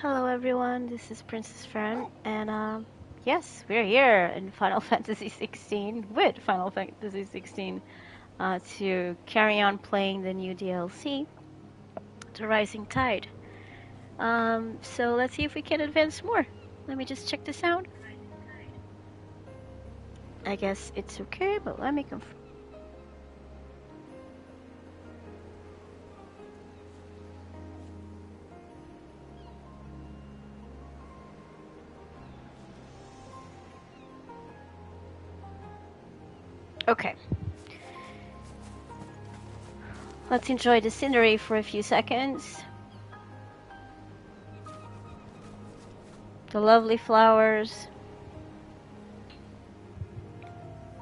Hello everyone, this is Princess Farron, and yes, we're here in Final Fantasy XVI with Final Fantasy XVI to carry on playing the new DLC, The Rising Tide. So let's see if we can advance more. Let me just check the sound. I guess it's okay, but let me confirm. Okay. Let's enjoy the scenery for a few seconds. The lovely flowers.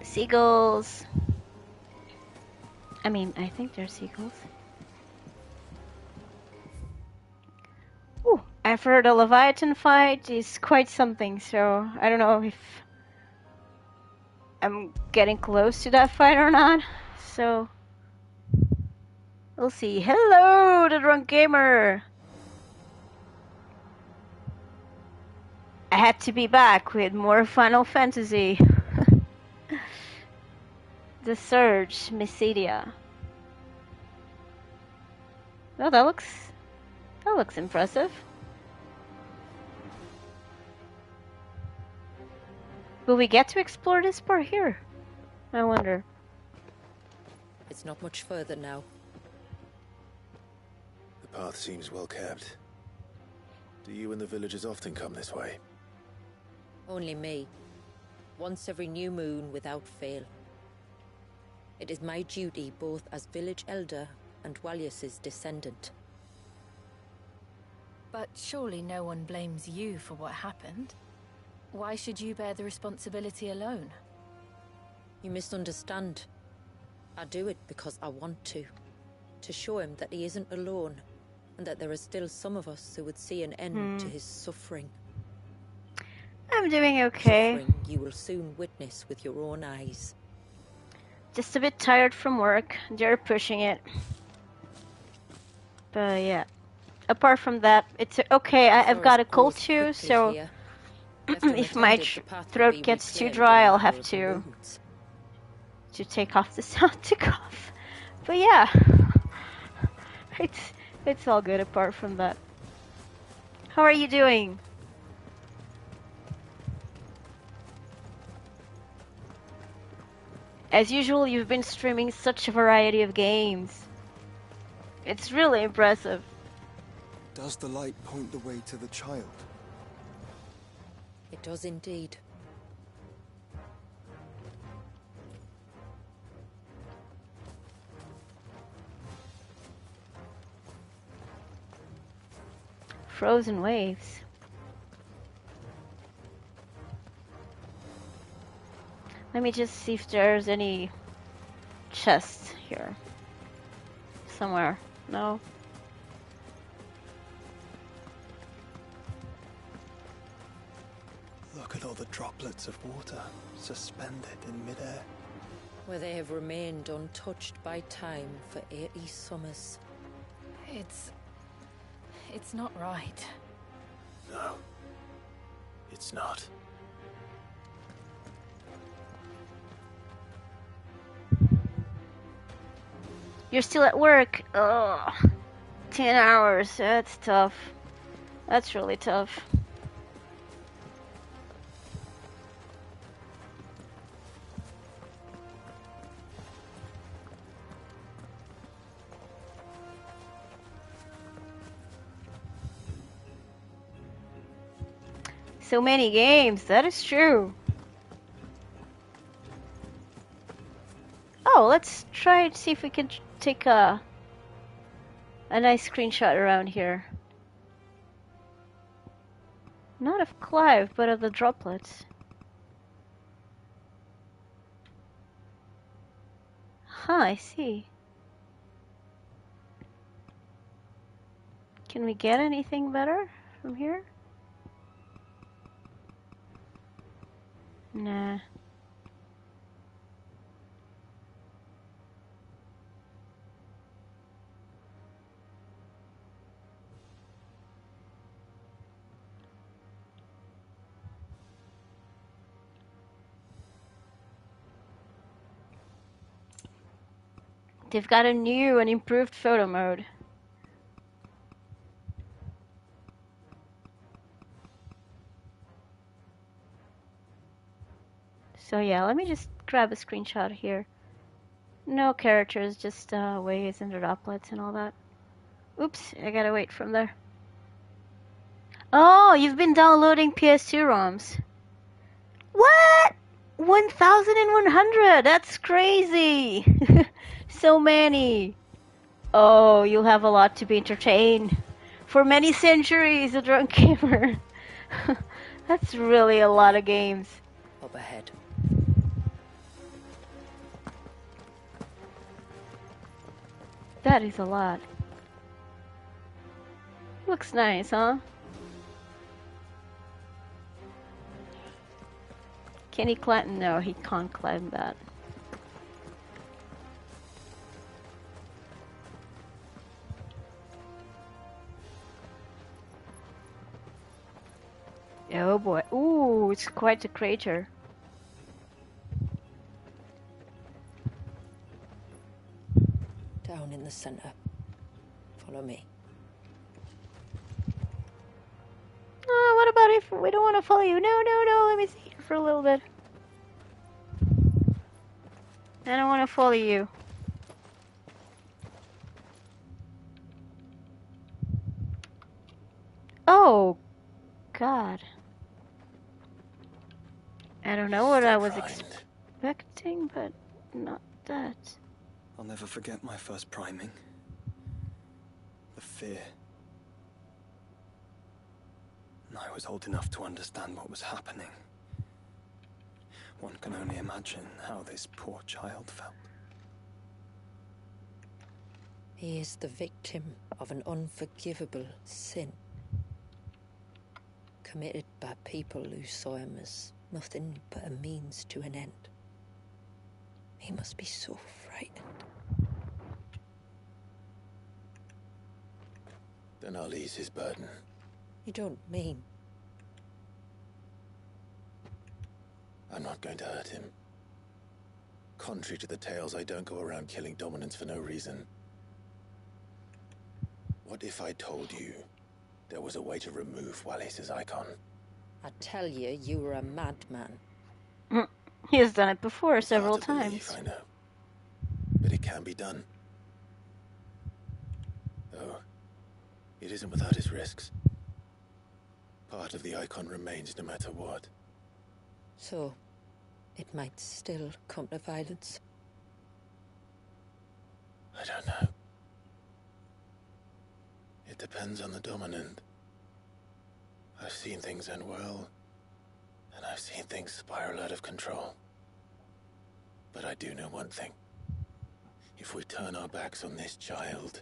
Seagulls. I think they're seagulls. Ooh, I've heard a Leviathan fight is quite something, so I don't know if I'm getting close to that fight or not. So, we'll see. Hello, the Drunk Gamer! I had to be back with more Final Fantasy. The Surge, Mysidia. Oh, that looks impressive. Will we get to explore this part here? I wonder. It's not much further now. The path seems well kept. Do you and the villagers often come this way? Only me. Once every new moon without fail. It is my duty both as village elder and Walius's descendant. But surely no one blames you for what happened. Why should you bear the responsibility alone? You misunderstand. I do it because I want to. To show him that he isn't alone, and that there are still some of us who would see an end to his suffering. I'm doing okay. Suffering you will soon witness with your own eyes. Just a bit tired from work. They're pushing it. But yeah. Apart from that, it's okay. I've got a cold too, so if my throat gets too dry, I'll have to take off the sound to cough. But yeah, it's all good apart from that. How are you doing? As usual, you've been streaming such a variety of games. It's really impressive. Does the light point the way to the child? It does indeed. Frozen waves. Let me just see if there's any chests here. Somewhere. No? Look at all the droplets of water suspended in midair. Where they have remained untouched by time for 80 summers. It's not right. No. It's not. You're still at work. Ugh. 10 hours. That's tough. That's really tough. So many games. That is true. Oh, let's try to see if we can take a nice screenshot around here. Not of Clive, but of the droplets. Huh, I see. Can we get anything better from here? Nah. They've got a new and improved photo mode. So yeah, let me just grab a screenshot here. No characters, just waves and droplets and all that. Oops, I gotta wait from there. Oh, you've been downloading PS2 ROMs. What? 1,100! That's crazy! So many! Oh, you'll have a lot to be entertained. For many centuries, a drunk gamer. That's really a lot of games. Up ahead. That is a lot. Looks nice, huh? Can he climb? No, he can't climb that. Oh boy. Ooh, it's quite a crater. Down in the center. Follow me. Oh, what about if we don't want to follow you? No, let me see here for a little bit. I don't want to follow you. Oh, God. I don't know what I was expecting, but not that. I'll never forget my first priming. The fear. And I was old enough to understand what was happening. One can only imagine how this poor child felt. He is the victim of an unforgivable sin. Committed by people who saw him as nothing but a means to an end. He must be so frightened. Then I'll ease his burden. You don't mean... I'm not going to hurt him. Contrary to the tales, I don't go around killing dominants for no reason. What if I told you there was a way to remove Wallace's icon? I tell you, you were a madman. He has done it before It's several hard to believe, times. I know. But it can be done. Though, it isn't without its risks. Part of the icon remains no matter what. So, it might still come to violence. I don't know. It depends on the dominant. I've seen things end well, and I've seen things spiral out of control. But I do know one thing. If we turn our backs on this child,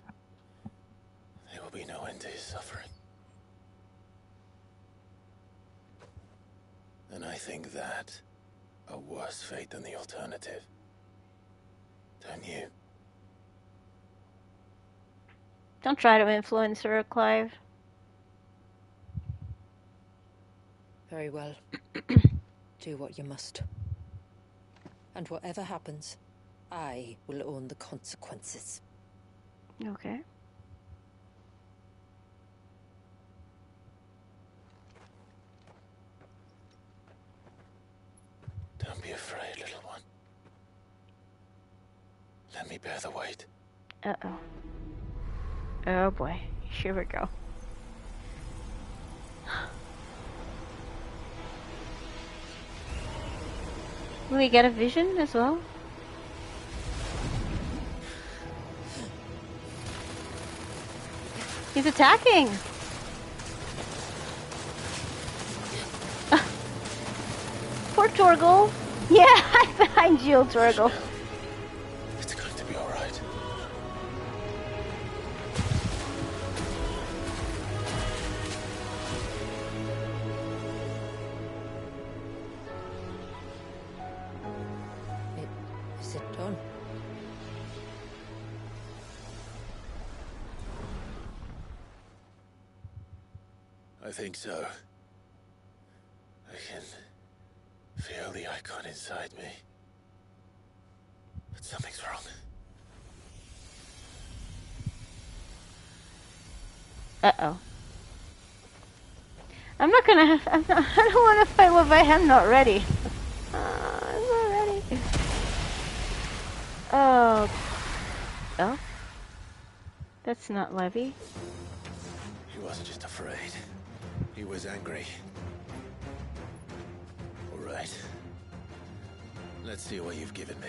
there will be no end to his suffering. And I think that a worse fate than the alternative. Don't you? Don't try to influence her, Clive. Very well. Do what you must. And whatever happens, I will own the consequences. Okay. Don't be afraid, little one. Let me bear the weight. Uh-oh. Oh boy. Here we go. Will we get a vision as well? He's attacking! Poor Torgal. Yeah, I'm behind you, Torgal. It's going to be all right. Is it done? I think so. I can feel the icon inside me. But something's wrong. Uh-oh. I'm not gonna have... I don't want to fight with I'm not ready. I'm not ready. Oh. Oh? That's not Levy. He wasn't just afraid. He was angry. All right. Let's see what you've given me.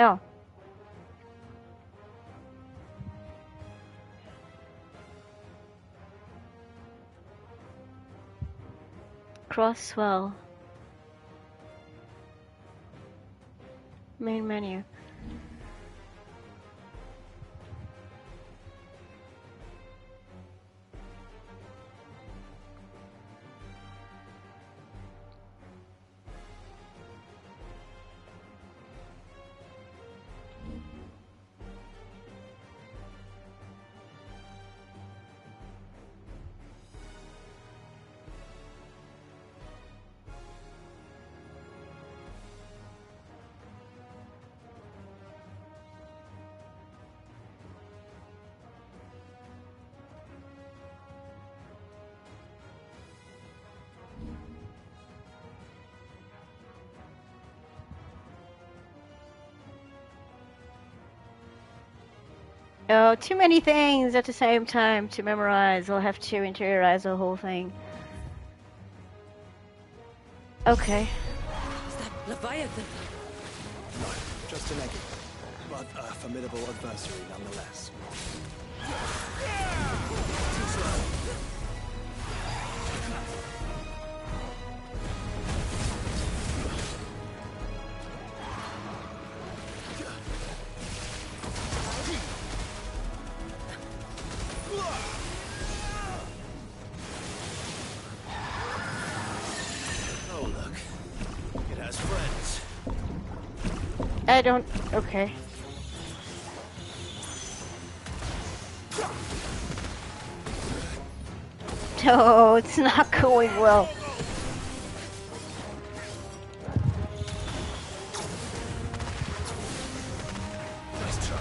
Oh. Crosswell. Main menu. Oh, too many things at the same time to memorize. I'll have to interiorize the whole thing. Okay. Is that Leviathan? No, just an egg. But a formidable adversary nonetheless. Oh, look. It has friends. I don't... Okay. No, it's not going well. Nice try.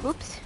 Oops.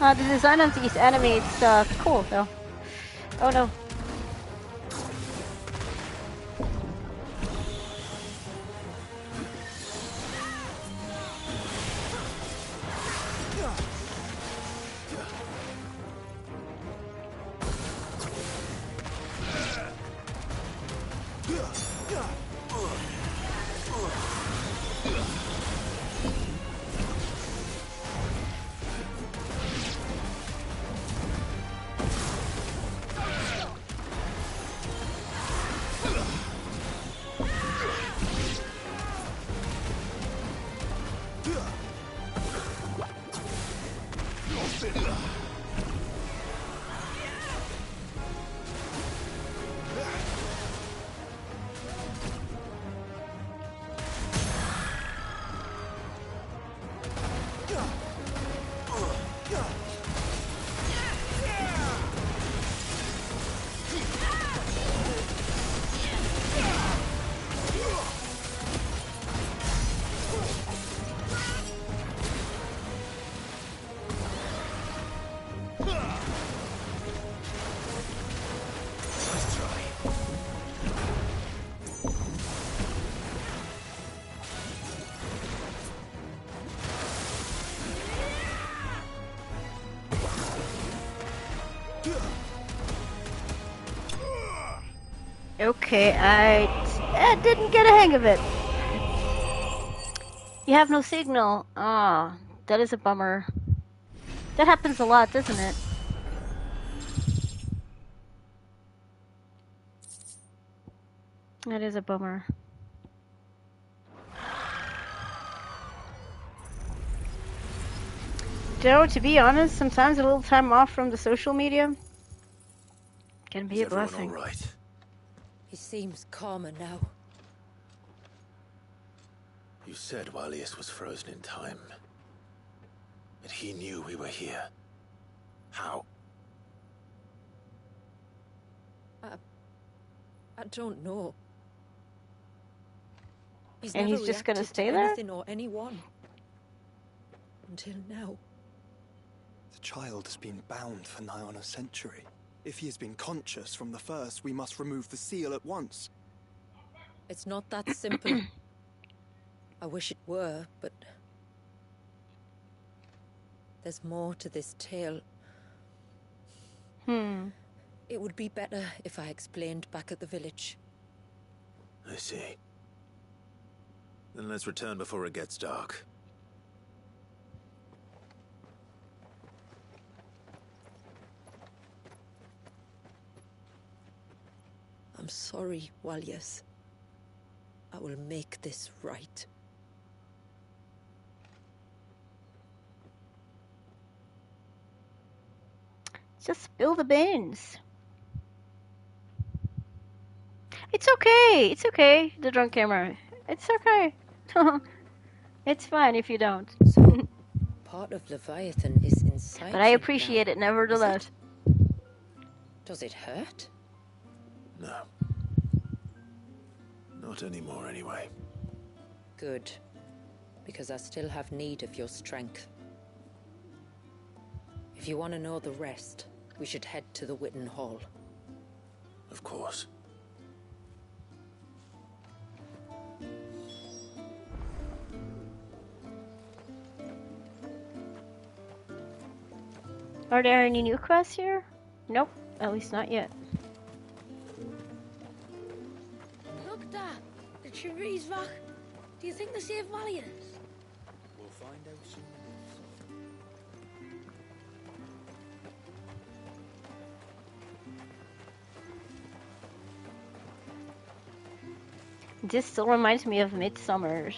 The design of these enemies is cool though. Oh no. Okay, I didn't get a hang of it. You have no signal. Ah, that is a bummer. That happens a lot, doesn't it? That is a bummer. Though, to be honest, sometimes a little time off from the social media can be Is a everyone blessing. all right? He seems calmer now. You said Walius was frozen in time. But he knew we were here. How? I don't know. He's And never he's just gonna reacted stay to there? anything or anyone. Until now. The child has been bound for nigh on a century. If he has been conscious from the first, we must remove the seal at once. It's not that simple. I wish it were, but... there's more to this tale. It would be better if I explained back at the village. I see. Then let's return before it gets dark. I'm sorry, Walius. I will make this right. Just spill the beans. It's okay. It's okay, the drunk camera. It's okay. It's fine if you don't. So, part of Leviathan is inside But I you appreciate now, it nevertheless. is it? Does it hurt? No. Not anymore, anyway. Good. Because I still have need of your strength. If you want to know the rest, we should head to the Witten Hall. Of course. Are there any new quests here? Nope, at least not yet. Look, Dad, the trees back. Do you think they saved Valiant? We'll find out soon. This still reminds me of Midsummer's.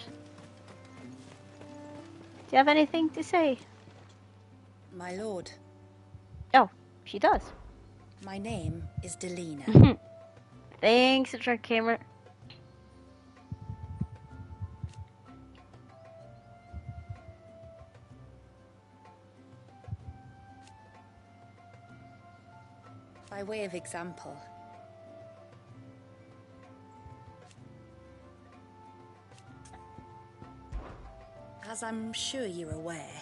Do you have anything to say? My lord, Oh, she does. my name is Delina. Thanks, drunk camera. By way of example, as I'm sure you're aware,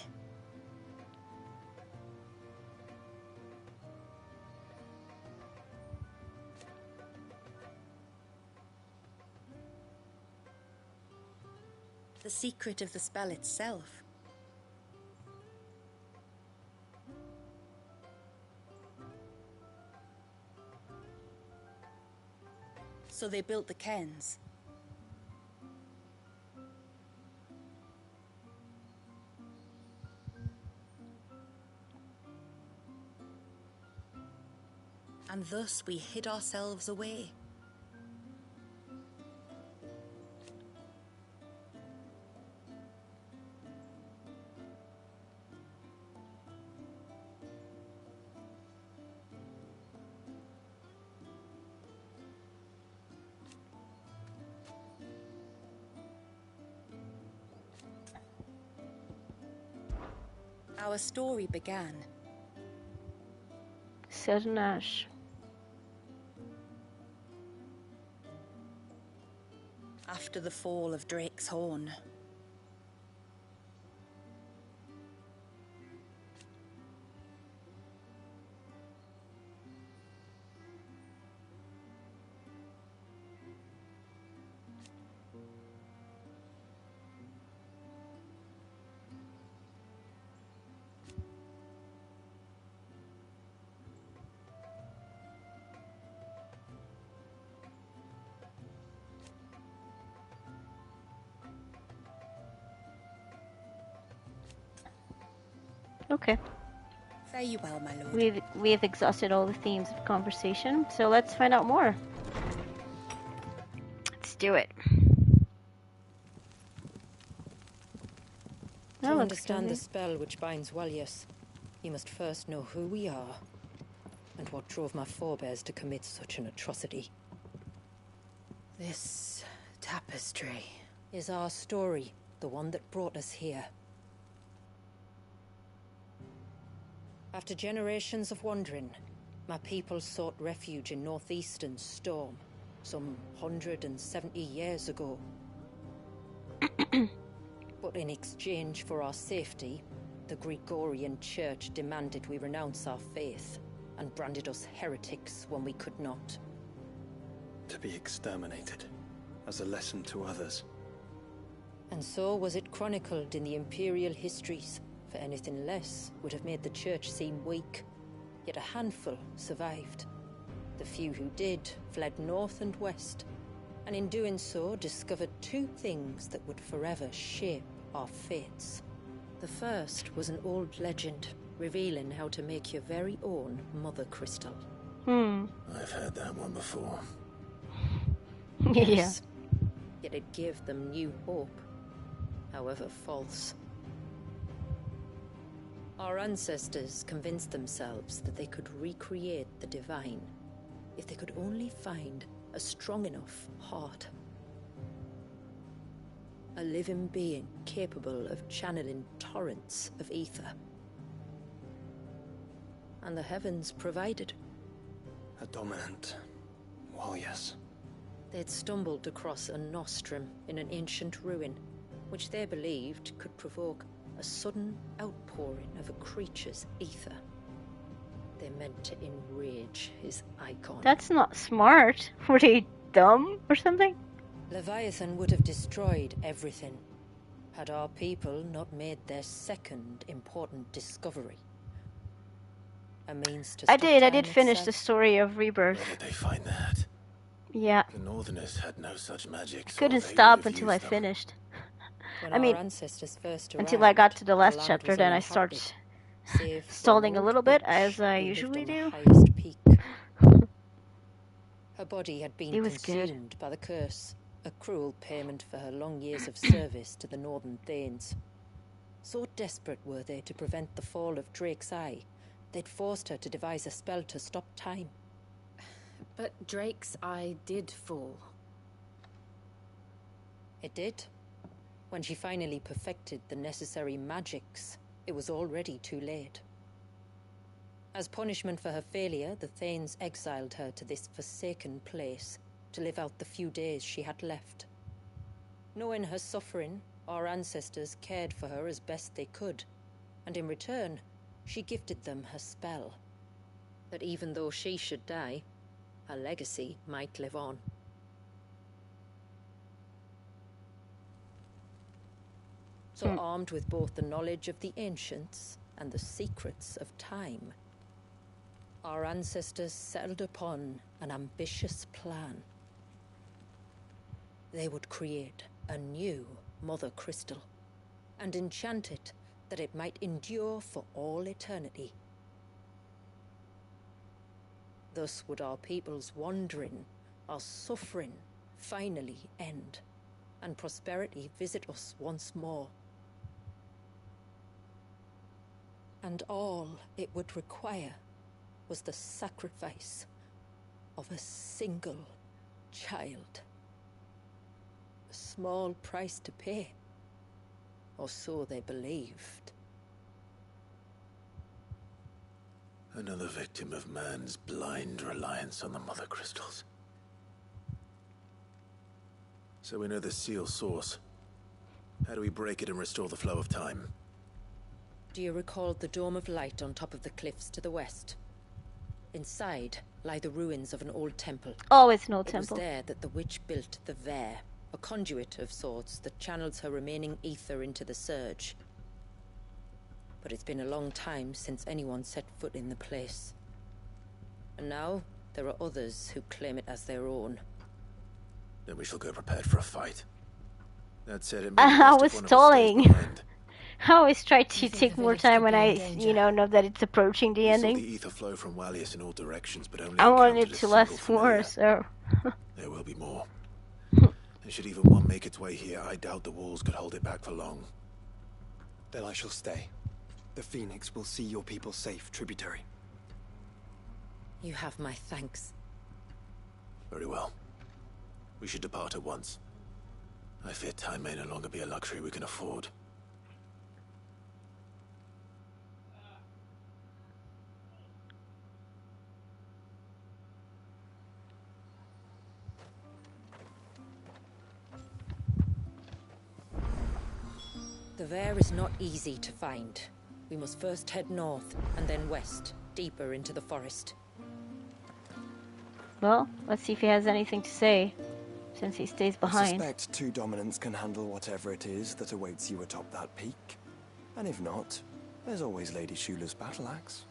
the secret of the spell itself so they built the cairns. And thus we hid ourselves away. Our story began Said Nash. after the fall of Drake's Horn. Okay. Fare you well, my lord. We've exhausted all the themes of conversation, so let's find out more. Let's do it. To That looks understand the cozy. spell which binds Walyas, you must first know who we are, and what drove my forebears to commit such an atrocity. This tapestry. Is our story, the one that brought us here. After generations of wandering, my people sought refuge in northeastern Storm, some 170 years ago. But in exchange for our safety, the Gregorian Church demanded we renounce our faith, and branded us heretics when we could not. To be exterminated, as a lesson to others. And so was it chronicled in the imperial histories, for anything less would have made the Church seem weak. Yet a handful survived. The few who did fled north and west, and in doing so discovered two things that would forever shape our fates. The first was an old legend, revealing how to make your very own Mother Crystal. I've heard that one before. Yeah. Yet it gave them new hope, however false. Our ancestors convinced themselves that they could recreate the divine if they could only find a strong enough heart. A living being capable of channeling torrents of ether. And the heavens provided. A dominant. Well, yes. They'd stumbled across a nostrum in an ancient ruin, which they believed could provoke a sudden outpouring of a creature's ether. They meant to enrage his icon. That's not smart. Were they dumb or something? Leviathan would have destroyed everything, had our people not made their second important discovery. A means to I stop did time finish itself. the story of Rebirth. Where did they find that? Yeah. The Northerners had no such magic. I couldn't stop until I finished. When I mean, our ancestors first until I got arrived, to the last land chapter, was then I uninhabited, start save for stalling an a old little bit, witch as I who lived usually on the do. highest peak. Her body had been It was good. consumed by the curse, a cruel payment for her long years of service to the Northern Thanes. So desperate were they to prevent the fall of Drake's Eye, they'd forced her to devise a spell to stop time. But Drake's eye did fall. It did. When she finally perfected the necessary magics, it was already too late. As punishment for her failure, the Thanes exiled her to this forsaken place to live out the few days she had left. Knowing her suffering, our ancestors cared for her as best they could, and in return, she gifted them her spell. That even though she should die, her legacy might live on. So armed with both the knowledge of the ancients and the secrets of time, our ancestors settled upon an ambitious plan. They would create a new Mother Crystal and enchant it that it might endure for all eternity. Thus would our people's wandering, our suffering, finally end, and prosperity visit us once more. And all it would require was the sacrifice of a single child. A small price to pay, or so they believed. Another victim of man's blind reliance on the Mother Crystals. So we know the seal source. How do we break it and restore the flow of time? Do you recall the dome of light on top of the cliffs to the west? Inside lie the ruins of an old temple. Oh, it's no It temple. was there that the witch built the Ver, a conduit of sorts that channels her remaining ether into the surge. But it's been a long time since anyone set foot in the place. And now there are others who claim it as their own. Then we shall go prepared for a fight. That said, it may be I best if was one of us stays stalling. behind. I always try to You think take the more village time could when be in I, danger? know that it's approaching the We saw ending. the ether flow from Wallius in all directions, but only I want encountered it a to single last more, familiar. so. There will be more. And should even one make its way here, I doubt the walls could hold it back for long. Then I shall stay. The Phoenix will see your people safe, tributary. You have my thanks. Very well. We should depart at once. I fear time may no longer be a luxury we can afford. The Vare is not easy to find. We must first head north, and then west, deeper into the forest. Well, let's see if he has anything to say, since he stays I behind. suspect two dominants can handle whatever it is that awaits you atop that peak. And if not, there's always Lady Shula's battle axe.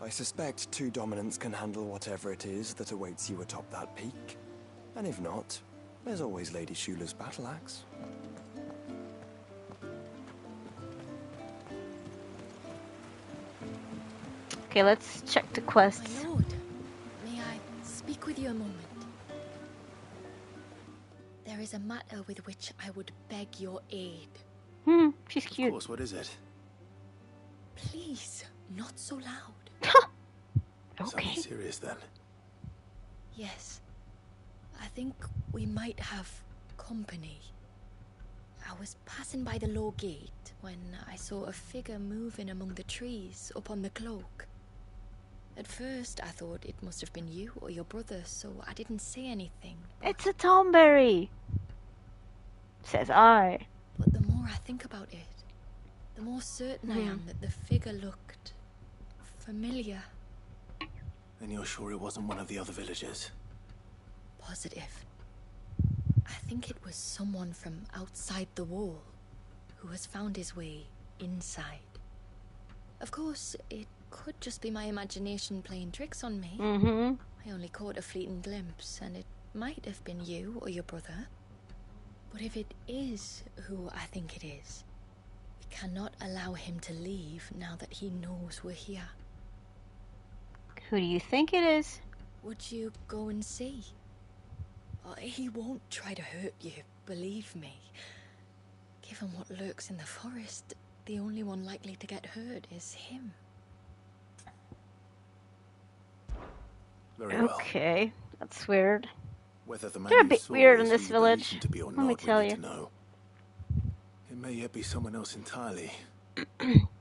I suspect two dominants can handle whatever it is that awaits you atop that peak. And if not, there's always Lady Shula's battle axe. Okay, let's check the quests. My lord, may I speak with you a moment? There is a matter with which I would beg your aid. She's Of cute. course, what is it? Please, not so loud. Something Okay. serious then. Yes, I think we might have company. I was passing by the low gate when I saw a figure moving among the trees up on the cloak. At first, I thought it must have been you or your brother, so I didn't say anything. It's a Tomberry, says I. But the more I think about it, the more certain I am that the figure looked familiar. And you're sure it wasn't one of the other villagers? Positive. I think it was someone from outside the wall who has found his way inside. Of course, it could just be my imagination playing tricks on me. I only caught a fleeting glimpse, and it might have been you or your brother. But if it is who I think it is, we cannot allow him to leave now that he knows we're here. Who do you think it is? Would you go and see? He won't try to hurt you, believe me. Given what lurks in the forest, the only one likely to get hurt is him. Very well. Okay, that's weird. Whether the man They're a you bit saw weird in is this who you believe village, him to be or let me not, tell we need you. to know. It may yet be someone else entirely.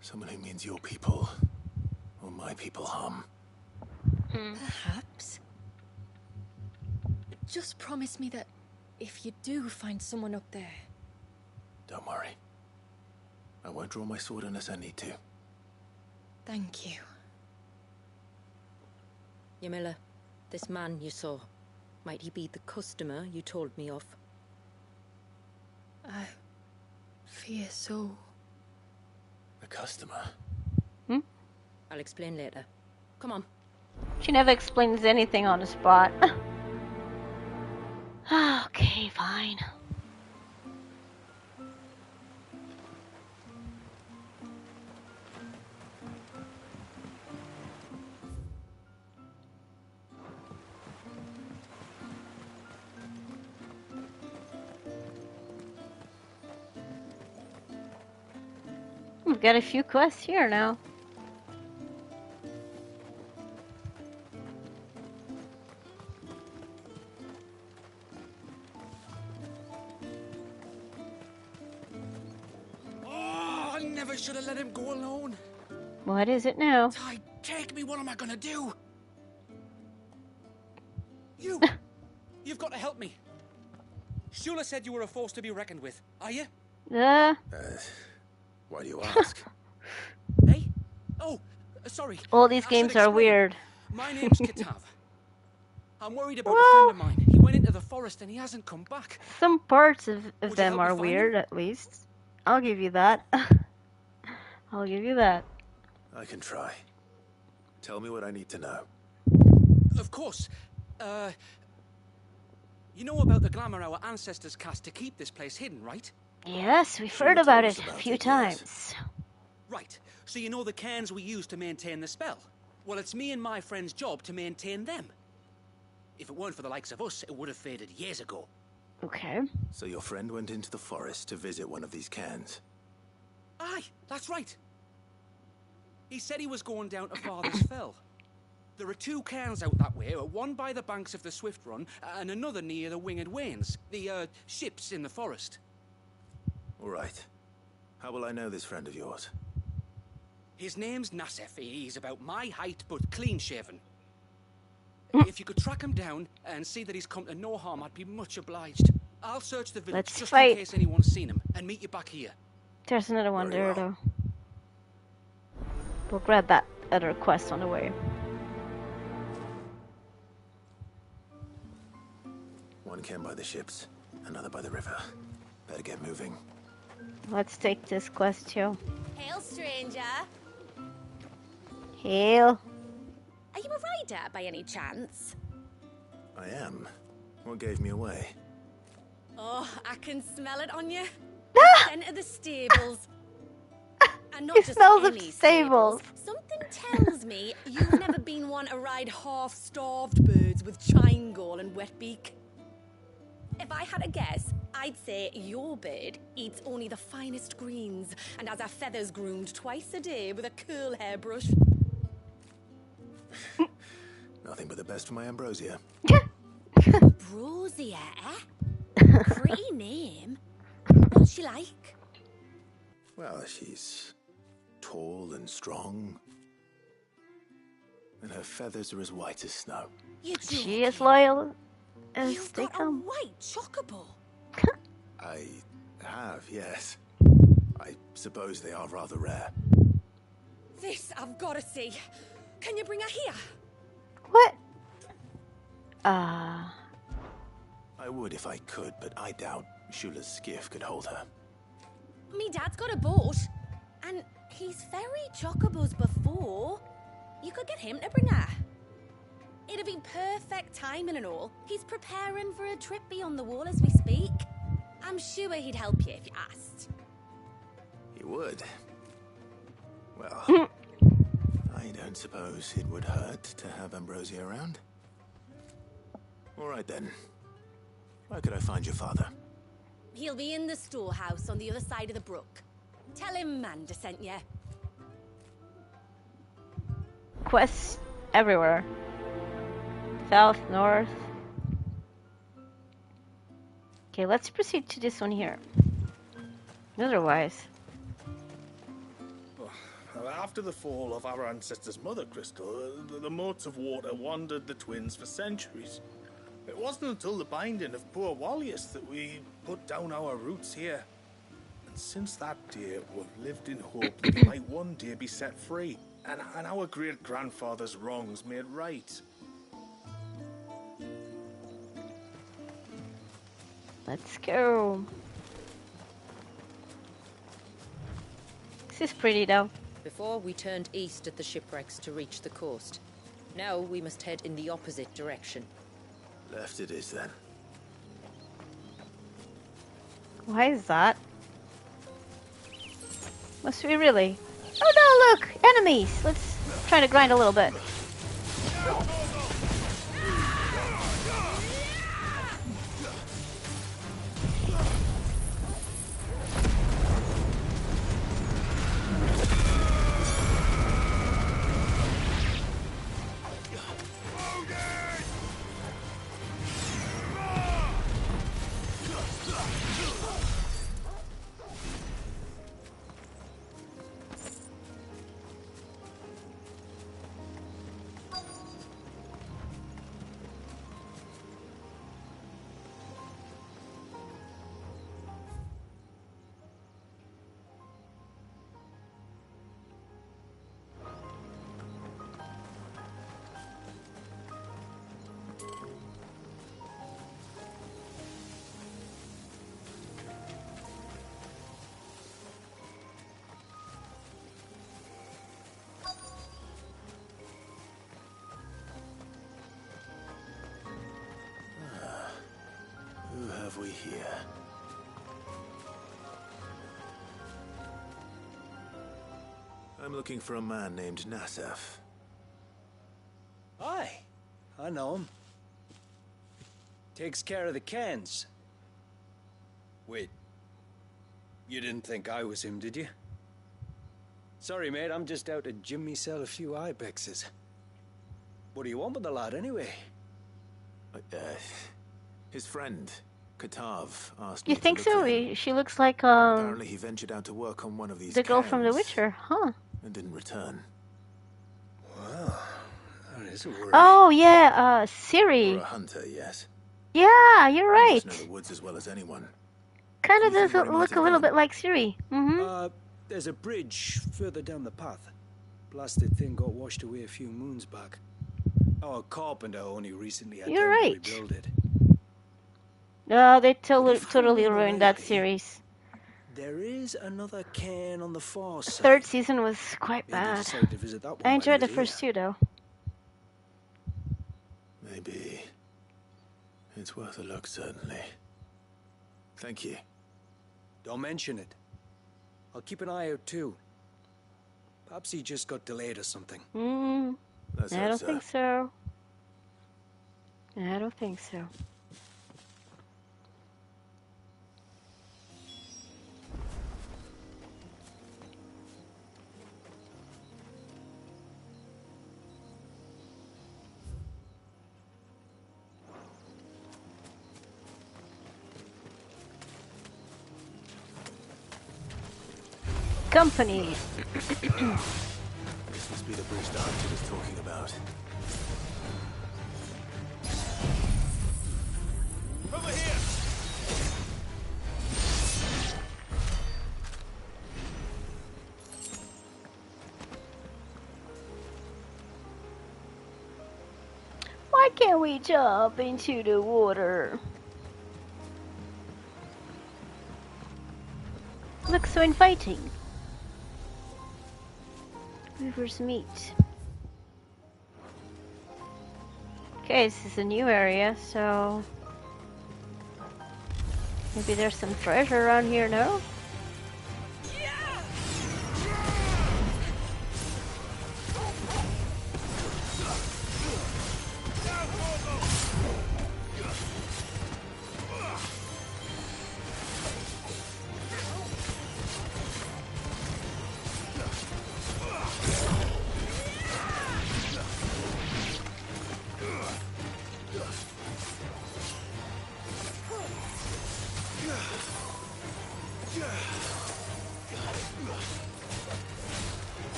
Someone who means your people or my people harm. Perhaps. Just promise me that if you do find someone up there, Don't worry. I won't draw my sword unless I need to. thank you. Ymilla, this man you saw, might he be the customer you told me of? I fear so. A customer? I'll explain later. Come on. She never explains anything on the spot. Okay, fine. We've got a few quests here now. Oh, I never should have let him go alone. What is it now? Ty, take me. What am I gonna do? You've got to help me. Shula said you were a force to be reckoned with. Are you? Why do you ask? Hey? Oh, sorry. All these I should games are explain. weird. My name's Kitav. I'm worried about a friend of mine. He went into the forest and he hasn't come back. Some parts of Would you them help me are find weird, him? at least. I'll give you that. I'll give you that. I can try. Tell me what I need to know. Of course. You know about the glamour our ancestors cast to keep this place hidden, right? Yes, we've Shula heard told about us it a about few it, yes. times. Right, so you know the cairns we use to maintain the spell? Well, it's me and my friend's job to maintain them. If it weren't for the likes of us, it would have faded years ago. Okay. So your friend went into the forest to visit one of these cairns. Aye, that's right. He said he was going down to Father's Fell. There are 2 cairns out that way, one by the banks of the Swift Run, and another near the Winged Wains, the ships in the forest. All right. How will I know this friend of yours? His name's Nassef. He's about my height, but clean-shaven. If you could track him down and see that he's come to no harm, I'd be much obliged. I'll search the village Let's just fight. in case anyone's seen him, and meet you back here. There's another one Very there, well. though. We'll grab that other quest on the way. One cairn by the ships, another by the river. Better get moving. Let's take this quest too. Hail, stranger. Hail. Are you a rider by any chance? I am. What gave me away? Oh, I can smell it on you. Ah! Scent of the stables. And not He just smells of any stables. Something tells me you've never been one to ride half-starved birds with chine-gall and wet beak. If I had to guess, I'd say your bird eats only the finest greens and has her feathers groomed twice a day with a curl hairbrush. Nothing but the best for my ambrosia. Ambrosia, eh? Pretty name. What's she like? Well, she's tall and strong. And her feathers are as white as snow. You're She is joking. loyal as You've they got a come. white chocobo. I have, yes. I suppose they are rather rare. This I've got to see. Can you bring her here? What? I would if I could, but I doubt Shula's skiff could hold her. Me dad's got a boat, and he's ferried chocobos before. You could get him to bring her. It'd be perfect timing and all. He's preparing for a trip beyond the wall as we speak. I'm sure he'd help you if you asked. He would. Well, I don't suppose it would hurt to have Ambrosia around. All right then. Where could I find your father? He'll be in the storehouse on the other side of the brook. Tell him Manda sent you. Quests everywhere. South, north. Okay, let's proceed to this one here. Otherwise. After the fall of our ancestor's mother crystal, the moats of water wandered the twins for centuries. It wasn't until the binding of poor Wallius that we put down our roots here. And since that day, we've lived in hope that we might one day be set free, and our great-grandfather's wrongs made right. Let's go. This is pretty though. Before, we turned east at the shipwrecks to reach the coast. Now we must head in the opposite direction. Left it is then. Why is that? Must we really? Oh no, look! Enemies! Let's try to grind a little bit. Who have we here? I'm looking for a man named Nassef. Aye, I know him. Takes care of the cans. Wait, you didn't think I was him, did you? Sorry, mate, I'm just out to gym myself a few ibexes. What do you want with the lad, anyway? His friend, Katav, asked You me think to look so? for him. She looks like Apparently he ventured out to work on one of these the girl from The cans Witcher, huh? and didn't return. Wow, that is a worry. Oh yeah, Or Ciri. a hunter, yes. Yeah, you're He right. must know the woods as well as anyone. Kind Do of you think does where he might look a have little gone? bit like Ciri. Mm-hmm. There's a bridge further down the path. Blasted thing got washed away a few moons back. Our carpenter only recently had You're time right. to rebuild it. No, they But if I totally remember ruined that rightly, series. There is another cairn on the far side. Third season was quite Maybe bad. decide to visit that one I while enjoyed you're the first here. two though. Maybe. It's worth a look, certainly. Thank you. Don't mention it. I'll keep an eye out too. Perhaps he just got delayed or something. Let's I hope don't so. think so. I don't think so. Company. This must be the bridge the hunter was talking about. Over here! Why can't we jump into the water? Looks so inviting. Rivers meet. Okay, this is a new area, so maybe there's some treasure around here, no?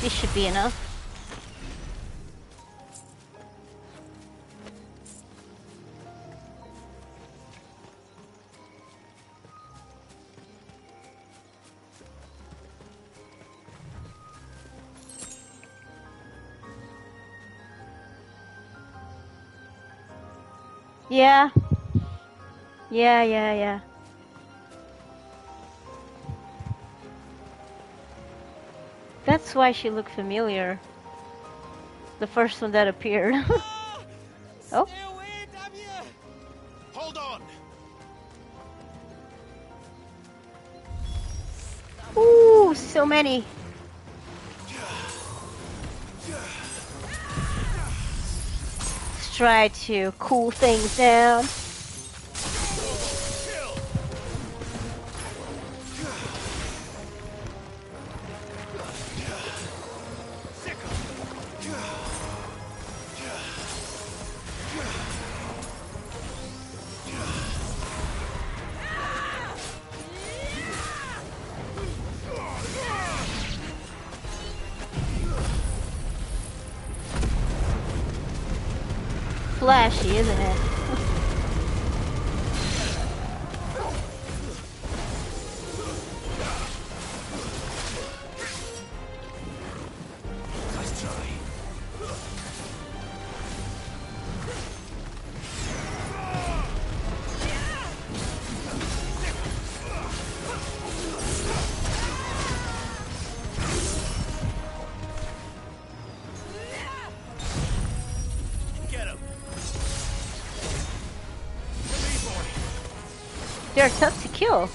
This should be enough. Yeah. Yeah. That's why she looked familiar. The first one that appeared. Oh. Stay away, damn you! Hold on! Ooh, so many. Let's try to cool things down. Flashy, isn't it? Nice try. they're tough to kill.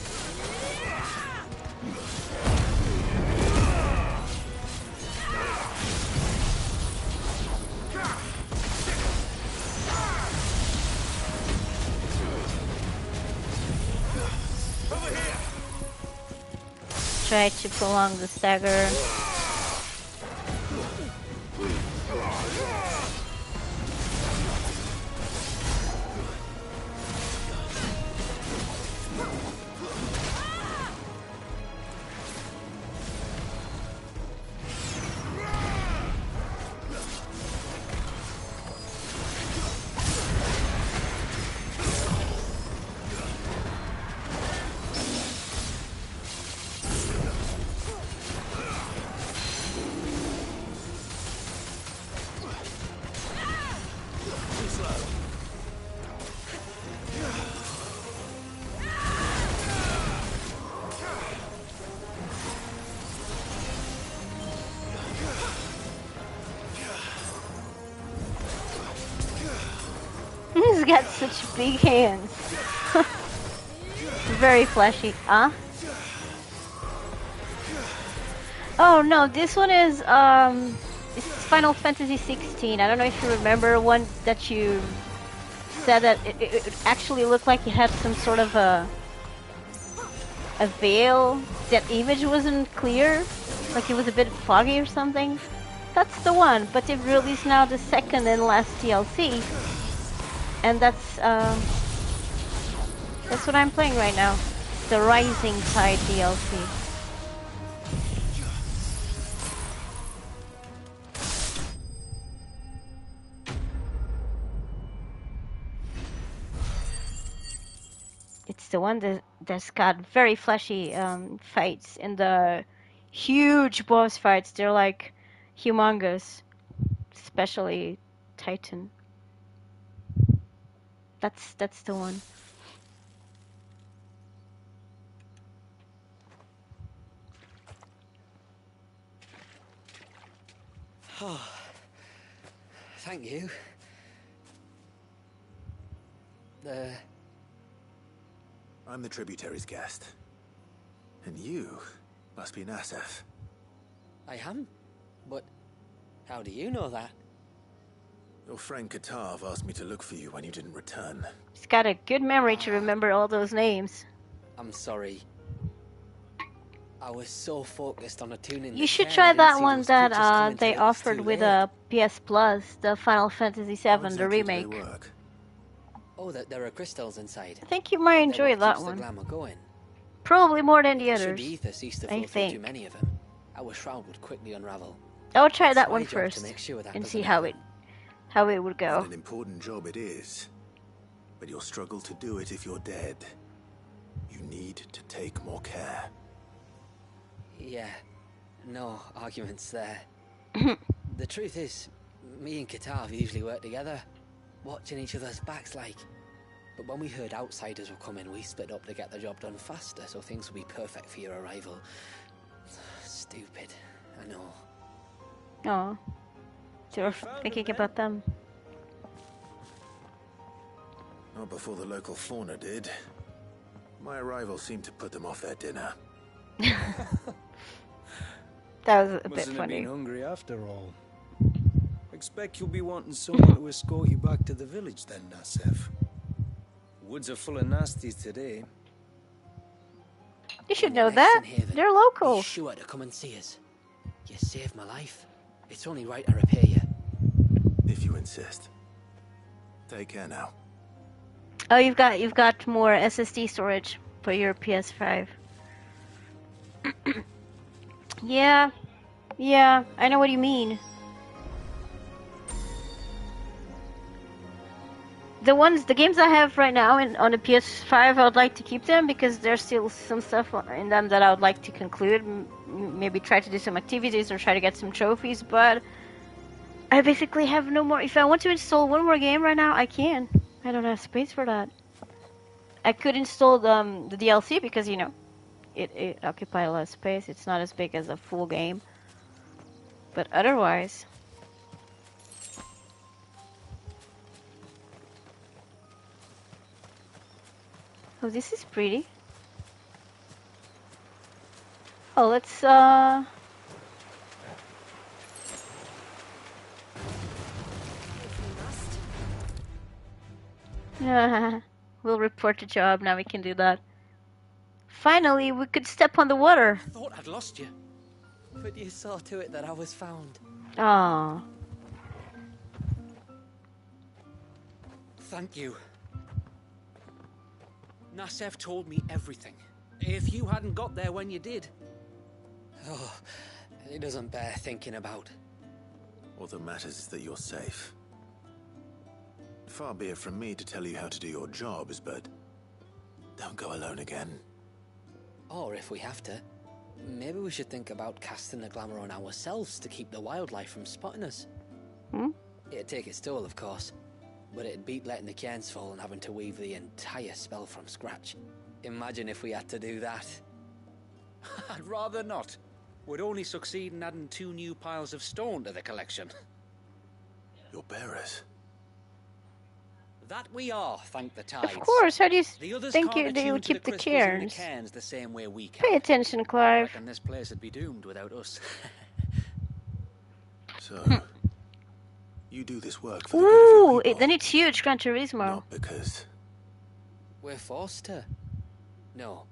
Try to prolong the stagger. He's got such big hands. Very flashy. Huh? Oh no, this one is it's Final Fantasy XVI. I don't know if you remember one that you said that it actually looked like it had some sort of a veil. That image wasn't clear, like it was a bit foggy or something. That's the one, but they've released now the second and last DLC. And that's what I'm playing right now. The Rising Tide DLC. It's the one that's got very flashy fights, and the huge boss fights. They're like humongous, especially Titan. That's the one. Oh, thank you. I'm the tributary's guest. And you must be Nasef. I am? But how do you know that? Your friend Katav asked me to look for you when you didn't return. He's got a good memory to remember all those names. I'm sorry. I was so focused on attuning. You should try that one that they offered with a PS Plus, the Final Fantasy VII, the remake. Oh, that there are crystals inside. I think you might enjoy that one. Probably more than the others. I think. Too many of them. Our shroud would quickly unravel. I'll try that one first and see how it would go. An important job it is, but you'll struggle to do it if you're dead. You need to take more care. Yeah, no arguments there. The truth is, me and Katav usually work together, watching each other's backs like. But when we heard outsiders were coming, we split up to get the job done faster, so things would be perfect for your arrival. Stupid, I know. Oh, so you're thinking about them. Not before the local fauna did. My arrival seemed to put them off their dinner. That was a bit Mustn't funny. have been hungry after all. Expect you'll be wanting someone to escort you back to the village then, Nasef. Woods are full of nasties today. You should know that. They're local. Be sure to come and see us. You saved my life. It's only right I repair you. If you insist. Take care now. Oh, you've got more SSD storage for your PS5. Yeah, I know what you mean. The games I have right now on the PS5, I would like to keep them because there's still some stuff in them that I would like to conclude. Maybe try to do some activities or try to get some trophies, but I basically have no more. If I want to install one more game right now, I can. I don't have space for that. I could install the DLC because, you know, it occupies a lot of space. It's not as big as a full game. But otherwise... Oh, this is pretty. Oh, let's we'll report the job. Now we can do that. Finally, we could step on the water. I thought I'd lost you. But you saw to it that I was found. Oh. Thank you. Nasev told me everything. If you hadn't got there when you did. Oh, it doesn't bear thinking about. All that matters is that you're safe. Far be it from me to tell you how to do your jobs, but don't go alone again. Or if we have to, maybe we should think about casting the glamour on ourselves to keep the wildlife from spotting us. It'd take its toll, of course, but it'd beat letting the cairns fall and having to weave the entire spell from scratch. Imagine if we had to do that. I'd rather not. We'd only succeed in adding 2 new piles of stone to the collection. Your bearers. That we are, thank the tides. Of course, how do you The others think can't they would attune to keep the crystals in cairns? cairns the same way we can. Pay attention, Clive. And this place would be doomed without us. So, you do this work for the good of your people, Then it's huge, Gran Turismo. not because... We're forced to. No.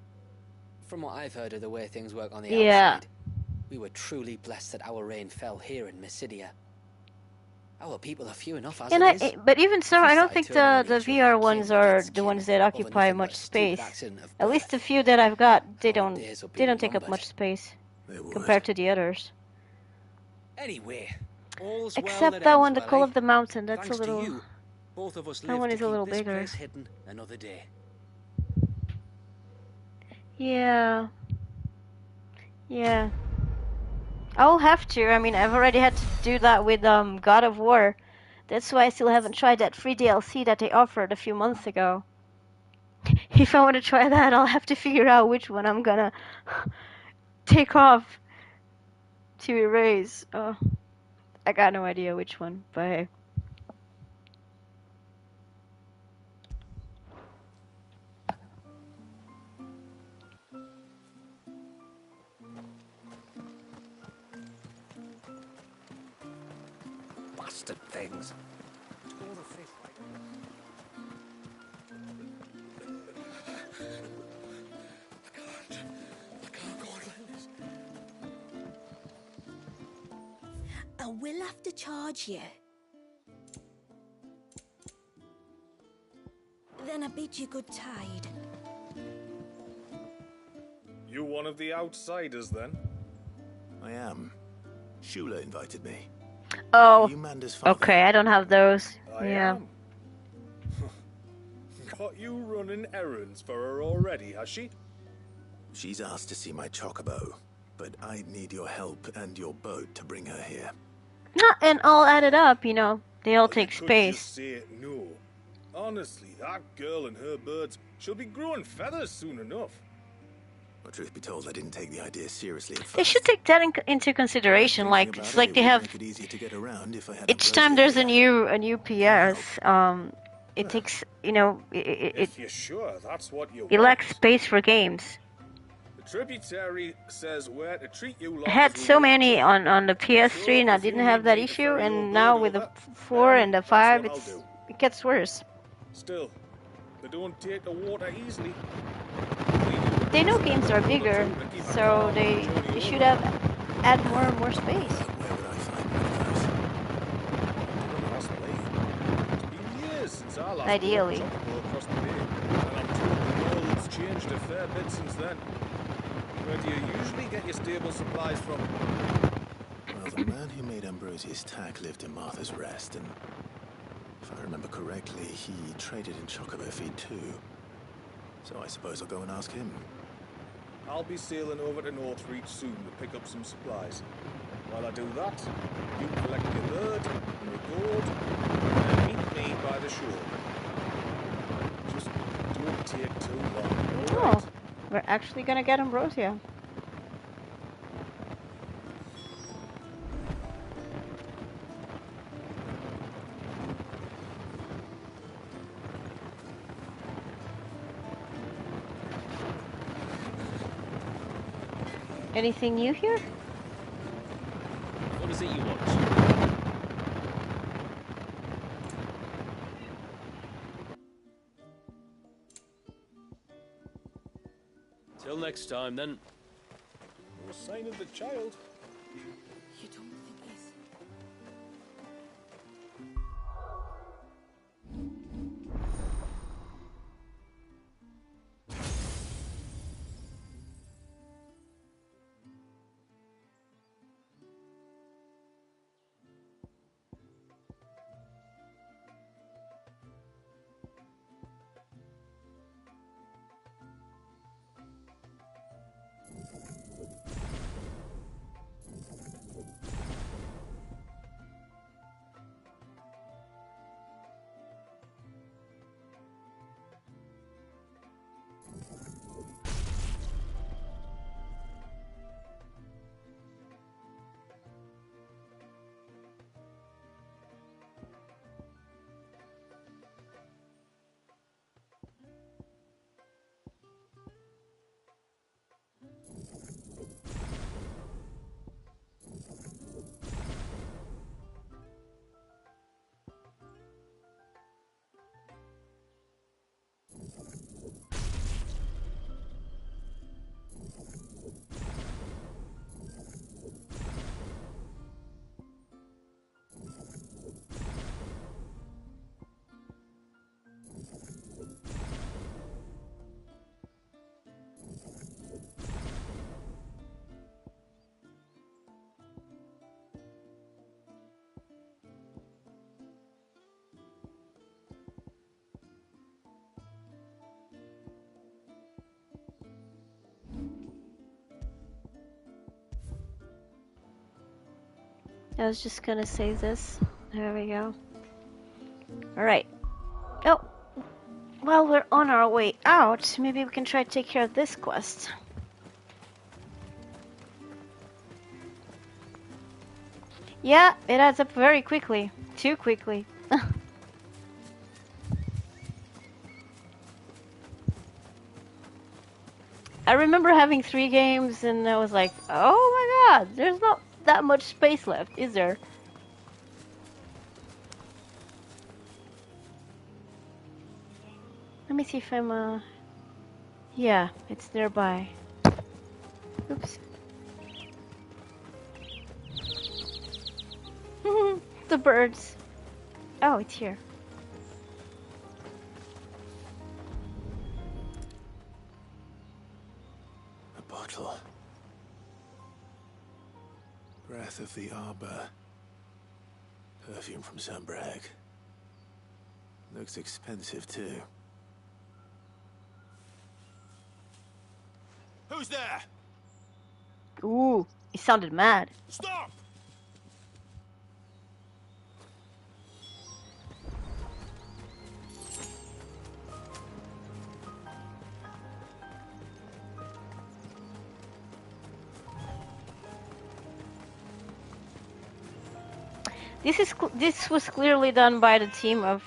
From what I've heard of the way things work on the Yeah. outside, we were truly blessed that our rain fell here in Mysidia. Our people are few enough as And it is. but even so, I don't think the Started turning VR on each ones other, are kids the ones killed, that over occupy nothing but much a stupid space. accident of At least the birth. few that I've got, they Our don't days will be take up numbered. much space They would. compared to the others. Anyway, all's well Except that that ends one, the well, Call eh? of the Mountain. That's Thanks a little. to you, both of us that live one to is a keep little this bigger. place hidden another day. Yeah. Yeah. I'll have to. I mean, I've already had to do that with God of War. That's why I still haven't tried that free DLC that they offered a few months ago. If I want to try that, I'll have to figure out which one I'm gonna take off to erase. Oh, I got no idea which one, but hey. Bastard things. I will have to charge you. Then I bid you good tide. You one of the outsiders, then? I am. Shula invited me. Oh, You Manda's father. okay, I don't have those. I Yeah. am. Got you running errands for her already, has she? She's asked to see my chocobo, but I need your help and your boat to bring her here. And all added up, they all Well, take you could space. just say no. Honestly, that girl and her birds, she'll be growing feathers soon enough. Well, truth be told, I didn't take the idea seriously at first. They should take that into consideration. Like, Thinking it's about like it, they it would have make it easier to get around if I had each a time boat there's a here. new PS. It takes it If you're sure that's what you it want. lacks space for games. The tributary says where to treat you lot I had as we so will many too. on the PS3, and I if you didn't have need that me to issue. ferry your And now bird with the over, 4 then and the that's 5, what I'll do. it gets worse. Still, they don't take the water easily. They know games are bigger, so they should have add more and more space. Where would I find one of those? Don't ask me. It's been years since I last Ideally. brought a chocobo across the bay, and I'm told the world's changed a fair bit since then. Where do you usually get your stable supplies from? Well, the man who made Ambrosius tack lived in Martha's Rest, and if I remember correctly, he traded in chocobo feed too. So I suppose I'll go and ask him. I'll be sailing over to Northreach soon to pick up some supplies. While I do that, you collect your bird and your gold, and then meet me by the shore. Just don't take too long, Oh, alright? we're actually gonna get Ambrosia. Anything new here? What is it you want? Till next time, then. No sign of the child. You don't think he's... I was just gonna save this. There we go. Alright. Oh, while we're on our way out, maybe we can try to take care of this quest. Yeah, it adds up very quickly. Too quickly. I remember having 3 games and I was like, oh my god, there's not that much space left, is there? Let me see if I'm, yeah, it's nearby. Oops. The birds. Oh, it's here. A bottle. Breath of the Arbor. Perfume from Sunbrag. Looks expensive too. Who's there? Ooh, he sounded mad. Stop! This was clearly done by the team of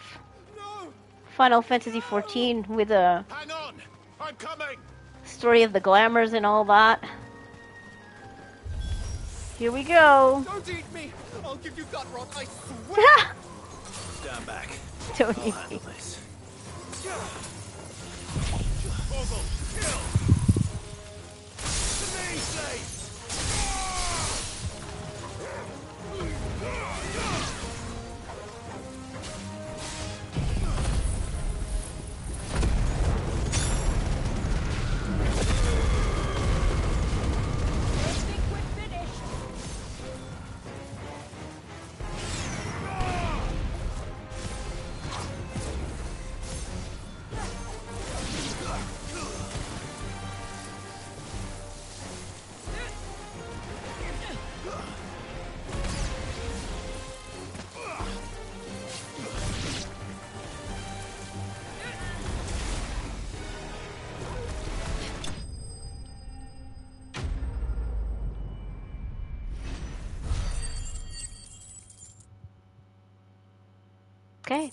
Final Fantasy XIV with a Hang on! I'm coming! story of the glamours and all that. Here we go. Don't eat me! I'll give you gut rot, I swear! Stand back. Don't I'll eat handle me. this. Ogle, kill! To me, slaves! Okay.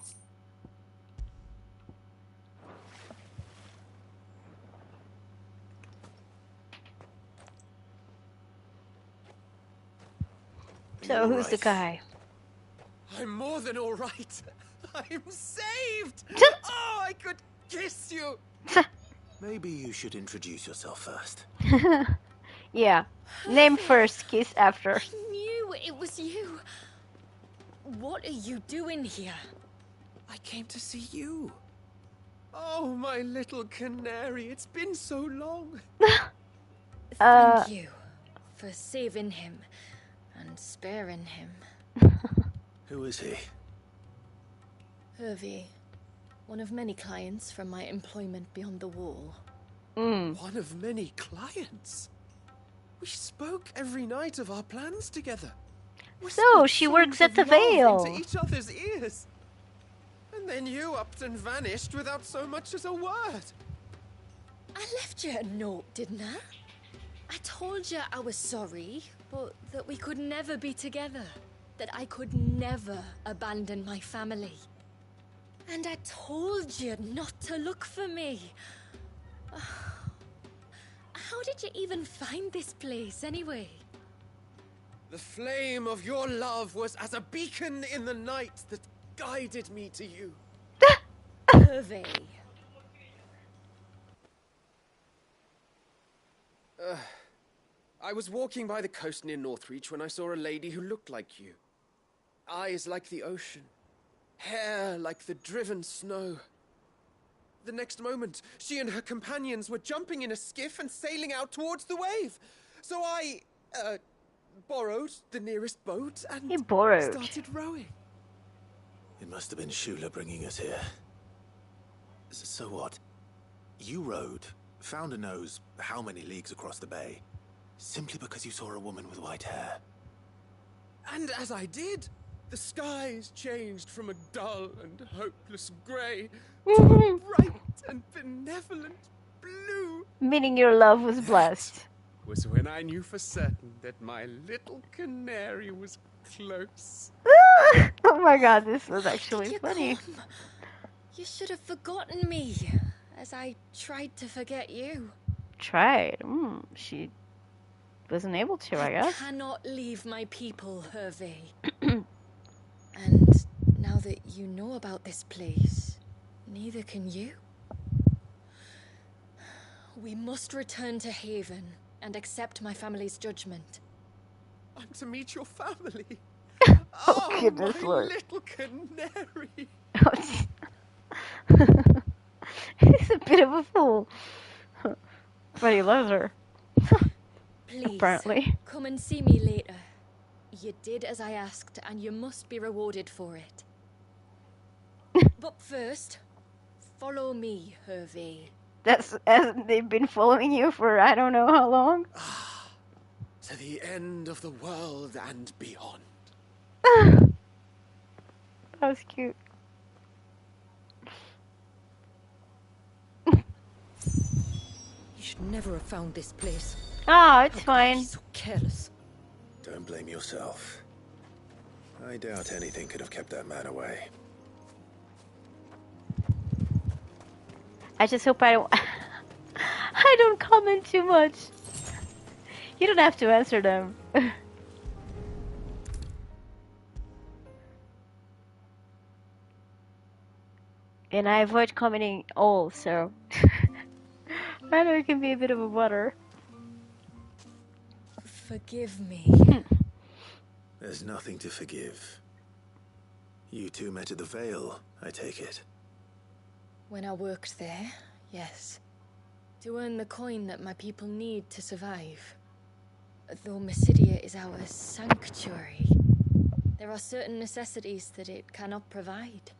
So who's the guy? I'm more than all right. I'm saved. Oh, I could kiss you. Maybe you should introduce yourself first. Yeah. Name first, kiss after. I knew it was you. What are you doing here? I came to see you. Oh, my little canary. It's been so long. Thank you for saving him and sparing him. Who is he? Hervey, one of many clients from my employment beyond the wall. One of many clients? We spoke every night of our plans together. So, she works at the Vale. Into each other's ears. And then you upped and vanished without so much as a word. I left you a note, didn't I? I told you I was sorry, but that we could never be together. That I could never abandon my family. And I told you not to look for me. How did you even find this place, anyway? The flame of your love was as a beacon in the night that guided me to you. Hervey. I was walking by the coast near Northreach when I saw a lady who looked like you. Eyes like the ocean. Hair like the driven snow. The next moment, she and her companions were jumping in a skiff and sailing out towards the wave. So I, borrowed the nearest boat and started rowing. It must have been Shula bringing us here. So what? You rowed, found a nose how many leagues across the bay, simply because you saw a woman with white hair. And as I did, the skies changed from a dull and hopeless grey to a bright and benevolent blue. Meaning your love was blessed. Was when I knew for certain that my little canary was close. Oh my god, this was actually funny. You should have forgotten me, as I tried to forget you. Tried? She wasn't able to, I guess. I cannot leave my people, Hervey. And now that you know about this place, neither can you. We must return to Haven and accept my family's judgment. I'm to meet your family. Oh, goodness, my Lord. little canary. He's a bit of a fool. But he loves her. Please, apparently. Come and see me later. You did as I asked, and you must be rewarded for it. But first, follow me, Hervey. That's as they've been following you for I don't know how long. To the end of the world and beyond. That was cute. You should never have found this place. Ah, it's fine. So careless. Don't blame yourself. I doubt anything could have kept that man away. I just hope I don't I don't comment too much. You don't have to answer them. And I avoid commenting all, so I know it can be a bit of a butter. Forgive me. There's nothing to forgive. You two met at the Vale, I take it. When I worked there, yes. To earn the coin that my people need to survive. Though Mysidia is our sanctuary, there are certain necessities that it cannot provide.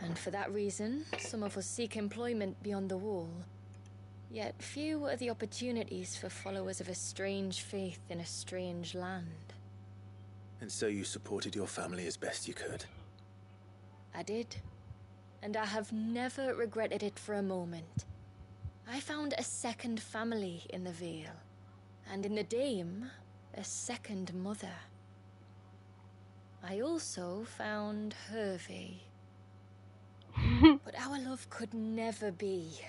And for that reason, some of us seek employment beyond the wall. Yet few are the opportunities for followers of a strange faith in a strange land. And so you supported your family as best you could? I did. And I have never regretted it for a moment. I found a second family in the Vale. And in the Dame, a second mother. I also found Hervey. But our love could never be.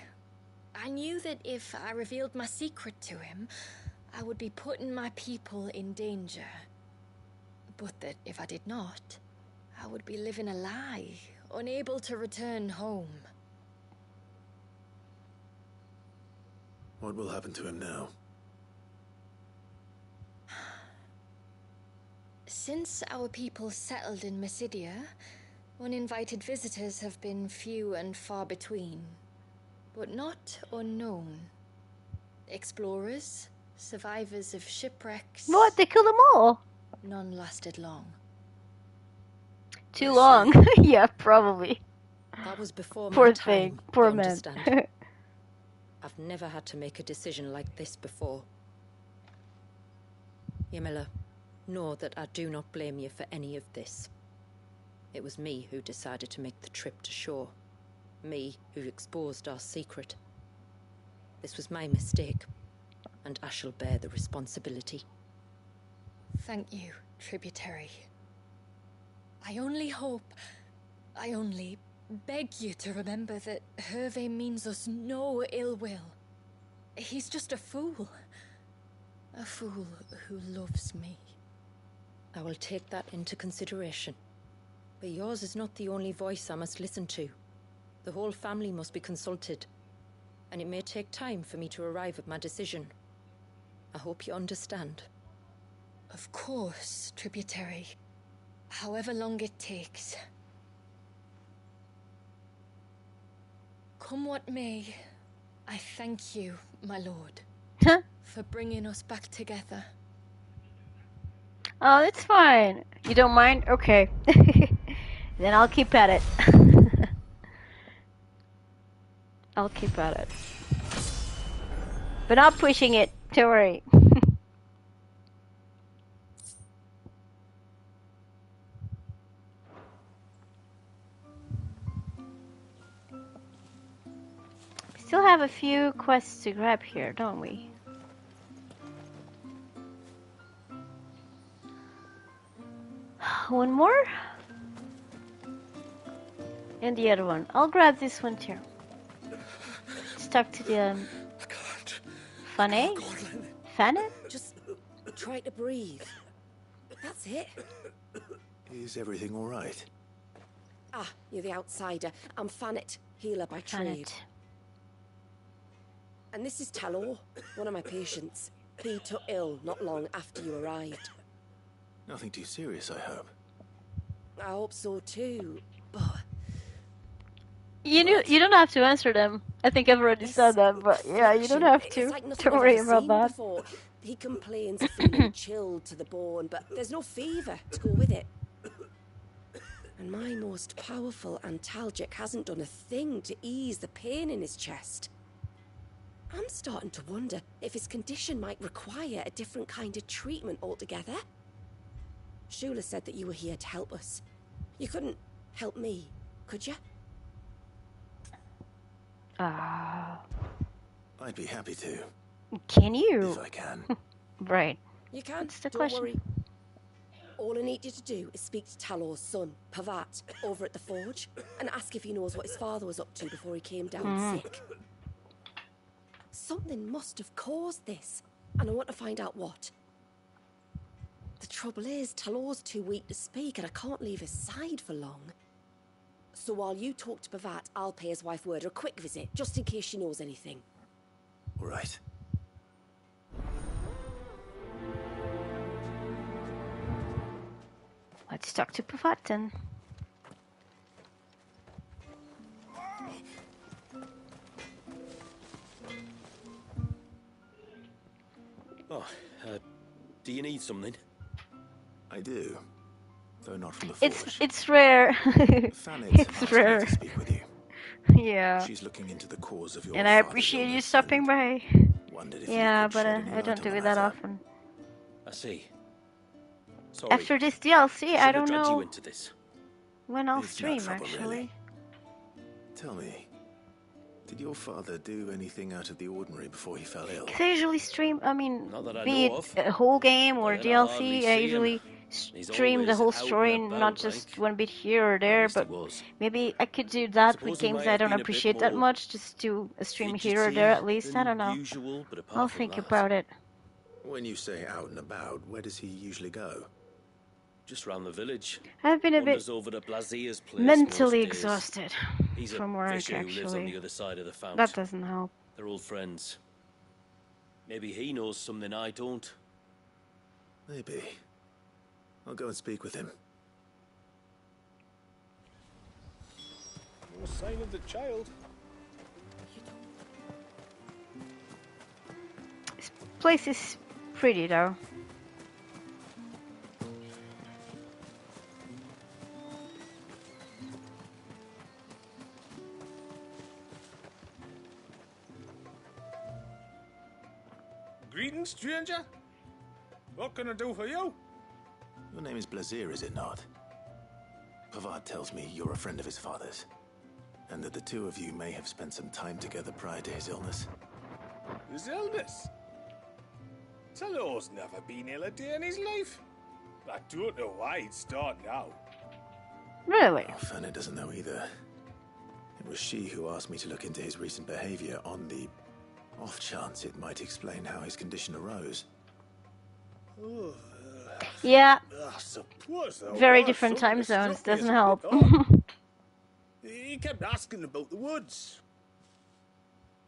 I knew that if I revealed my secret to him, I would be putting my people in danger. but that if I did not, I would be living a lie, unable to return home. What will happen to him now? Since our people settled in Mysidia, uninvited visitors have been few and far between, but not unknown. Explorers, survivors of shipwrecks... What? They killed them all? None lasted long. Too long. Yeah, probably. That was before Poor my time. thing. Poor you man. understand? I've never had to make a decision like this before. Ymila, know that I do not blame you for any of this. It was me who decided to make the trip to shore. Me who exposed our secret. This was my mistake, and I shall bear the responsibility. Thank you, tributary. I only beg you to remember that Hervé means us no ill will. He's just a fool. A fool who loves me. I will take that into consideration. But yours is not the only voice I must listen to. The whole family must be consulted, and it may take time for me to arrive at my decision. I hope you understand. Of course, tributary. However long it takes. Come what may, I thank you, my lord, for bringing us back together. Oh, it's fine. You don't mind? Okay. Then I'll keep at it. I'll keep at it. But not pushing it. Don't worry. Still have a few quests to grab here, don't we? One more? And the other one. I'll grab this one too. Stuck to the Fanny? Fanny? Just try to breathe. That's it. Is everything all right? Ah, you're the outsider. I'm Fannet, healer by trade. And this is Talor, one of my patients. He took ill not long after you arrived. Nothing too serious, I hope. I hope so too, but... You don't have to answer them. I think I've already said that, but yeah, you don't have to. Like don't worry about that. Before. He complains of feeling chilled to the bone, but there's no fever to go with it. And my most powerful antalgic hasn't done a thing to ease the pain in his chest. I'm starting to wonder if his condition might require a different kind of treatment altogether. Shula said that you were here to help us. You couldn't help me, could you? I'd be happy to. Can you? If I can. Right. You can. What's the Don't question? worry. All I need you to do is speak to Talor's son, Pavat, over at the forge, and ask if he knows what his father was up to before he came down sick. Something must have caused this, and I want to find out what. The trouble is, Talor's too weak to speak, and I can't leave his side for long. So while you talk to Pavat, I'll pay his wife word a quick visit, just in case she knows anything. All right. Let's talk to Pavat then. Oh, do you need something? I do. Though not from the forge. It's rare. It's rare. To speak with you. Yeah. She's looking into the cause of your And I appreciate you stopping by. Yeah, but I don't do it that often. I see. Sorry. After this DLC, I don't you know into this. when I'll It's no stream, trouble, actually. really. Tell me, did your father do anything out of the ordinary before he fell ill? 'Cause I usually stream, I mean, Not that I be know it of. a whole game or But then I'll DLC, hardly I see him. usually He's stream the always whole out and story, about, not just like. one bit here or there, least he but was. maybe I could do that Suppose with he games might I have don't been a bit appreciate that more much, just do a stream here or fidgety there at least, I than don't know. usual, but apart I'll from think that- about it. When you say out and about, where does he usually go? just round the village. I've been a bit Wanders over to Blazier's place mentally most days. exhausted He's a from work, fisher who lives on the actually. other side of the fount. That doesn't help. They're old friends. Maybe he knows something I don't. Maybe. I'll go and speak with him. No sign of the child. This place is pretty, though. Greetings, stranger. What can I do for you? Your name is Blazier, is it not? Pavard tells me you're a friend of his father's, and that the two of you may have spent some time together prior to his illness. His illness? Talor's never been ill a day in his life. I don't know why he'd start now. Really? Oh, Fanny doesn't know either. It was she who asked me to look into his recent behavior on the off chance it might explain how his condition arose. Oh, Yeah. I suppose there Very was different something time that zones. struck me as Doesn't a help. bit odd. He kept asking about the woods.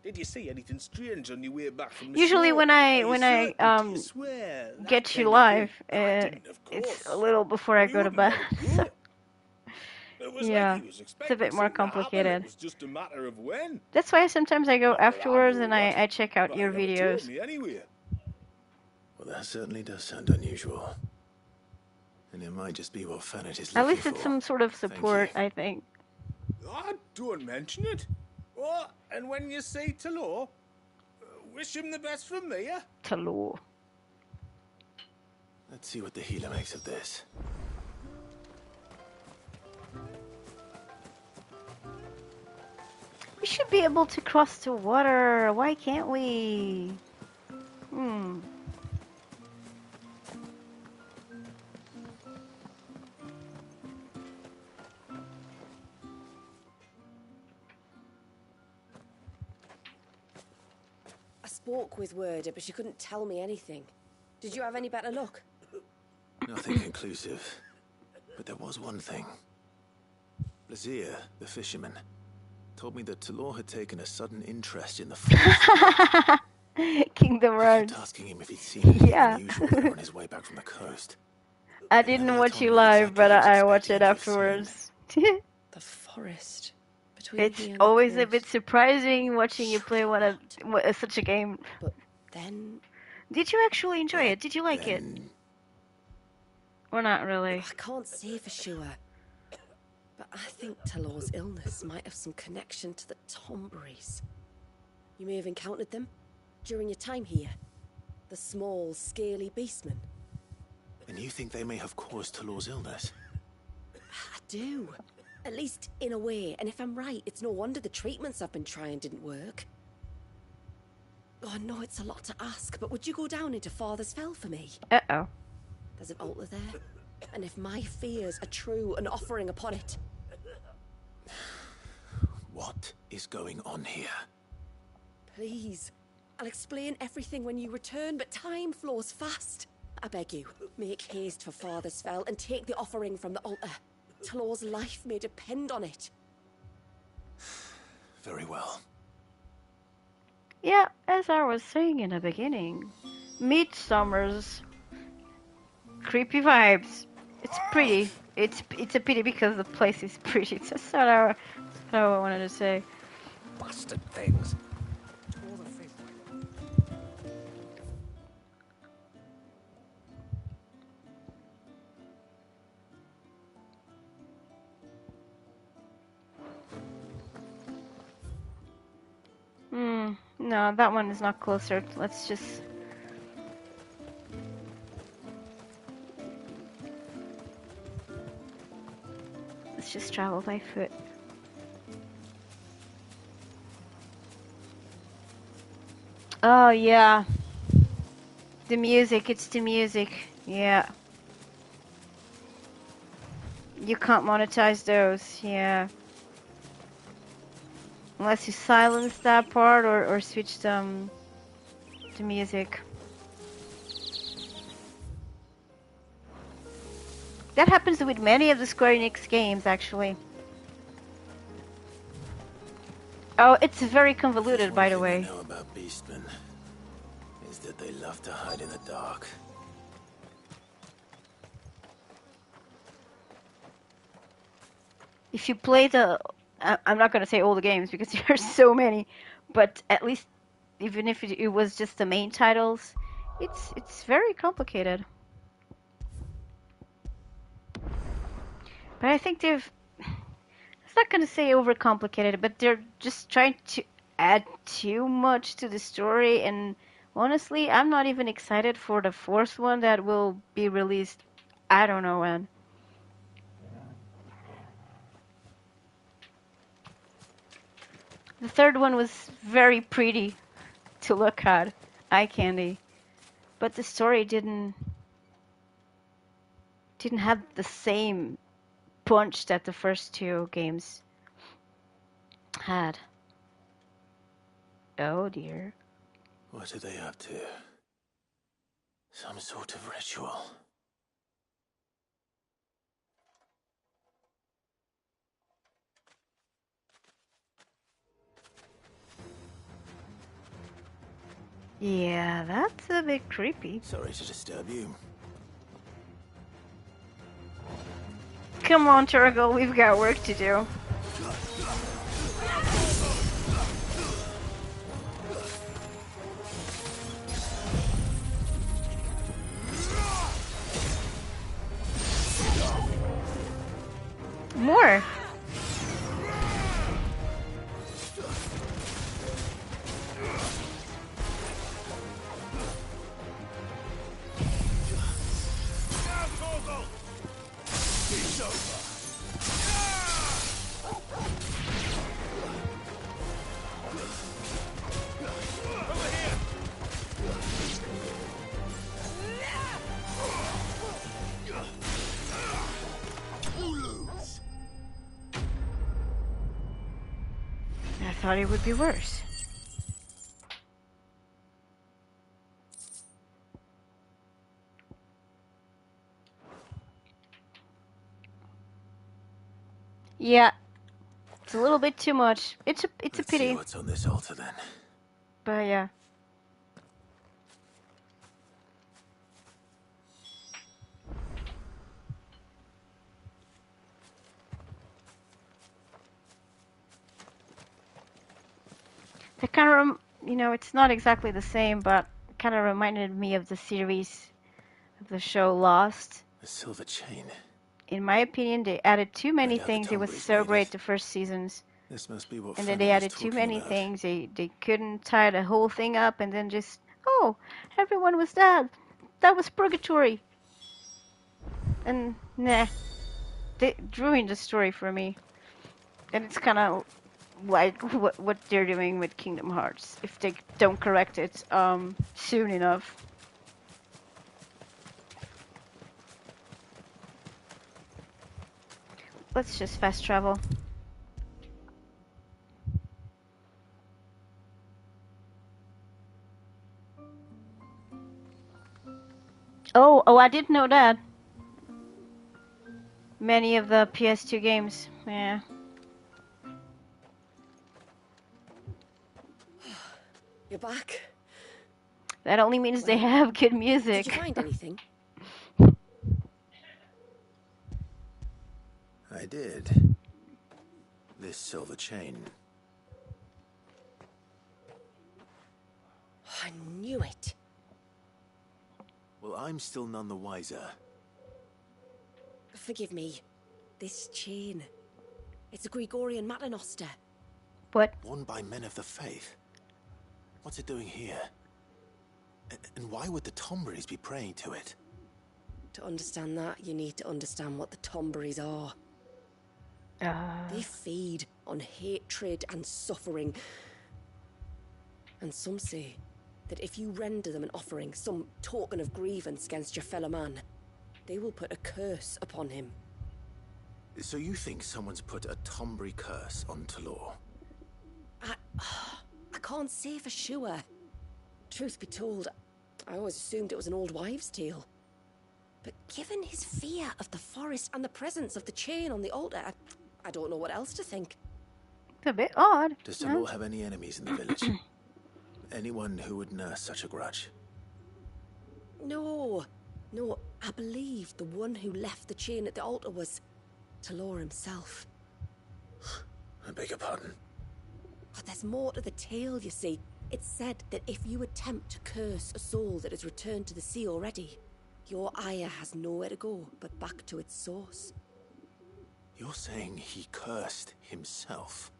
Did you see anything strange on your way back from the Usually show? when Are you I certain? Do you swear? That get you kind of live, thing? I didn't, of it's course. a little before I He go to wouldn't bed. let it So, go. It was yeah, like he was it's a expecting bit more something to happen. complicated. It was just a matter of when. That's why sometimes I go Not that I afterwards know and what, I check out but your he never told videos. me anyway. Well, that certainly does sound unusual. And it might just be what Fannet is At looking least it's for. some sort of Thank support, you. I think. Ah, don't mention it. Oh, and when you say Talor, wish him the best from me, yeah? Talor. Let's see what the healer makes of this. We should be able to cross the water. Why can't we? I spoke with Werder, but she couldn't tell me anything. Did you have any better luck? Nothing conclusive. But there was one thing. Blazier, the fisherman, told me that Talor had taken a sudden interest in the forest. Kingdom I Hearts. kept asking him if he'd seen anything Yeah. unusual there on his way back from the coast. I didn't watch you live, but I watch it afterwards. The forest between It's here and the always a coast. bit surprising watching you play such a game. But then Did you actually enjoy it? Did you like it? Or not really? I can't say for sure. But I think Talor's illness might have some connection to the Tomberries. You may have encountered them during your time here. The small, scaly beastmen. And you think they may have caused Talor's illness? I do. At least in a way. And if I'm right, it's no wonder the treatments I've been trying didn't work. Oh, I know it's a lot to ask, but would you go down into Father's Fell for me? Uh-oh. There's an altar there. And if my fears are true, an offering upon it. What is going on here? Please. I'll explain everything when you return, but time flows fast. I beg you, make haste for Father's Fell and take the offering from the altar. Talor's life may depend on it. Very well. Yeah, as I was saying in the beginning, Midsummer's creepy vibes. It's pretty. It's a pity because the place is pretty. That's what I wanted to say. Bastard things. No, that one is not closer. Let's just... Let's just travel by foot. Oh, yeah. The music, it's the music. Yeah. You can't monetize those, yeah. Unless you silence that part or switch the music. That happens with many of the Square Enix games, actually. Oh, it's very convoluted, by the way. One thing I know about beastmen is that they love to hide in the dark. If you play the... I'm not going to say all the games because there are so many, but at least even if it was just the main titles, it's very complicated. But I think they've... I'm not going to say overcomplicated, but they're just trying to add too much to the story, and honestly, I'm not even excited for the fourth one that will be released, I don't know when. The third one was very pretty to look at, eye candy, but the story didn't have the same punch that the first two games had. Oh dear. What are they up to? Some sort of ritual. Yeah, that's a bit creepy. Sorry to disturb you. Come on, Turgle, we've got work to do. More. I thought it would be worse. Yeah, it's a little bit too much. It's a Let's pity. see what's on this altar then. But yeah. That kind of, you know, it's not exactly the same, but kind of reminded me of the series of the show Lost. The silver chain. In my opinion, they added too many Find out the things. It was Tomberries so made great it. the first seasons. This must be what And then Fanny they was added too talking many about. things. They couldn't tie the whole thing up and then just, oh, everyone was dead. That was purgatory. And nah, they ruined the story for me. And it's kind of like what they're doing with Kingdom Hearts if they don't correct it soon enough. Let's just fast travel. Oh, I didn't know that. Many of the PS2 games, yeah. You're back. That only means they have good music. Did you find anything? I did. This silver chain. I knew it. Well, I'm still none the wiser. Forgive me. This chain. It's a Gregorian Maternoster. What? Worn by men of the faith. What's it doing here? And why would the Tomberries be praying to it? To understand that, you need to understand what the Tomberries are. They feed on hatred and suffering. And some say that if you render them an offering, some token of grievance against your fellow man, they will put a curse upon him. So you think someone's put a Tomberry curse on Talor? I can't say for sure. Truth be told, I always assumed it was an old wives' tale. But given his fear of the forest and the presence of the chain on the altar, I don't know what else to think. It's a bit odd. Does Talor have any enemies in the village? Anyone who would nurse such a grudge? No, I believe the one who left the chain at the altar was Talor himself. I beg your pardon. Oh, there's more to the tale, you see. It's said that if you attempt to curse a soul that has returned to the sea already, your ire has nowhere to go but back to its source. You're saying he cursed himself?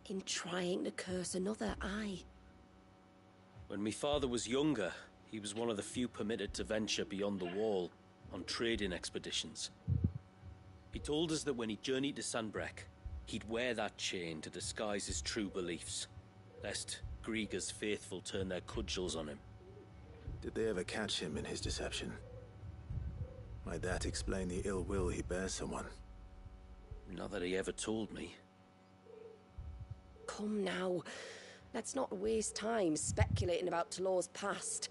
In trying to curse another, aye. When my father was younger, he was one of the few permitted to venture beyond the wall on trading expeditions. He told us that when he journeyed to Sanbreque, he'd wear that chain to disguise his true beliefs, lest Grieger's faithful turn their cudgels on him. Did they ever catch him in his deception? Might that explain the ill will he bears someone? Not that he ever told me. Come now, let's not waste time speculating about Talor's past.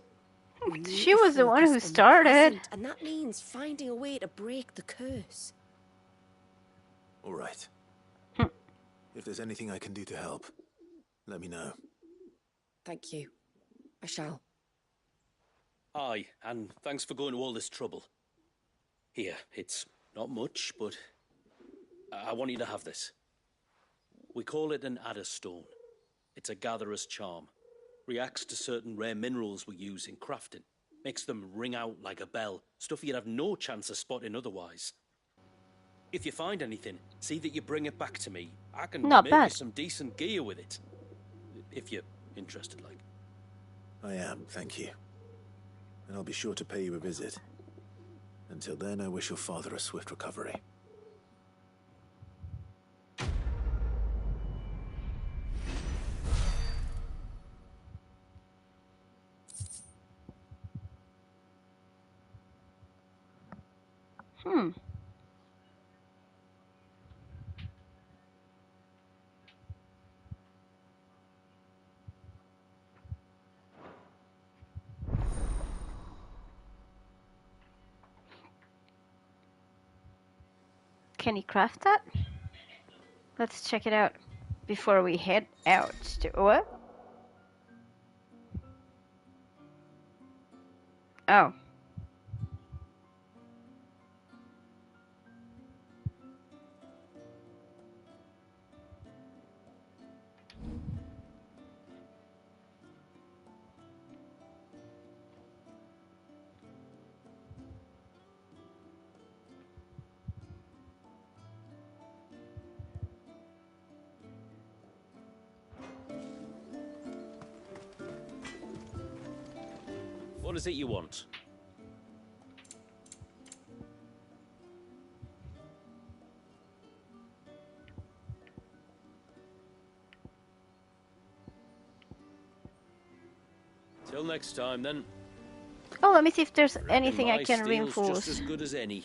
She was the one who started. And that means finding a way to break the curse. All right. If there's anything I can do to help, let me know. Thank you. I shall. Aye, and thanks for going to all this trouble. Here, it's not much, but I want you to have this. We call it an adder stone. It's a gatherer's charm. Reacts to certain rare minerals we use in crafting. Makes them ring out like a bell. Stuff you'd have no chance of spotting otherwise. If you find anything, see that you bring it back to me. I can make you some decent gear with it. If you're interested, like. I am, thank you. And I'll be sure to pay you a visit. Until then, I wish your father a swift recovery. Can he craft that? Let's check it out before we head out. What? Oh. What is it you want? Till next time, then. Oh, let me see if there's anything I can steel's reinforce. Just as good as any.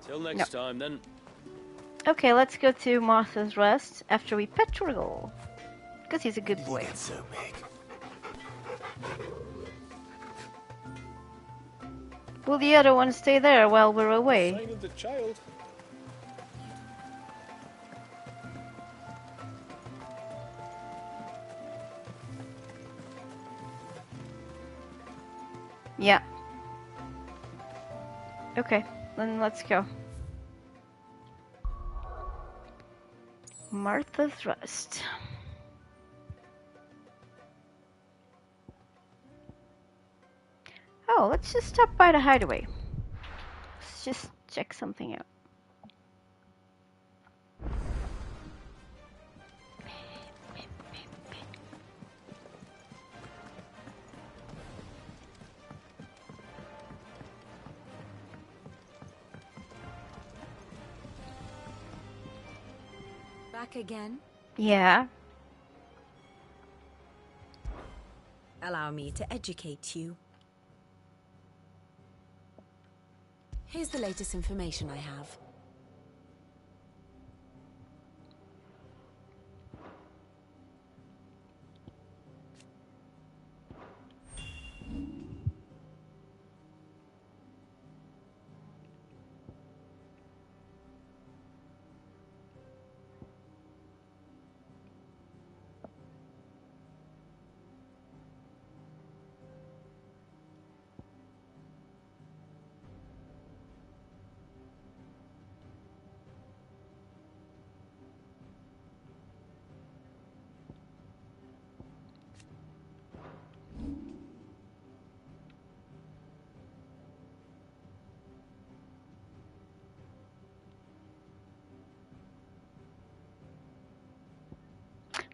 Till next time, then. Okay, let's go to Martha's Rest after we pet Trigal. Because he's a good boy. He gets so big. Will the other one stay there while we're away? Sign of the child. Yeah. Okay, then let's go. Martha's Rest. Oh, let's just stop by the hideaway. Let's just check something out. Back again? Yeah. Allow me to educate you. Here's the latest information I have.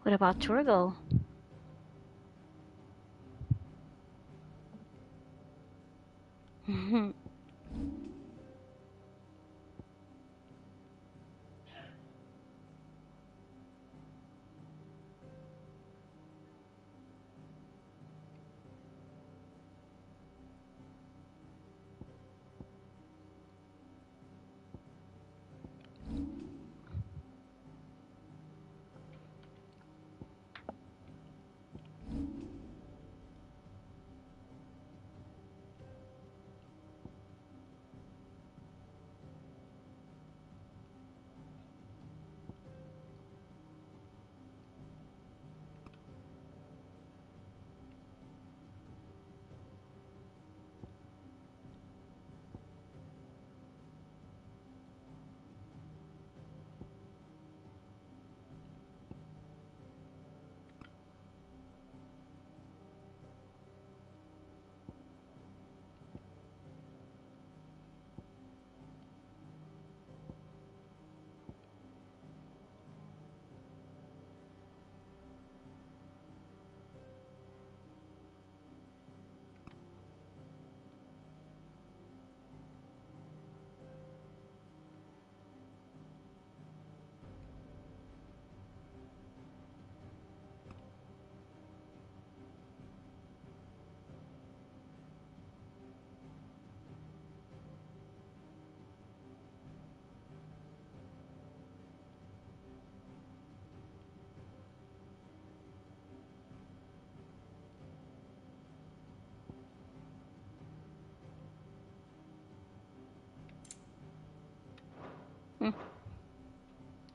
What about Turgle?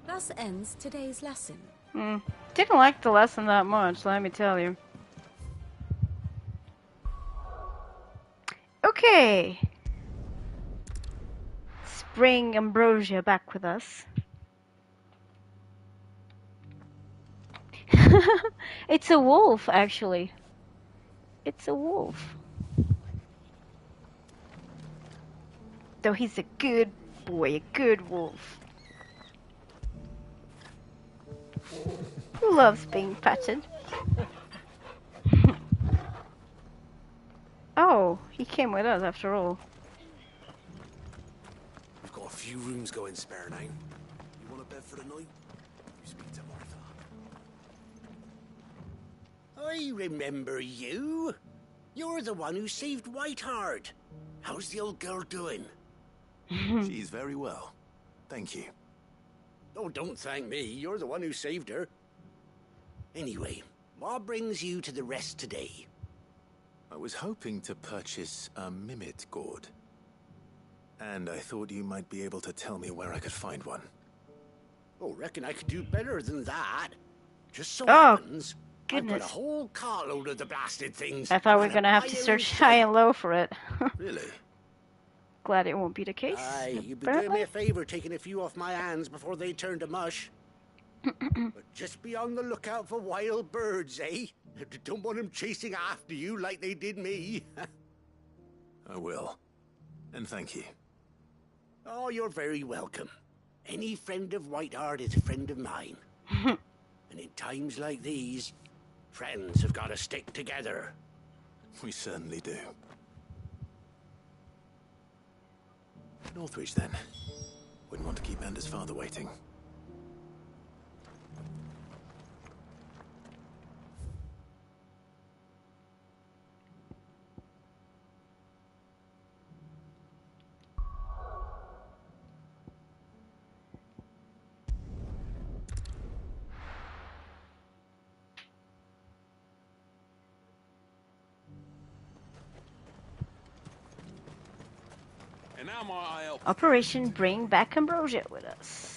Thus ends today's lesson. Didn't like the lesson that much, let me tell you. Okay. Let's bring Ambrosia back with us. It's a wolf, actually. It's a wolf. Though he's a good boy, a good wolf. Who loves being patted? Oh, he came with us after all. We've got a few rooms going spare now. You want a bed for the night? You speak to Martha. I remember you. You're the one who saved Whiteheart. How's the old girl doing? She's very well. Thank you. Oh, don't thank me. You're the one who saved her. Anyway, what brings you to the rest today? I was hoping to purchase a Mimit gourd. And I thought you might be able to tell me where I could find one. Oh, reckon I could do better than that. Just so Oh, happens, goodness. I've got a whole carload of the blasted things. I thought we were gonna have to search high and low for it. Really? Glad it won't be the case. Aye, you'd be doing me a favor taking a few off my hands before they turn to mush. But just be on the lookout for wild birds, eh? Don't want them chasing after you like they did me. I will. And thank you. Oh, you're very welcome. Any friend of Whiteheart is a friend of mine. And in times like these, friends have got to stick together. We certainly do. Northwich, then. Wouldn't want to keep Anders' father waiting. And now might I help? Operation Bring Back Ambrosia with us.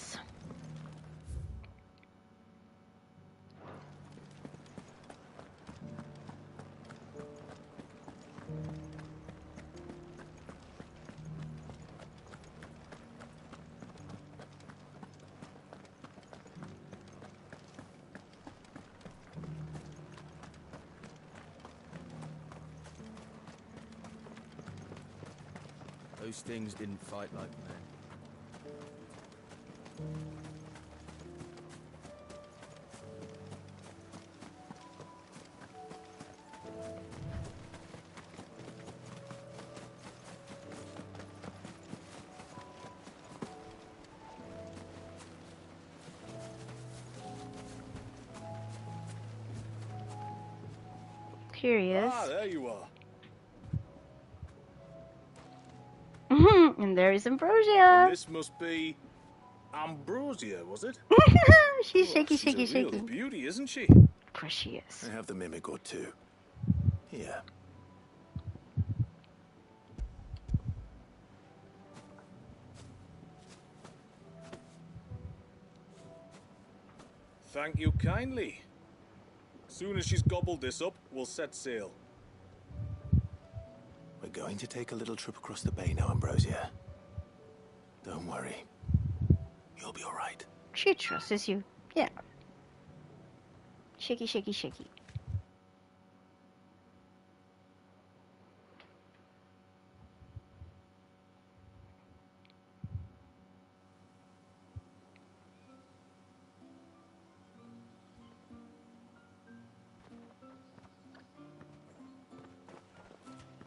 Those things didn't fight like men. Here he is. Ah, there you are. And there is Ambrosia. And this must be Ambrosia, was it? She's Oh, shaky, she's shaky, a real shaky. beauty, isn't she? Of course she is. I have the mimic or two. Here. Thank you kindly. Soon as she's gobbled this up, we'll set sail. We're going to take a little trip across the bay now, Ambrosia. Don't worry. You'll be all right. She trusts you. Yeah. Shaky, shaky, shaky.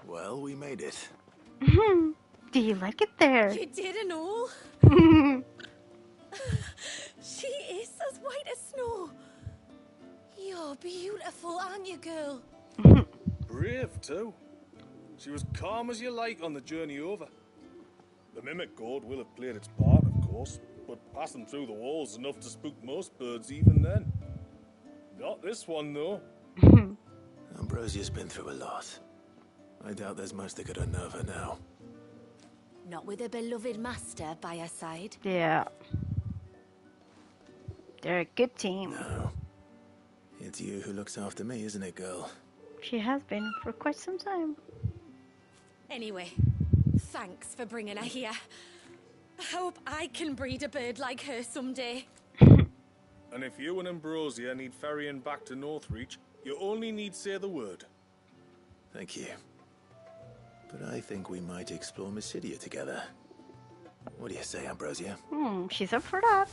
Well, we made it. Do you like it there? You did and all. She is as white as snow. You're beautiful, aren't you, girl? Brave, too. She was calm as you like on the journey over. The mimic gourd will have played its part, of course, but passing through the walls enough to spook most birds even then. Not this one, though. Ambrosia's been through a lot. I doubt there's much that could unnerve her now. Not with a beloved master by her side. Yeah. They're a good team. No. It's you who looks after me, isn't it, girl? She has been for quite some time. Anyway, thanks for bringing her here. I hope I can breed a bird like her someday. And if you and Ambrosia need ferrying back to Northreach, you only need say the word. Thank you. But I think we might explore Mysidia together. What do you say, Ambrosia? She's up for that.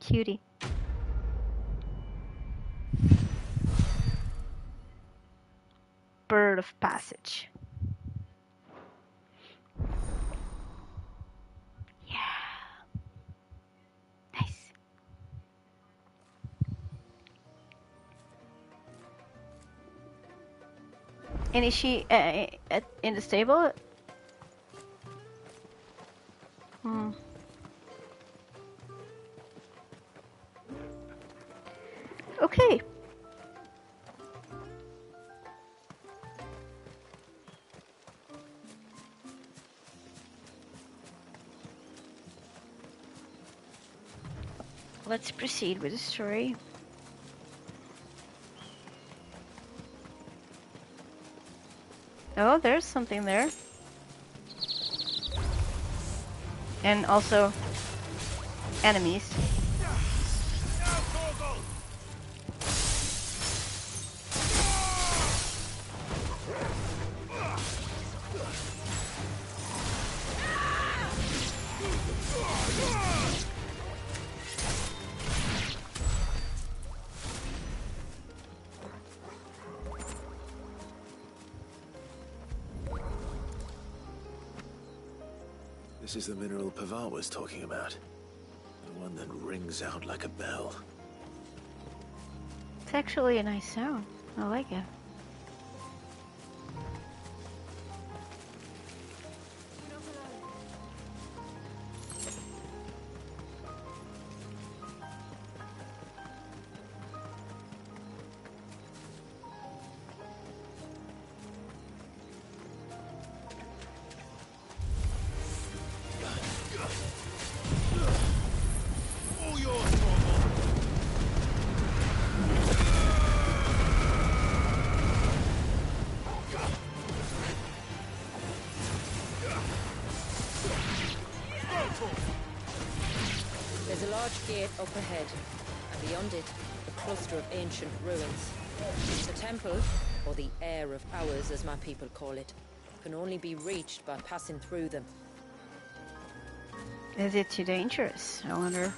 Cutie. Bird of passage. Yeah. Nice. And is she in the stable? Okay. Let's proceed with the story. Oh, there's something there. And also enemies. This is the mineral Pavar was talking about. The one that rings out like a bell. It's actually a nice sound. I like it. There's a large gate up ahead, and beyond it, a cluster of ancient ruins. The temple, or the Heir of Hours as my people call it, can only be reached by passing through them. Is it too dangerous? I wonder.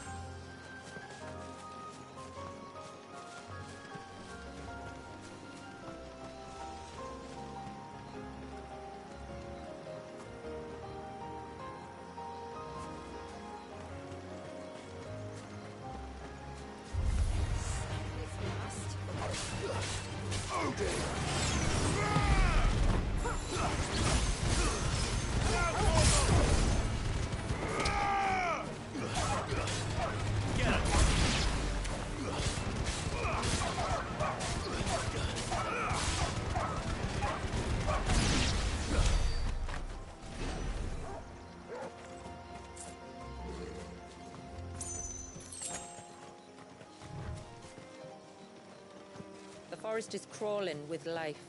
forest is crawling with life,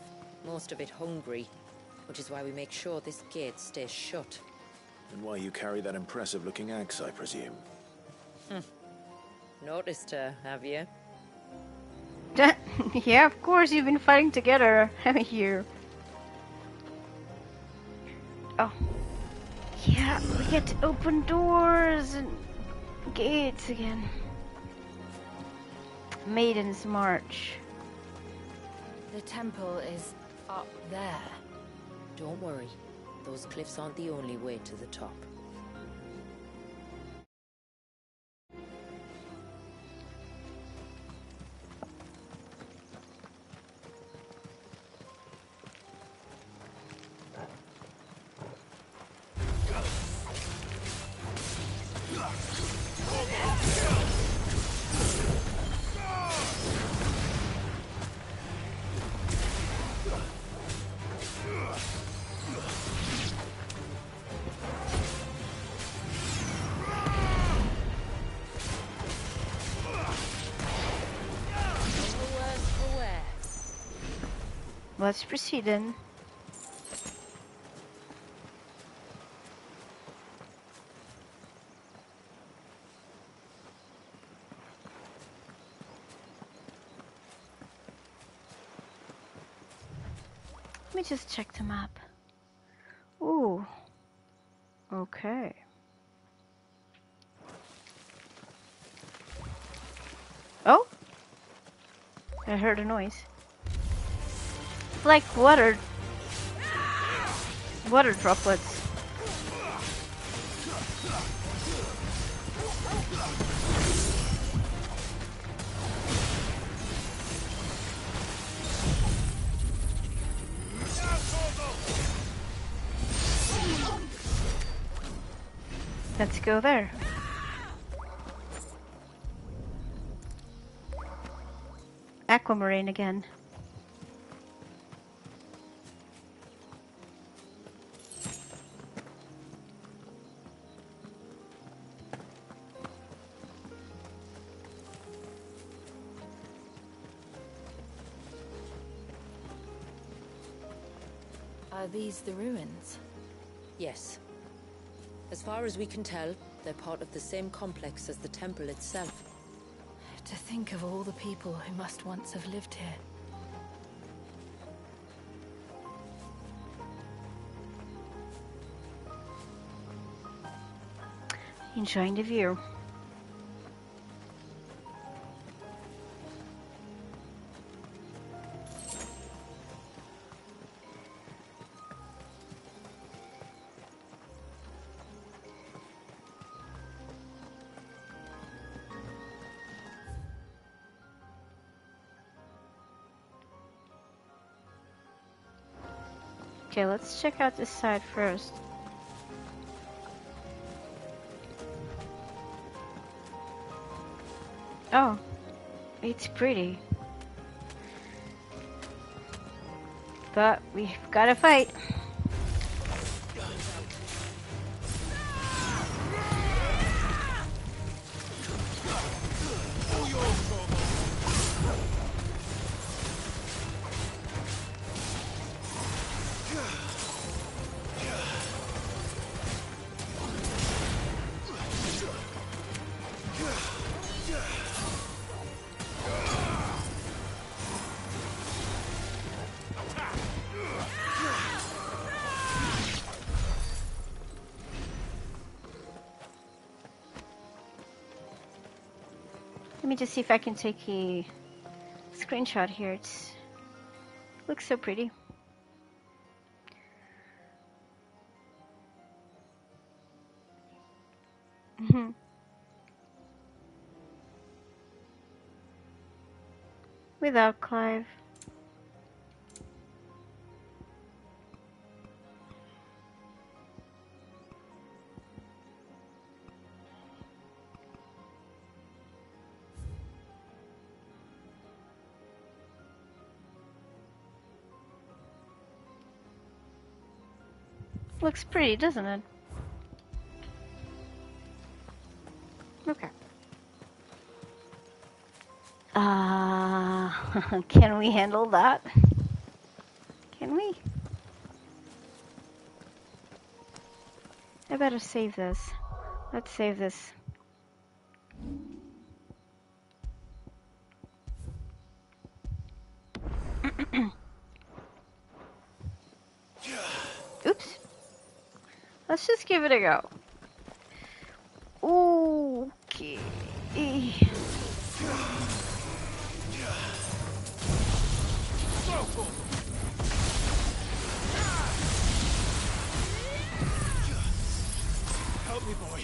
most of it hungry, which is why we make sure this gate stays shut. And why you carry that impressive-looking axe, I presume. Noticed her, have you? Yeah, of course, you've been fighting together, haven't you? Oh. Yeah, we get to open doors and gates again. Maiden's March. The temple is up there. Don't worry. Those cliffs aren't the only way to the top. Let's proceed then. Let me just check the map. Ooh. Okay. Oh? I heard a noise. Like water droplets. Let's go there. Aquamarine again. Are these the ruins? Yes. As far as we can tell, they're part of the same complex as the temple itself. To think of all the people who must once have lived here. Enjoying the view. Okay, let's check out this side first. Oh, it's pretty. But we've got to fight. Let me just see if I can take a screenshot here. It looks so pretty. Without Clive. Looks pretty, doesn't it? Okay. Can we handle that? Can we? I better save this. Let's save this. Oops. Let's just give it a go. Okay. Help me, boy.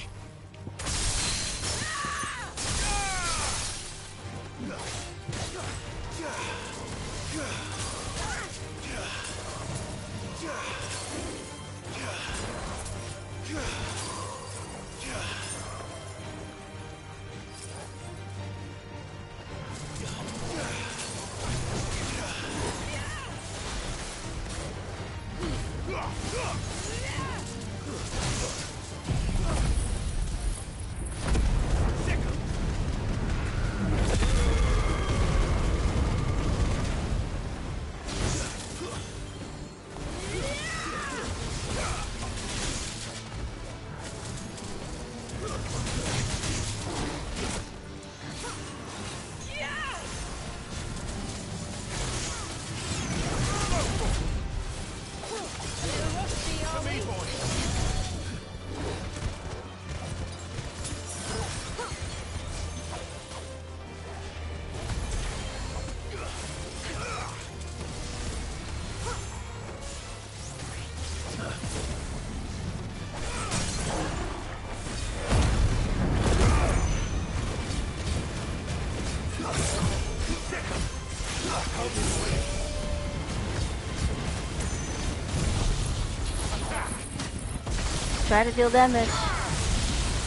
Try to deal damage.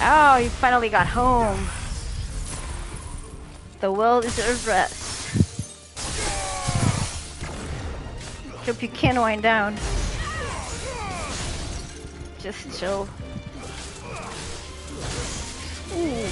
Oh, you finally got home. The world is at rest. Hope you can wind down. Just chill. Ooh.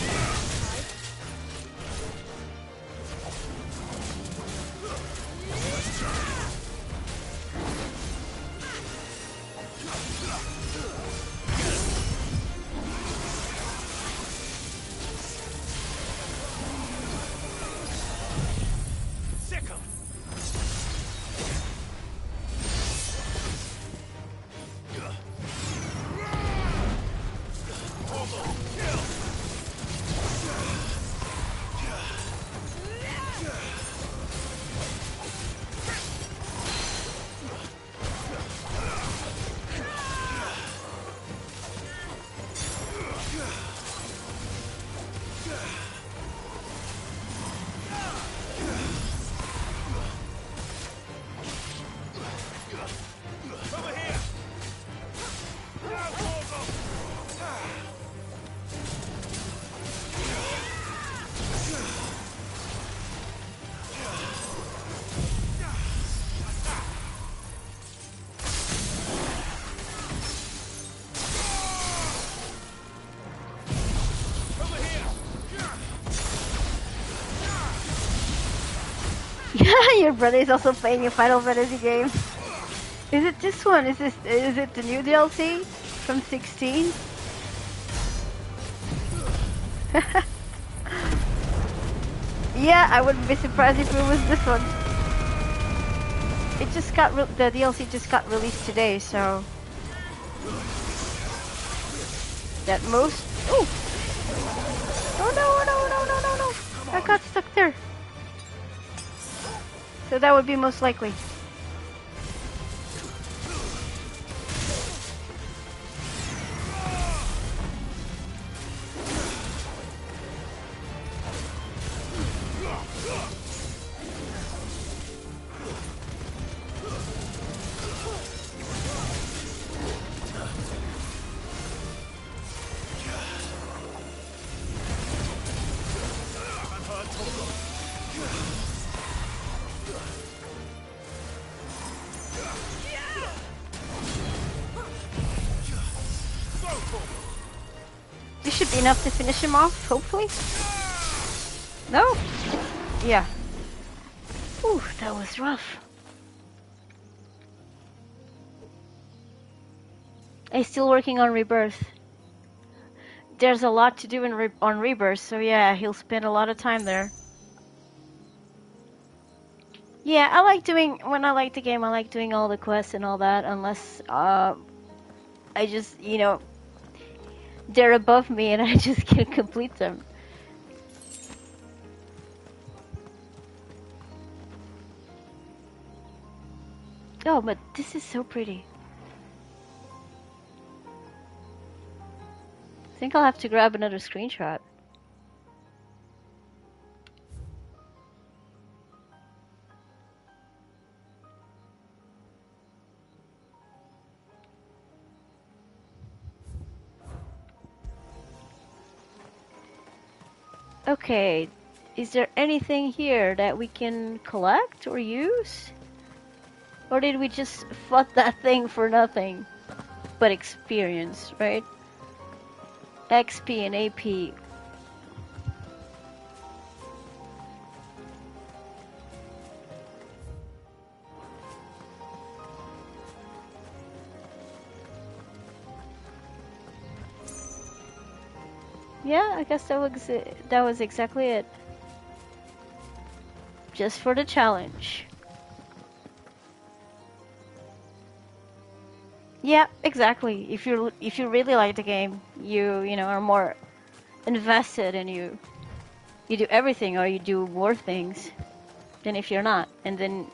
Your brother is also playing a Final Fantasy game. Is it this one? Is it the new DLC from 16? Yeah, I wouldn't be surprised if it was this one. It just got the DLC just got released today, so that most. Oh! Oh no! No! No! No! No! No! I got stuck there. So that would be most likely. This should be enough to finish him off, hopefully. No? Yeah. Whew, that was rough. I'm still working on Rebirth. There's a lot to do on Rebirth, so yeah, he'll spend a lot of time there. Yeah, I like doing, when I like the game, I like doing all the quests and all that, unless, I just, you know, they're above me and I just can't complete them. Oh, but this is so pretty. I think I'll have to grab another screenshot. Okay, is there anything here that we can collect or use? Or did we just fought that thing for nothing but experience, right? XP and AP. Yeah, I guess that was exactly it. Just for the challenge. Yeah, exactly. If you really like the game, you know are more invested and you do everything or you do more things than if you're not, and then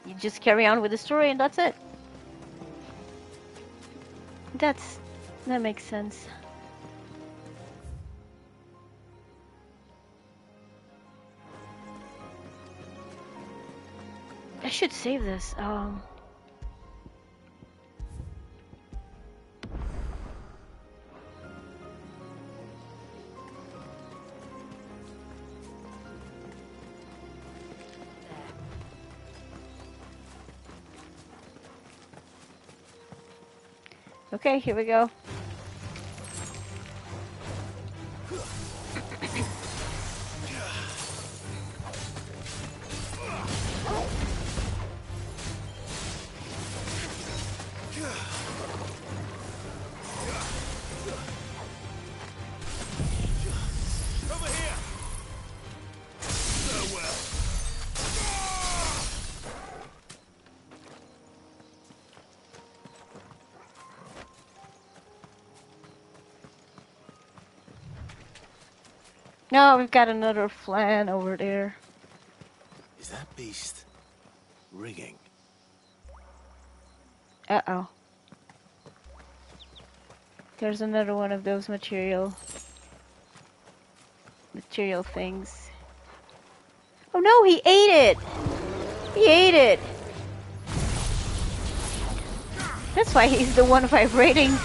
you just carry on with the story and that's it. That makes sense. I should save this. Okay, here we go. No, we've got another flan over there. Is that beast rigging? Uh-oh. There's another one of those material things. Oh no, he ate it! He ate it! That's why he's the one vibrating.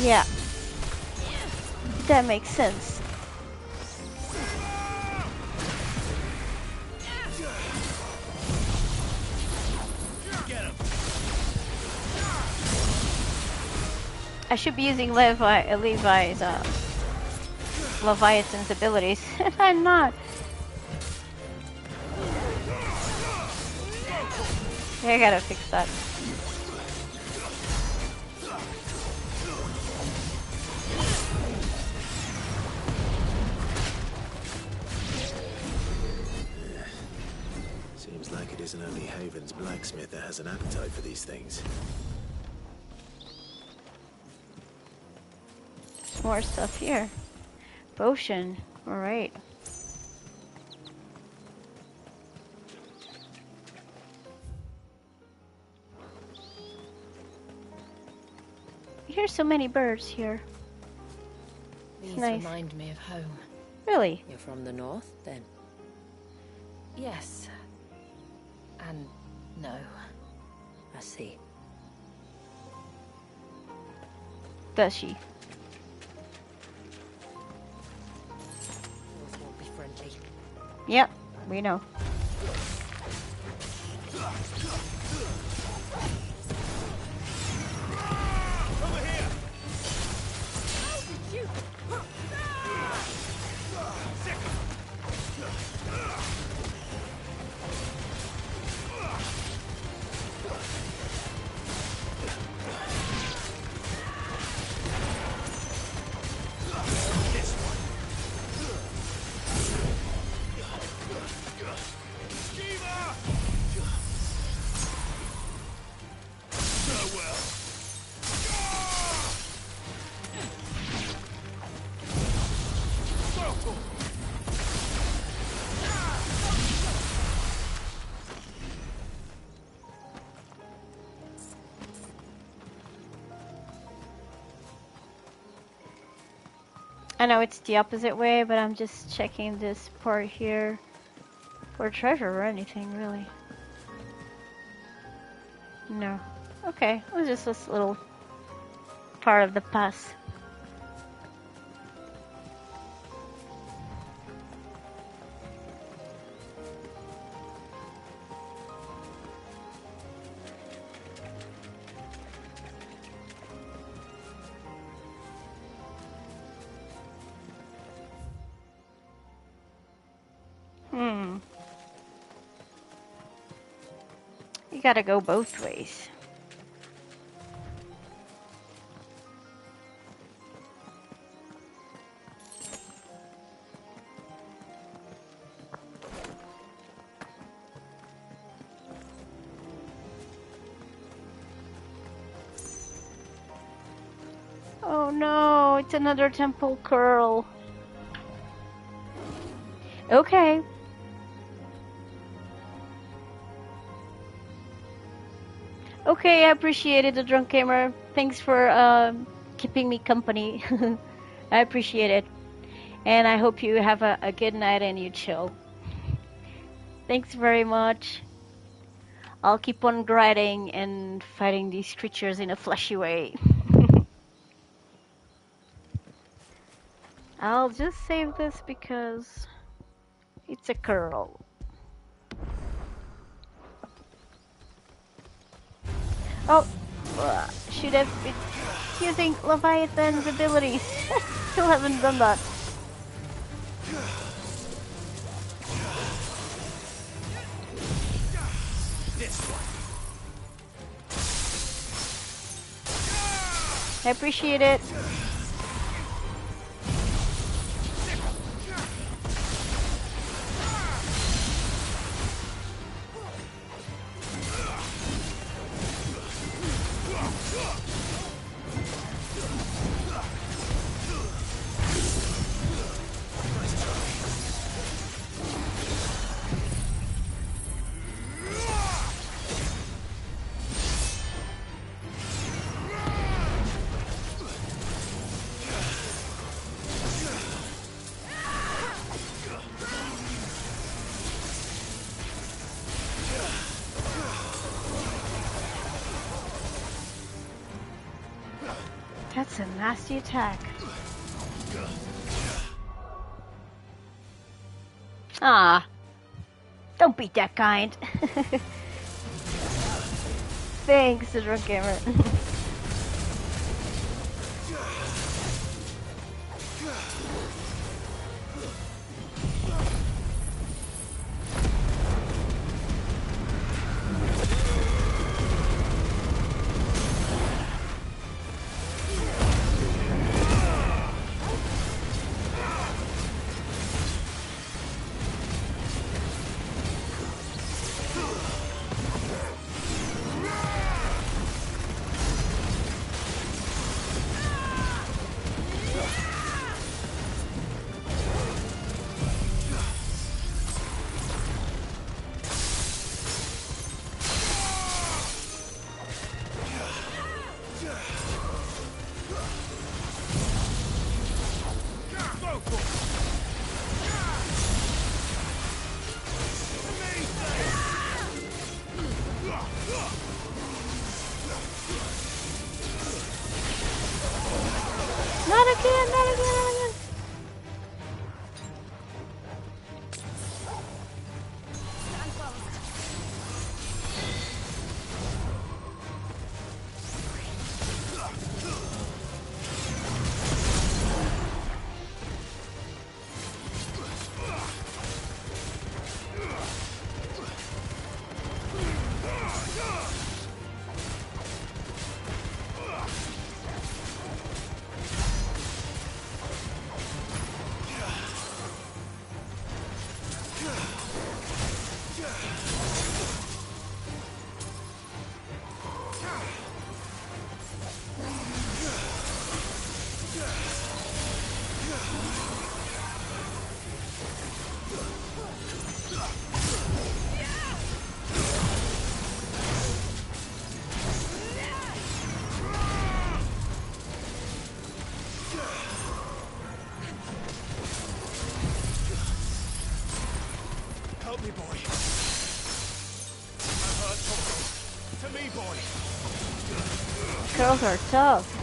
Yeah. That makes sense. I should be using Levi's Leviathan's abilities, and I'm not. I gotta fix that. Seems like it isn't only Haven's blacksmith that has an appetite for these things. More stuff here. Potion. Alright. Here's so many birds here. These nice. remind me of home. Really? You're from the north, then? Yes. And no. I see. Does she? North won't be friendly. Yep, we know. I know it's the opposite way, but I'm just checking this part here for treasure or anything, really. No. Okay, it was just this little part of the pass. You gotta go both ways. Oh no, it's another temple curl. Okay. Okay, I appreciate it, the drunk gamer. Thanks for keeping me company. I appreciate it. And I hope you have a good night and you chill. Thanks very much. I'll keep on grinding and fighting these creatures in a fleshy way. I'll just save this because it's a curl. Oh, should have been using Leviathan's abilities. Still haven't done that. I appreciate it. That's a nasty attack. Ah, don't be that kind. Thanks, the drunk gamer. Not again, not again, not again. Help me, boy. I'm hurt, Toto. To me, boy. Girls are tough.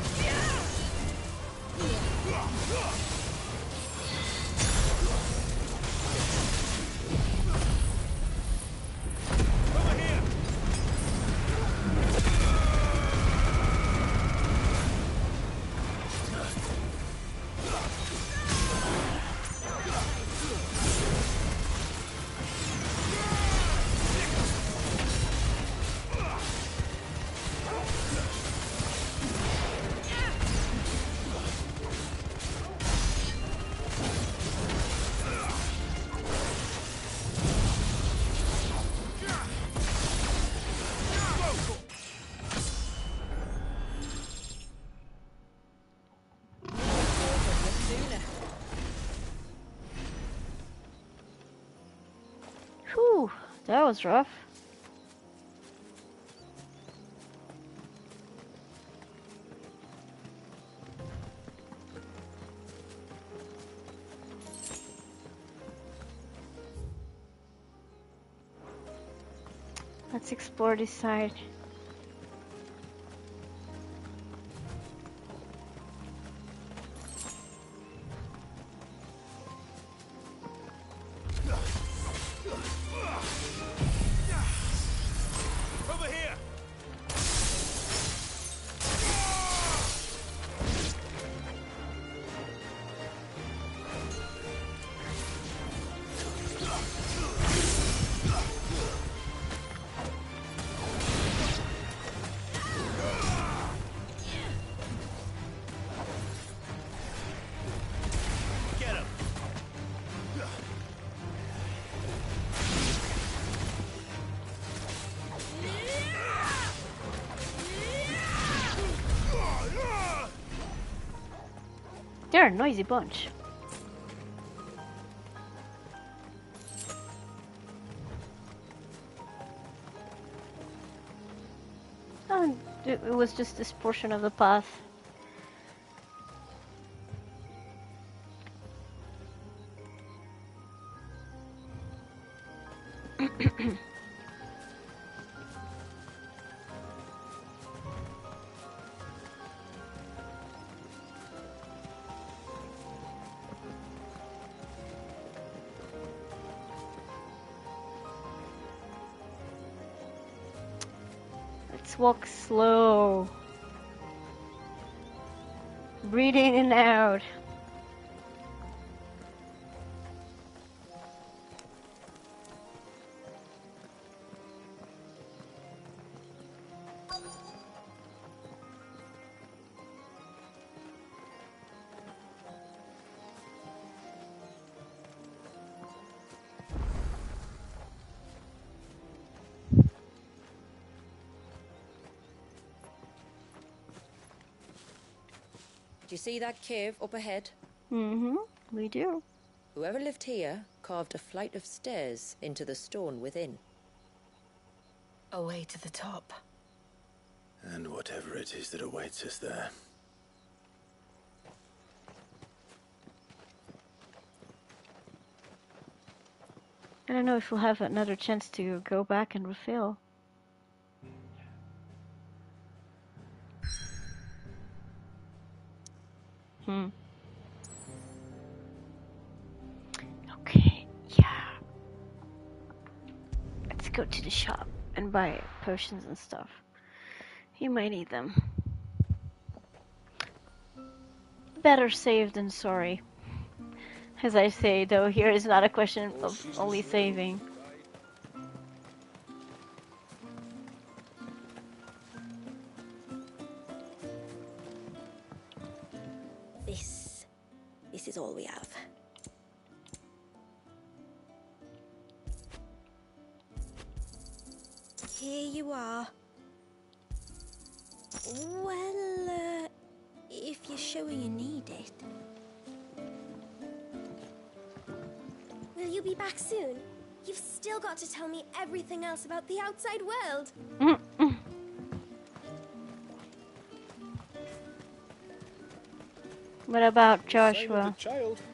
Whew, that was rough. Let's explore this side. Over here. Get him. They're a noisy bunch. Oh, it was just this portion of the path. Let's walk slow. Breathe in and out. Do you see that cave up ahead? Mm-hmm, we do. Whoever lived here carved a flight of stairs into the stone within. A way to the top. And whatever it is that awaits us there. I don't know if we'll have another chance to go back and refill. Okay, yeah. Let's go to the shop and buy potions and stuff. You might need them. Better safe than sorry. As I say, though, here is not a question of only saving. This is all we have. Here you are. Well, if you're sure you need it. Will you be back soon? You've still got to tell me everything else about the outside world. What about Joshua?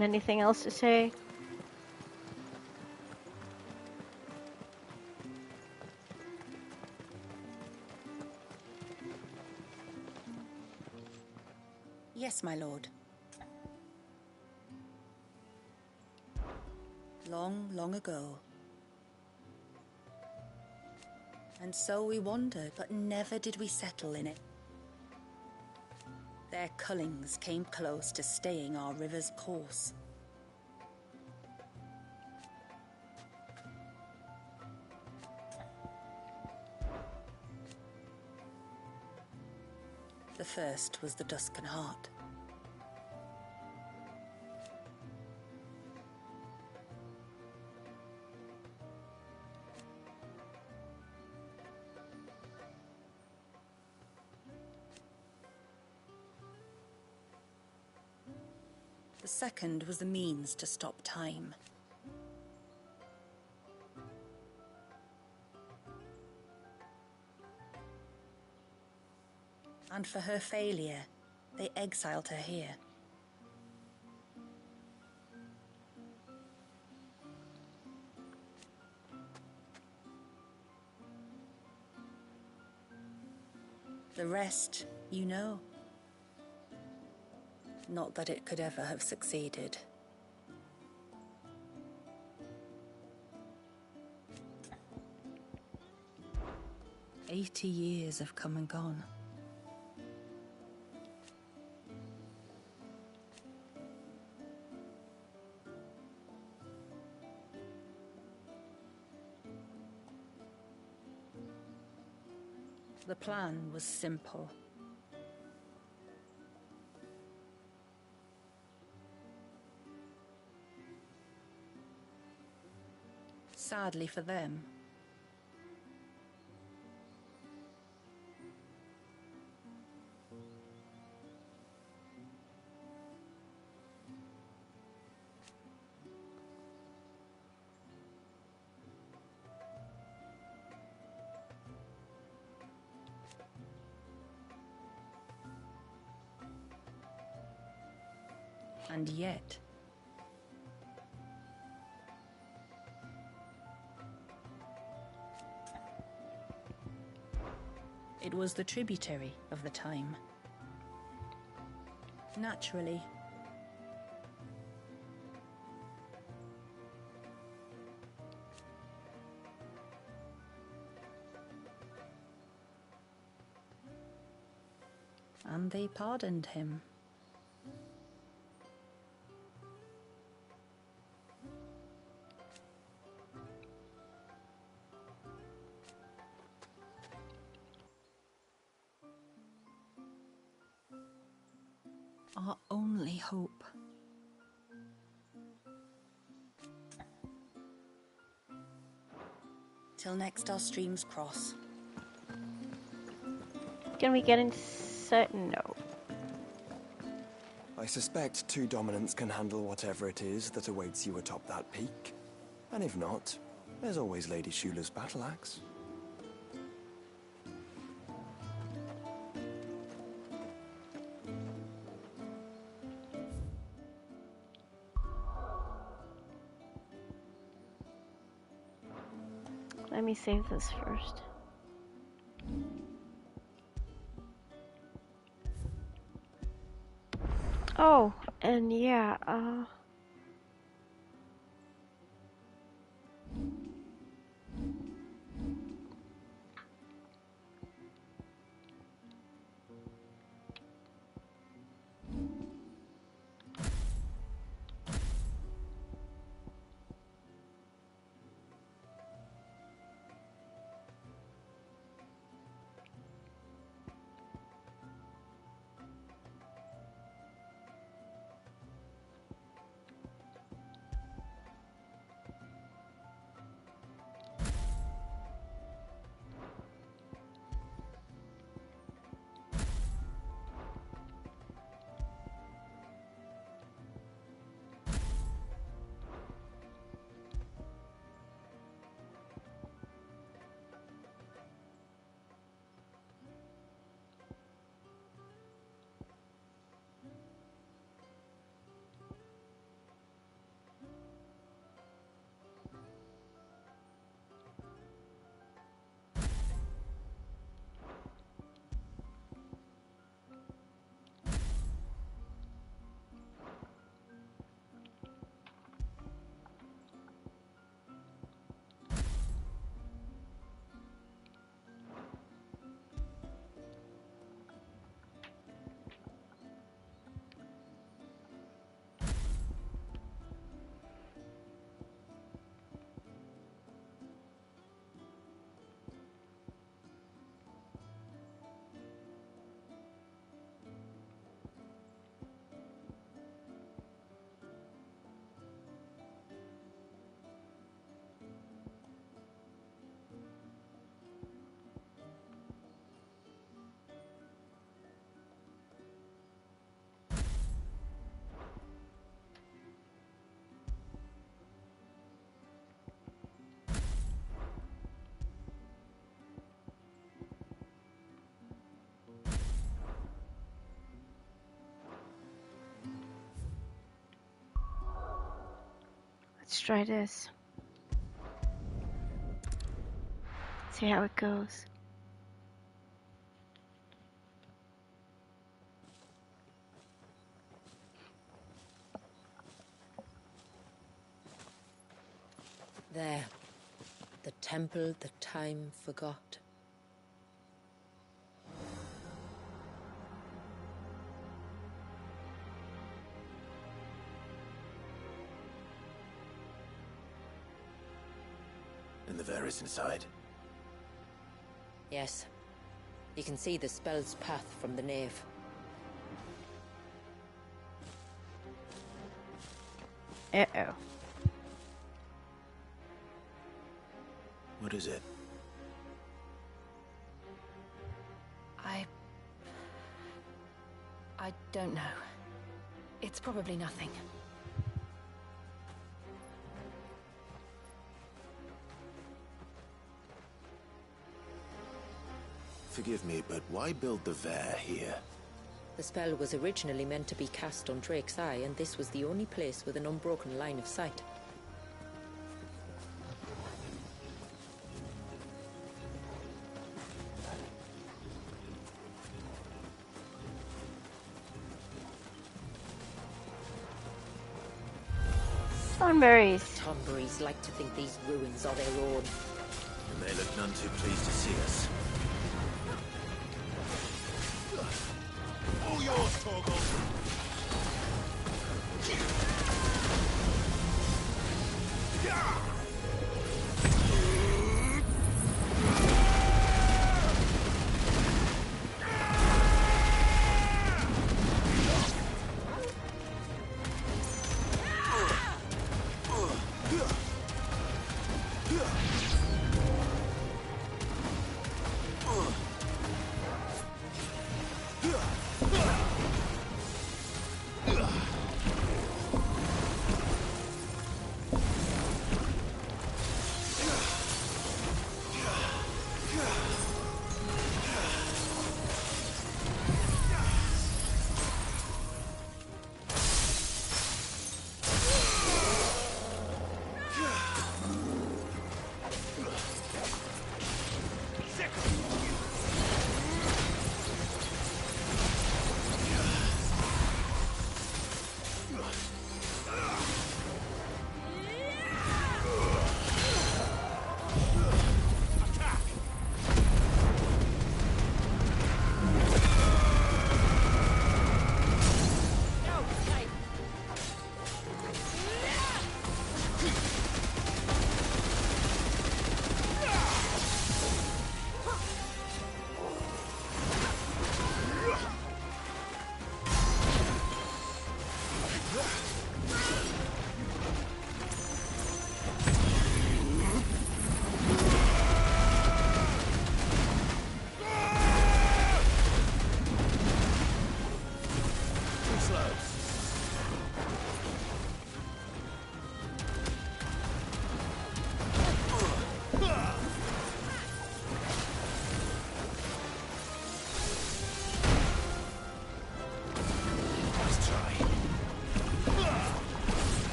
Anything else to say? Yes, my lord. Long, long ago. And so we wandered, but never did we settle in it. Their cullings came close to staying our river's course. The first was the Dusken Heart. The second was the means to stop time. And for her failure, they exiled her here. The rest, you know. Not that it could ever have succeeded. "80 years have come and gone. The plan was simple. Sadly for them, and yet it was the tributary of the time. Naturally. And they pardoned him. Our only hope. Till next our streams cross. Can we get inside? No. I suspect two dominants can handle whatever it is that awaits you atop that peak. And if not, there's always Lady Shula's battle axe. Let me save this first. Oh, and yeah, let's try this. See how it goes. There. The temple the time forgot. And the Ver is inside? Yes. You can see the spell's path from the nave. Uh-oh. What is it? I don't know. It's probably nothing. Forgive me, but why build the Ver here? The spell was originally meant to be cast on Drake's Eye, and this was the only place with an unbroken line of sight. Thornberries. Thornberries like to think these ruins are their own. And they look none too pleased to see us.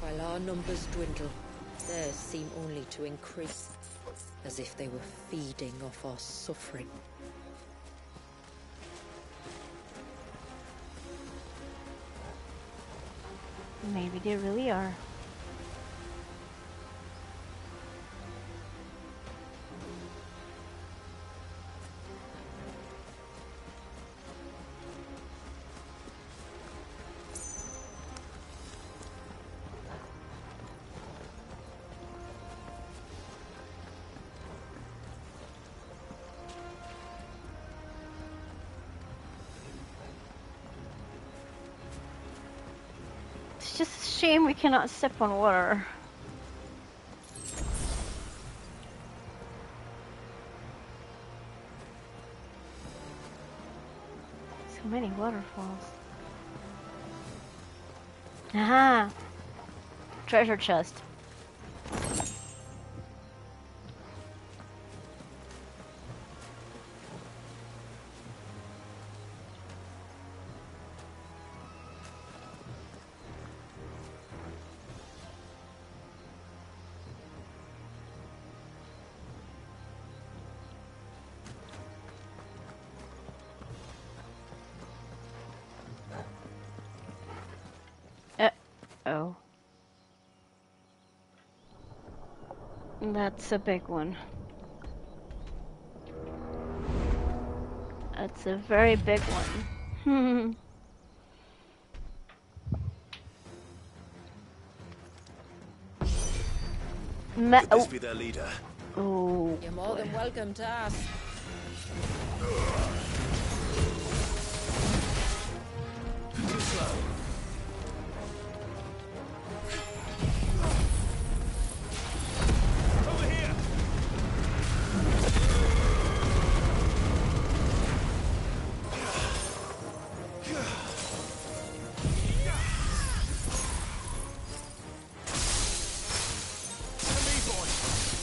While our numbers dwindle, theirs seem only to increase, as if they were feeding off our suffering. Maybe they really are. It's just a shame we cannot sip on water. So many waterfalls. Aha! Treasure chest. Oh. That's a big one. That's a very big one. Could this be their leader? Oh. You're more than welcome to ask. Too slow. Over here.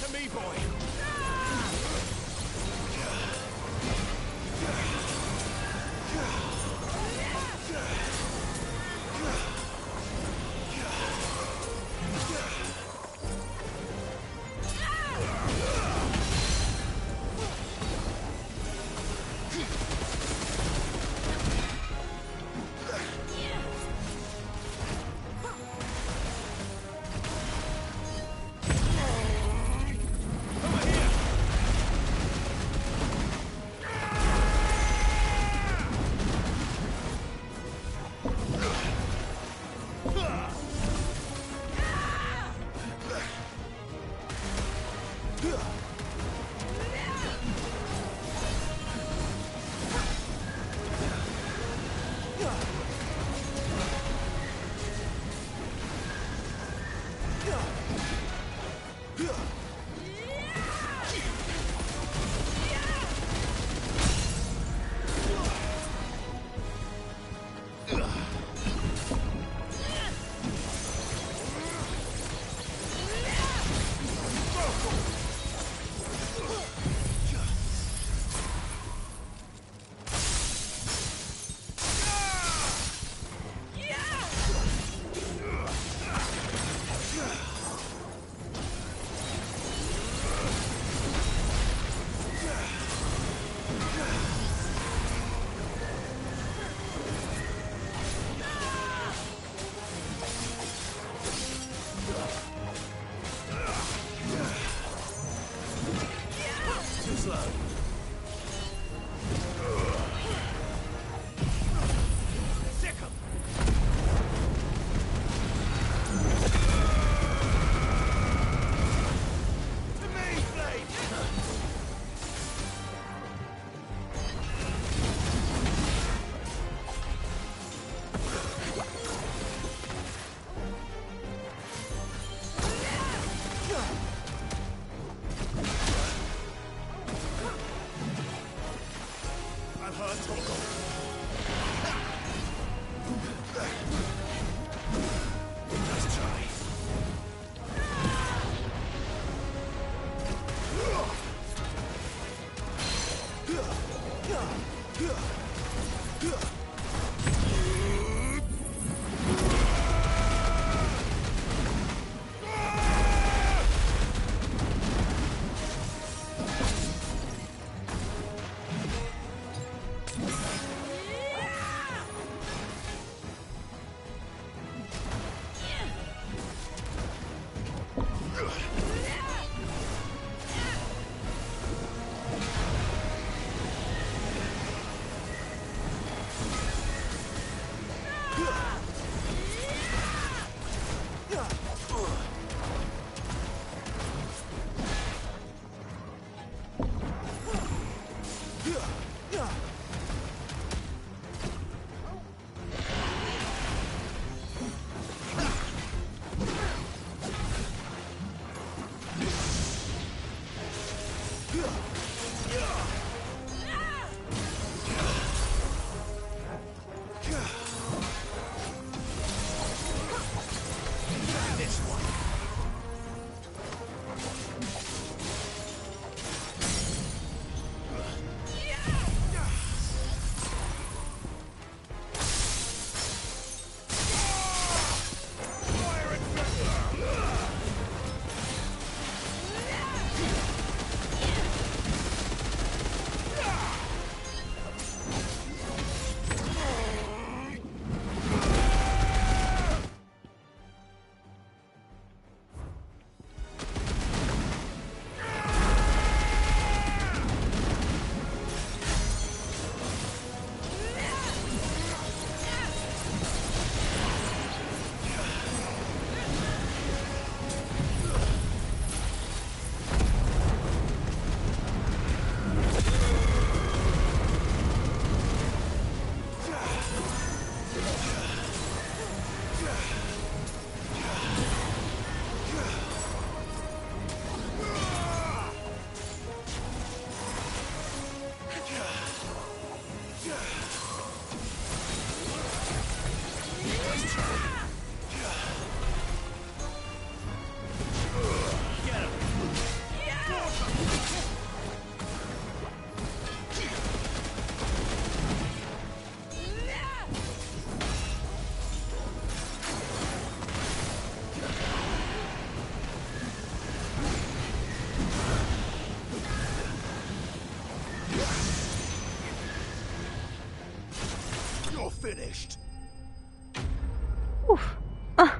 To me, boy. Too slow. Sick 'em. To me, Blade. finished. Oof. Ah.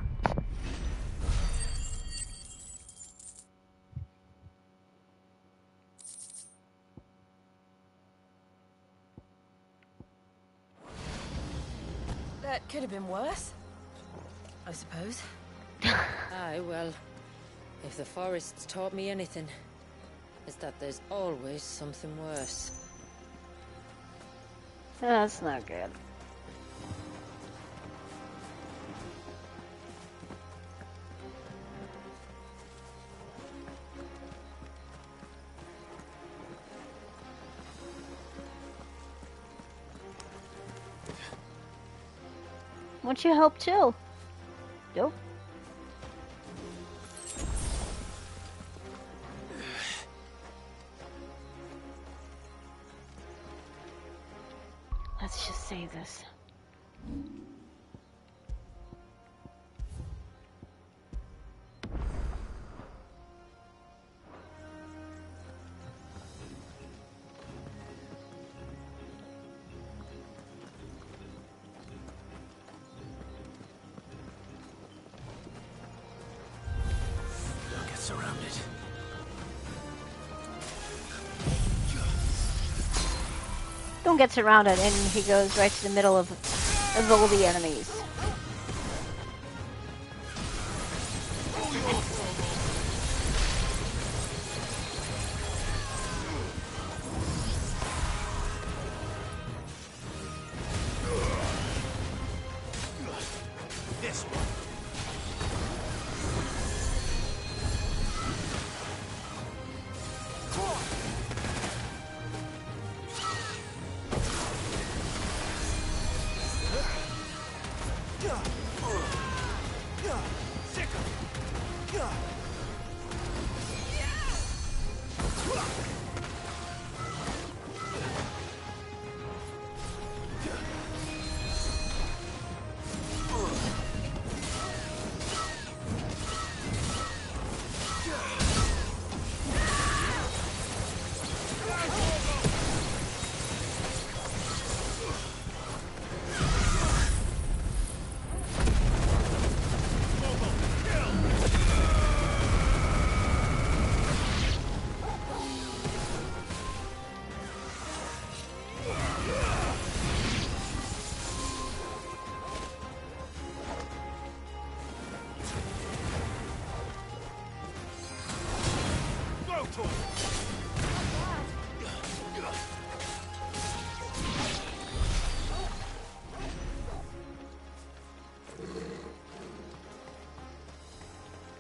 That could have been worse, I suppose. Aye, well, if the forest's taught me anything, it's that there's always something worse. That's not good. Won't you help too? Nope. Let's just save this. Don't get surrounded. Don't get surrounded, and he goes right to the middle of all the enemies. This one.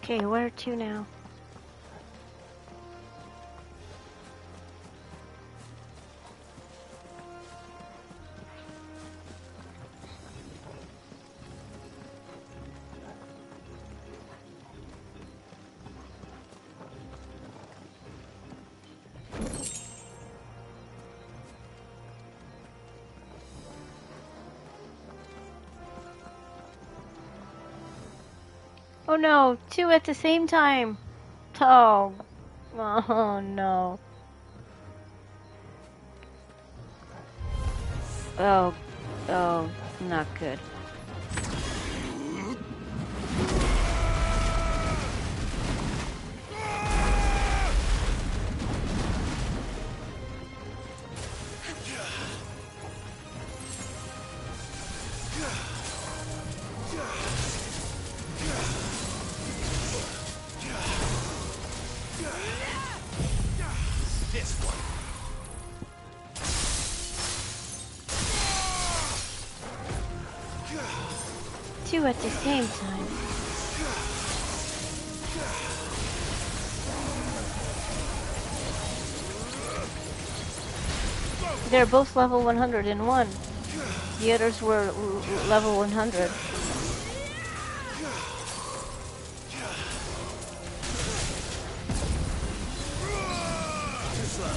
Okay, where to now? Oh no, two at the same time. Oh, oh no. Oh, oh, not good. This one. Two at the same time. They're both level 101. The others were level 100. Too slow.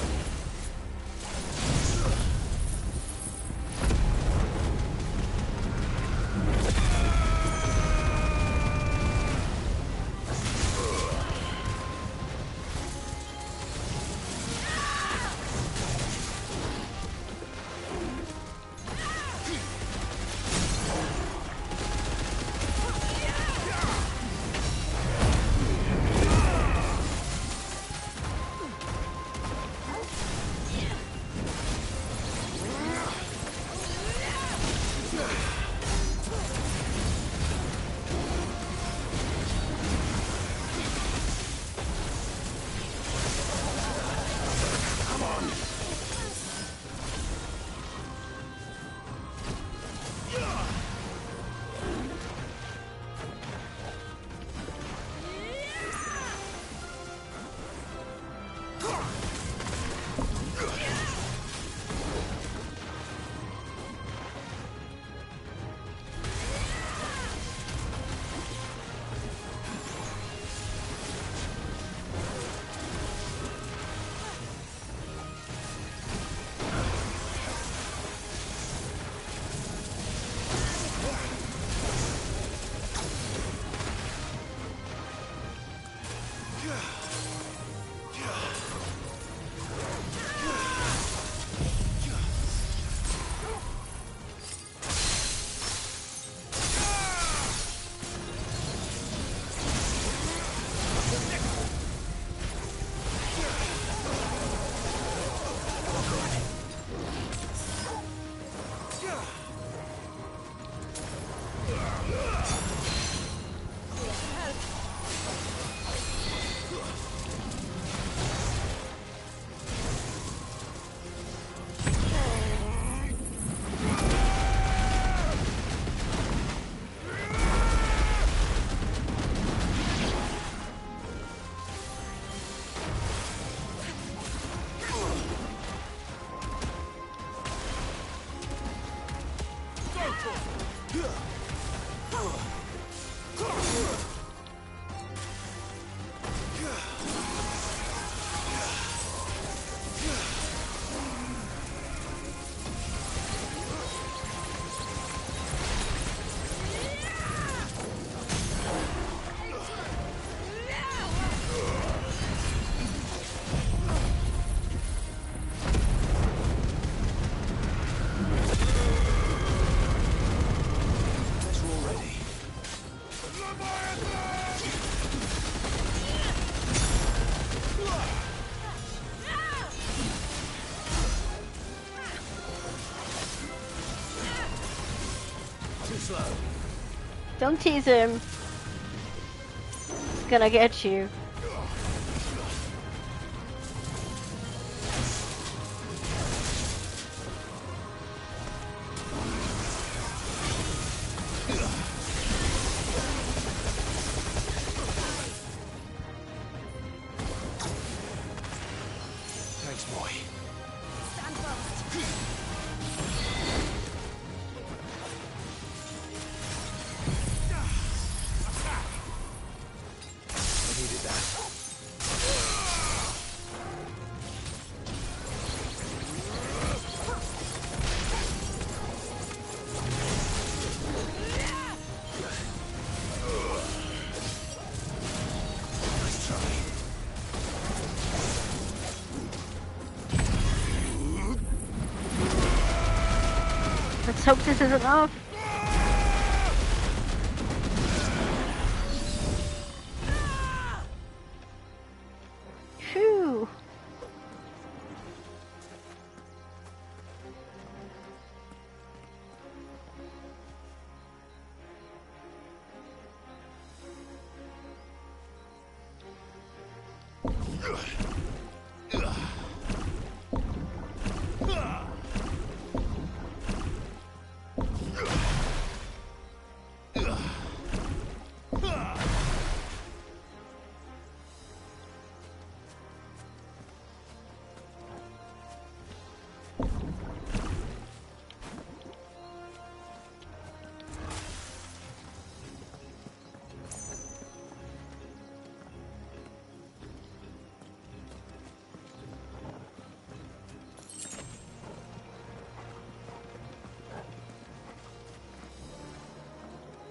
Don't tease him. He's gonna get you. Thanks, boy. Stand fast. I needed that. Nice try. Let's hope this is enough. Phew.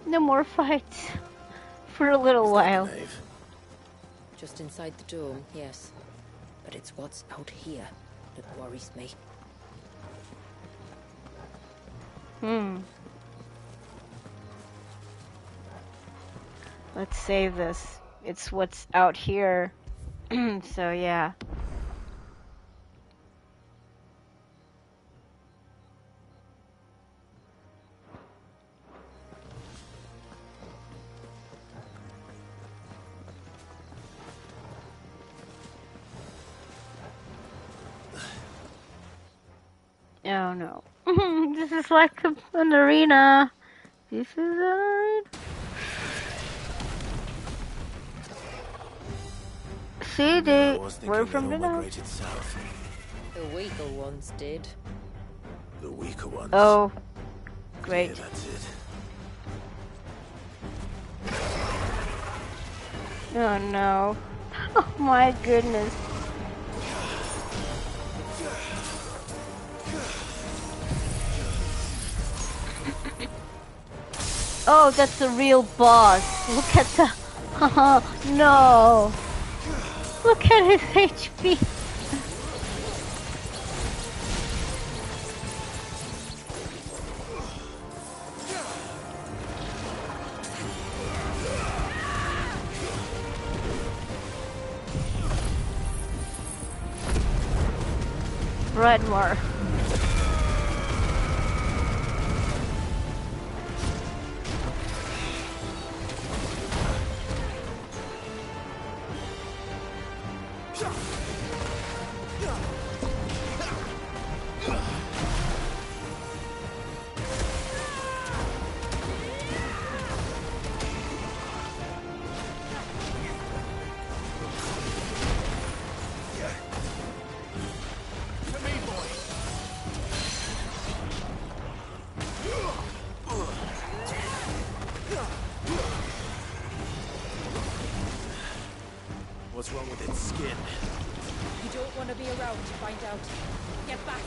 No more fights for a little while. Just inside the dome, yes. But it's what's out here that worries me. Let's save this. It's what's out here. So yeah. Oh no. This is like an arena. This is an arena. See, they were from the north. The weaker ones did. The weaker ones. Oh, great. Yeah, that's it. Oh no. Oh my goodness. Oh, that's the real boss. Look at the... no. Look at his HP. Redmore. What's wrong with its skin? You don't want to be around to find out. Get back.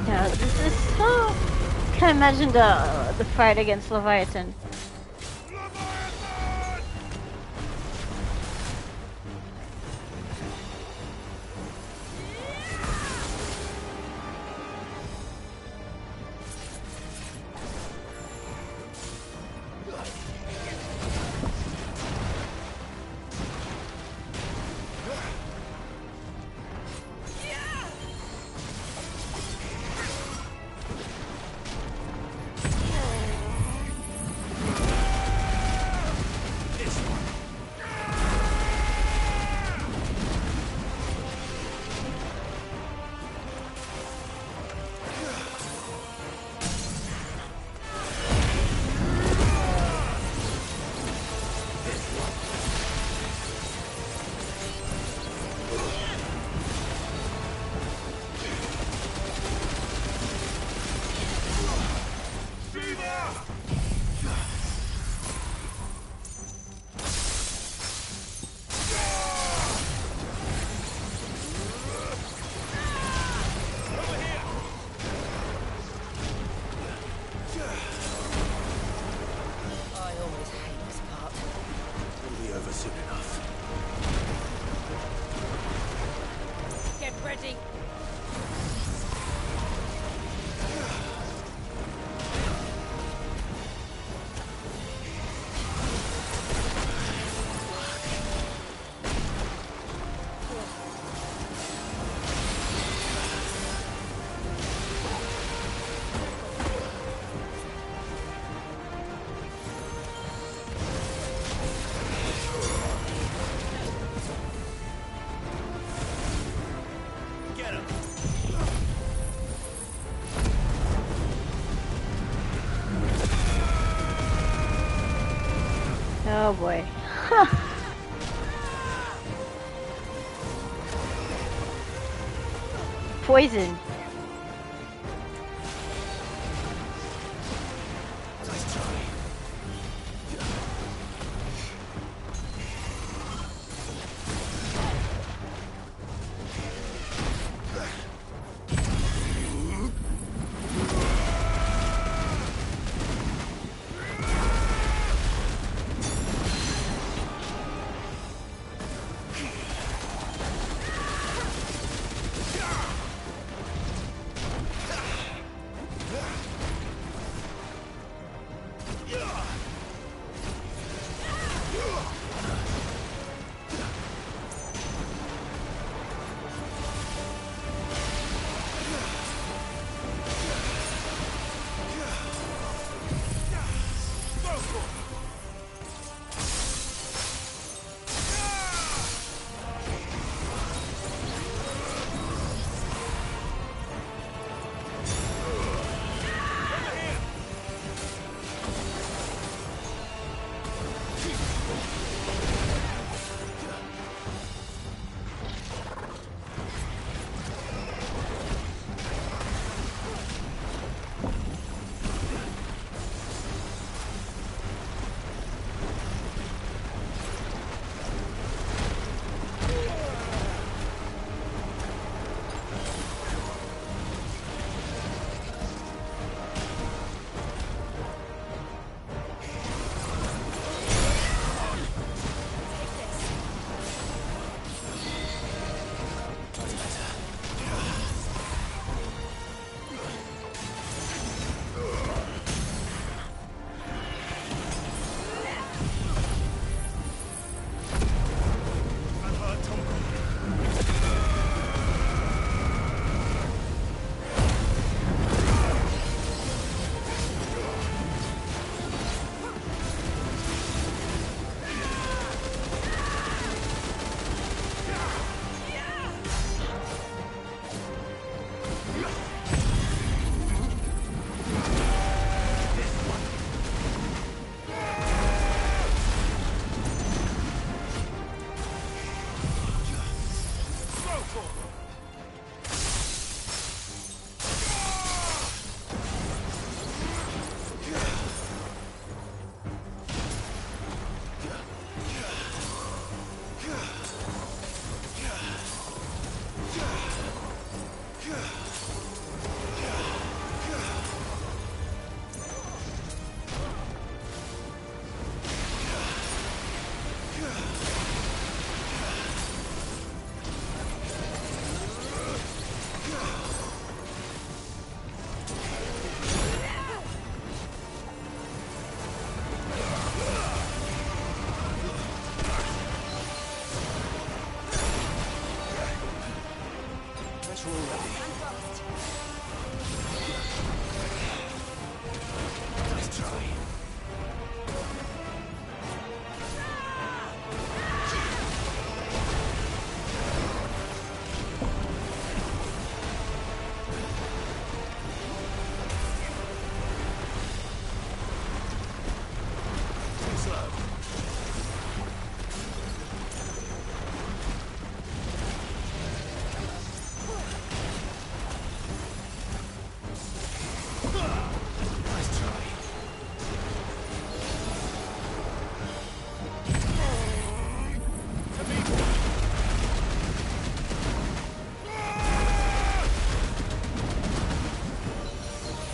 Yeah, this is so. Can imagine the fight against Leviathan. Oh boy. Poison.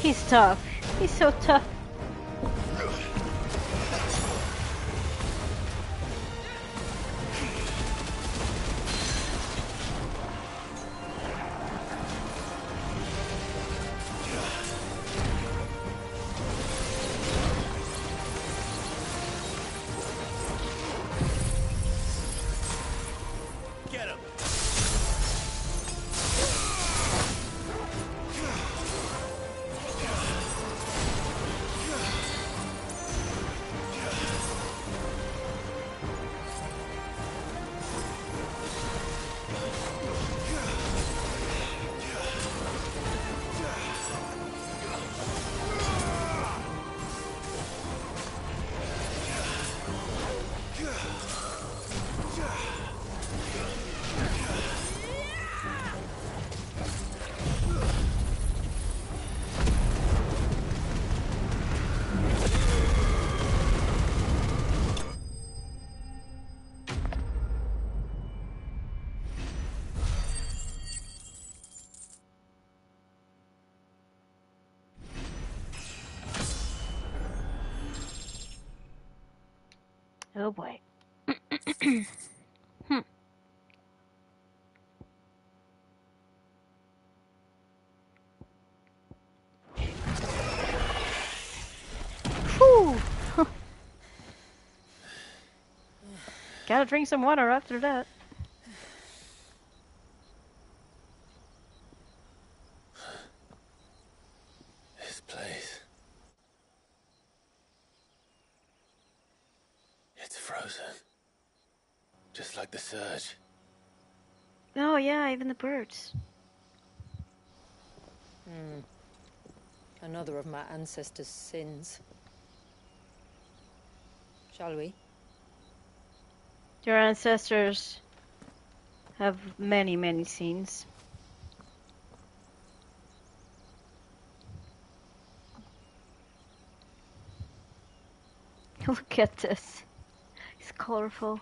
He's tough. He's so tough. Oh boy. Whew. Gotta drink some water after that. This place. It's frozen. Just like the surge. Oh yeah, even the birds. Another of my ancestors' sins. Shall we? Your ancestors have many, many scenes. Look at this. It's colorful.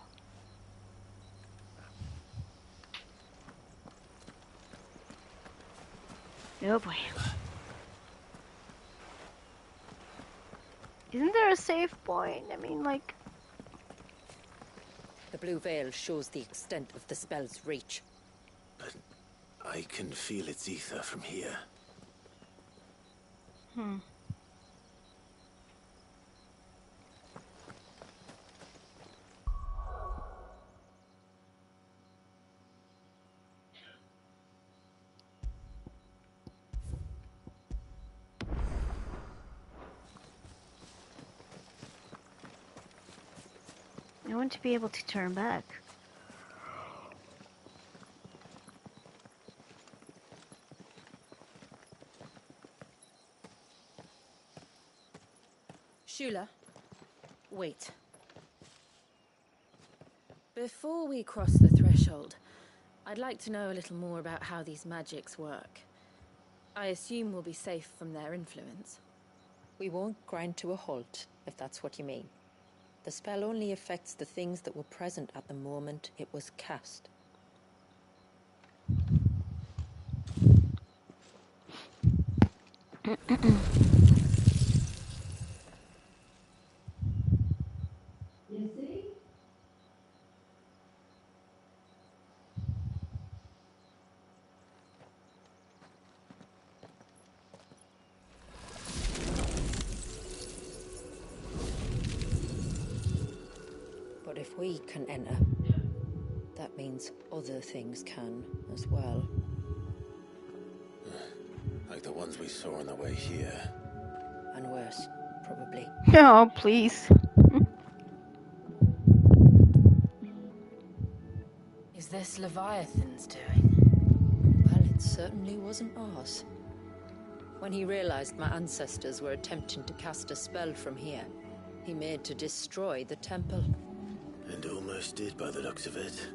Oh boy. Isn't there a save point? I mean, like... The blue veil shows the extent of the spell's reach. But I can feel its ether from here. I want to be able to turn back. Shula, wait. Before we cross the threshold, I'd like to know a little more about how these magics work. I assume we'll be safe from their influence. We won't grind to a halt, if that's what you mean. The spell only affects the things that were present at the moment it was cast. You see? But if we can enter, that means other things can as well. Like the ones we saw on the way here. And worse, probably. Oh, please. Is this Leviathan's doing? Well, it certainly wasn't ours. When he realized my ancestors were attempting to cast a spell from here, he made to destroy the temple. And almost did by the looks of it.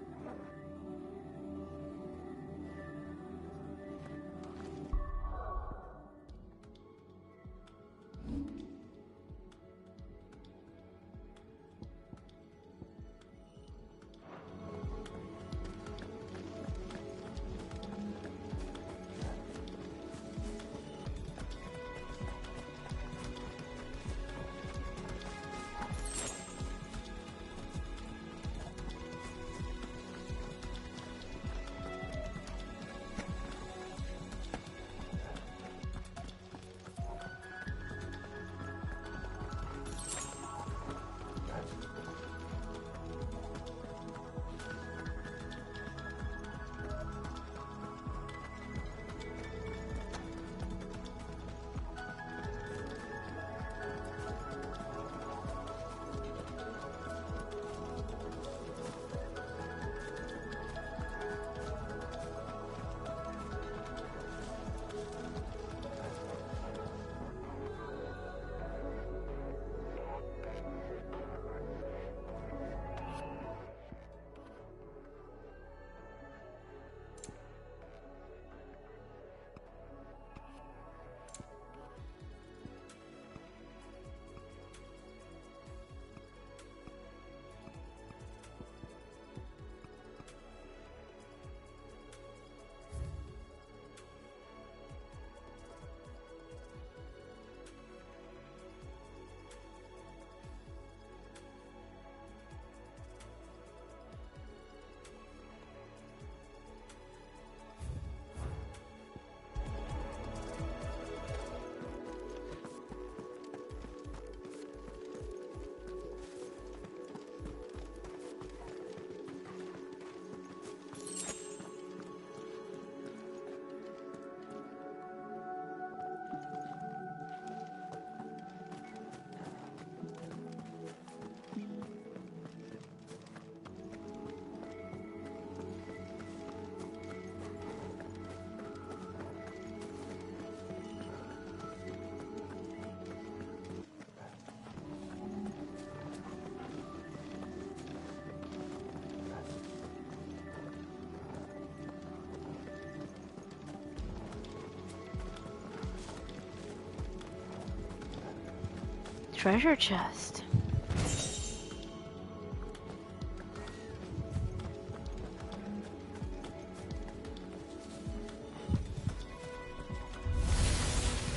Treasure chest.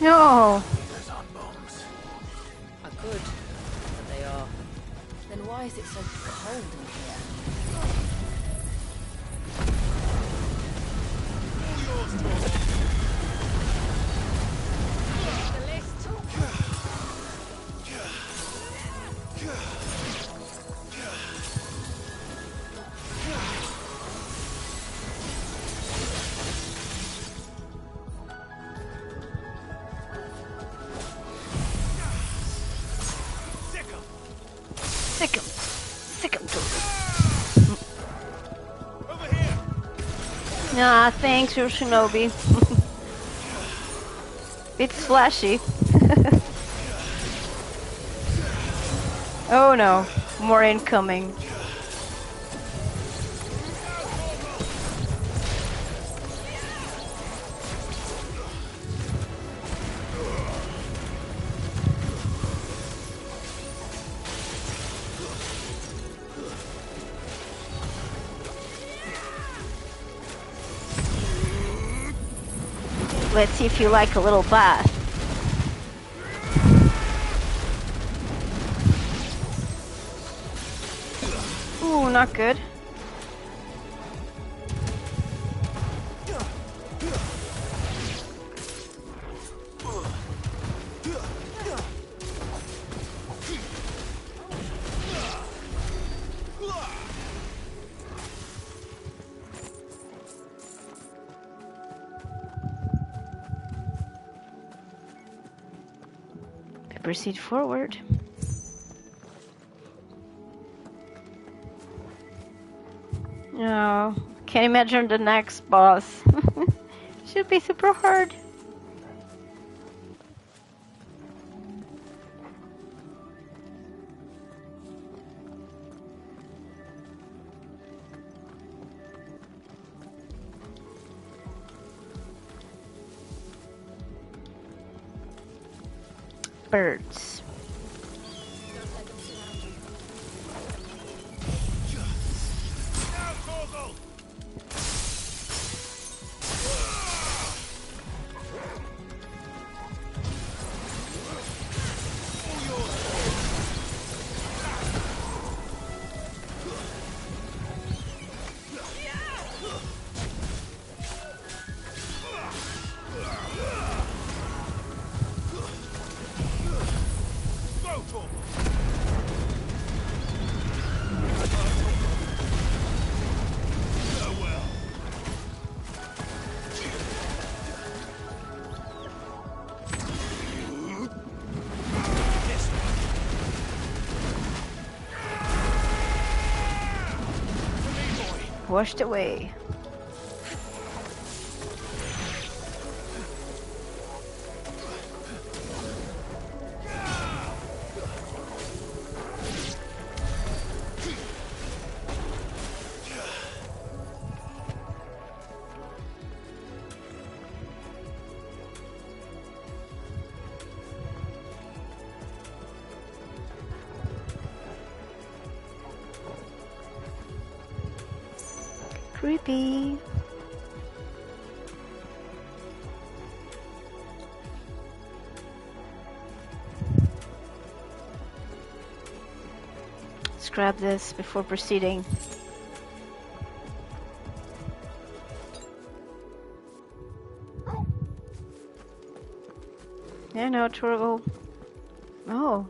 No. Are good, but they are. Then why is it so cold in here? Sick him. Nah, thanks, your shinobi. It's flashy. Oh no, more incoming. Let's see if you like a little bath. Ooh, not good. Proceed forward. Oh, can't imagine the next boss. Should be super hard. Birds. Washed away. Creepy. Let's grab this before proceeding. Yeah, no, Torgal. Oh.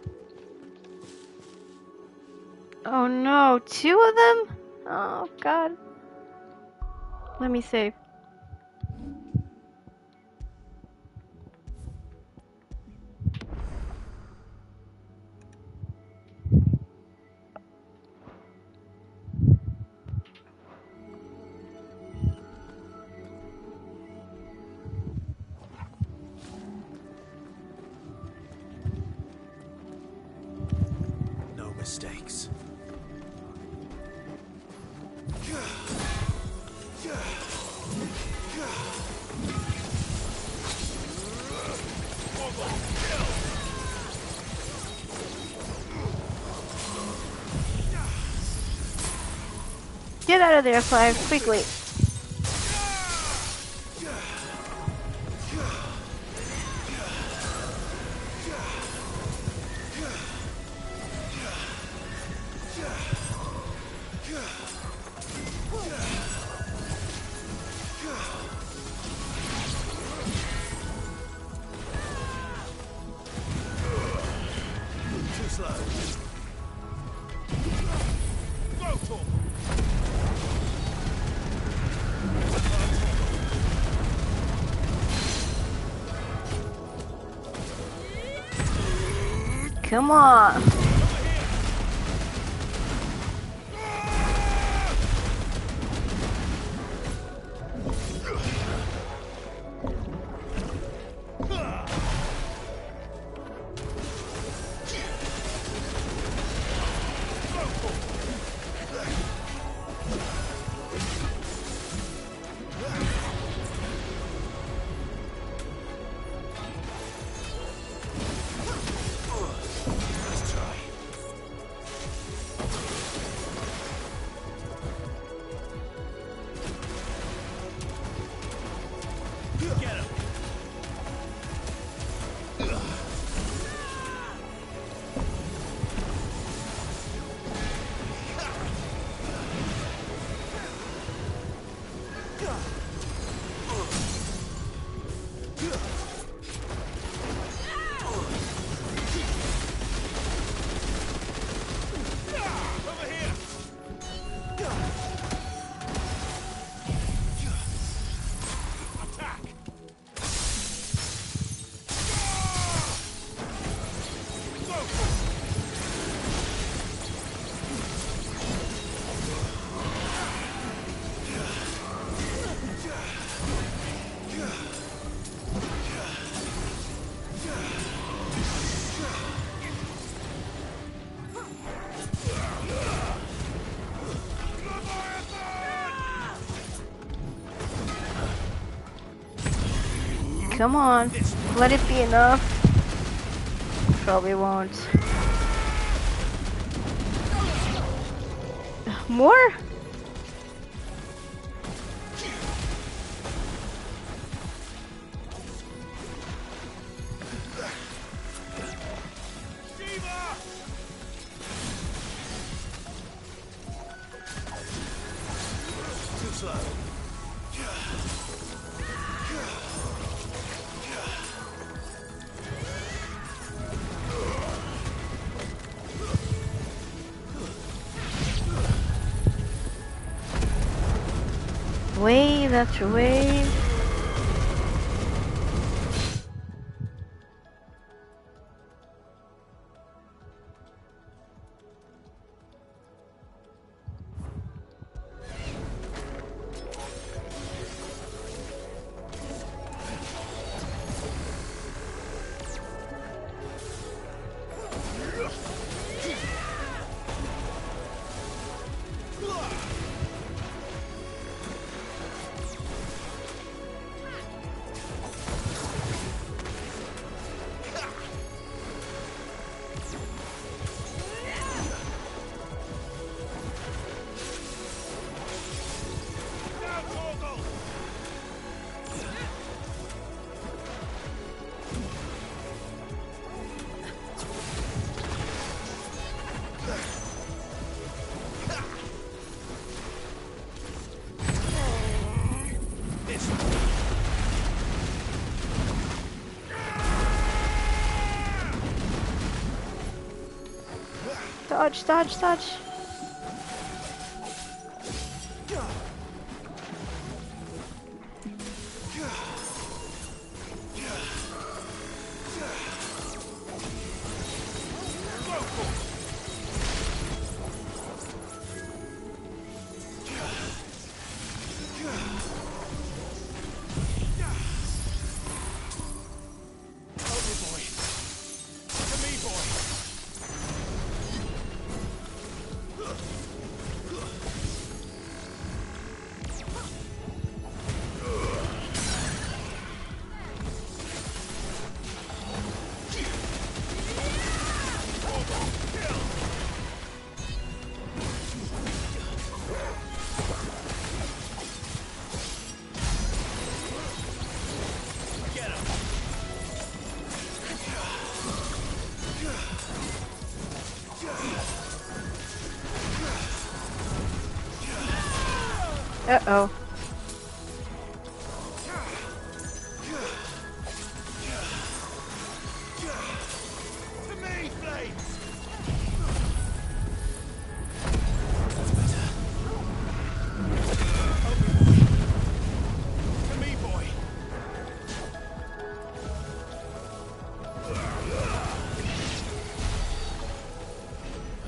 Oh no, 2 of them? Oh god. Let me save. No mistakes. Get out of there, Clive, quickly. Come on. Come on, let it be enough. Probably won't. More? Too slow. Wave after wave. Dodge, dodge, dodge. Uh-oh. To me, Blades! To me, boy!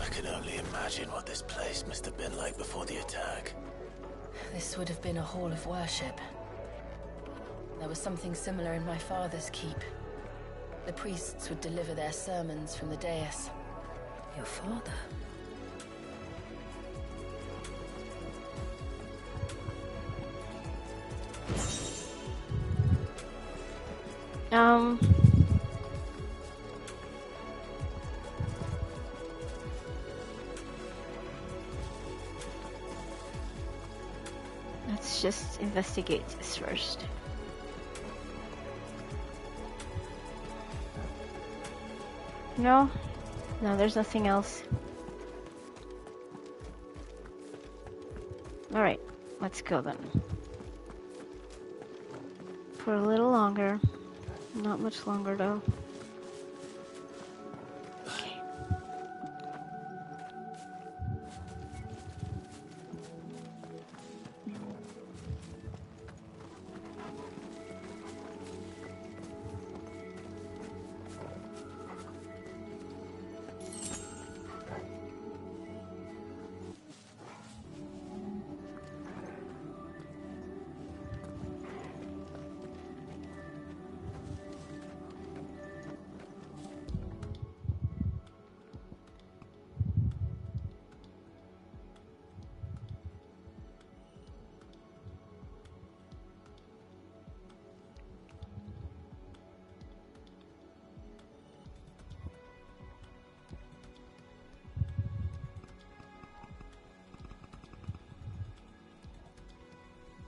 I can only imagine what this place must have been like before the attack. This would have been a hall of worship. There was something similar in my father's keep. The priests would deliver their sermons from the dais. Your father? Let's just investigate this first. No? No, there's nothing else. Alright, let's go then. For a little longer. Not much longer though. Okay.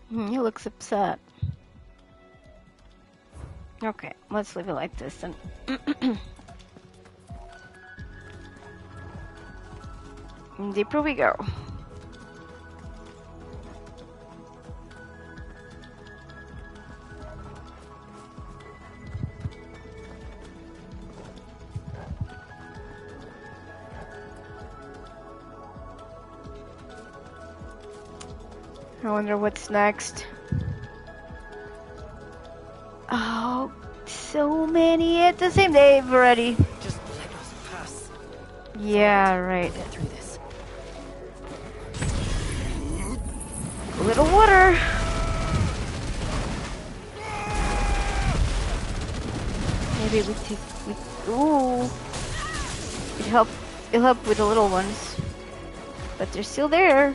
He looks upset. Okay, let's leave it like this and deeper we go. I wonder what's next. Oh, so many at the same day already. Just let us pass. Yeah, right. Get through this. A little water. Maybe we take. Ooh. It'll help with the little ones, but they're still there.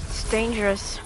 It's dangerous.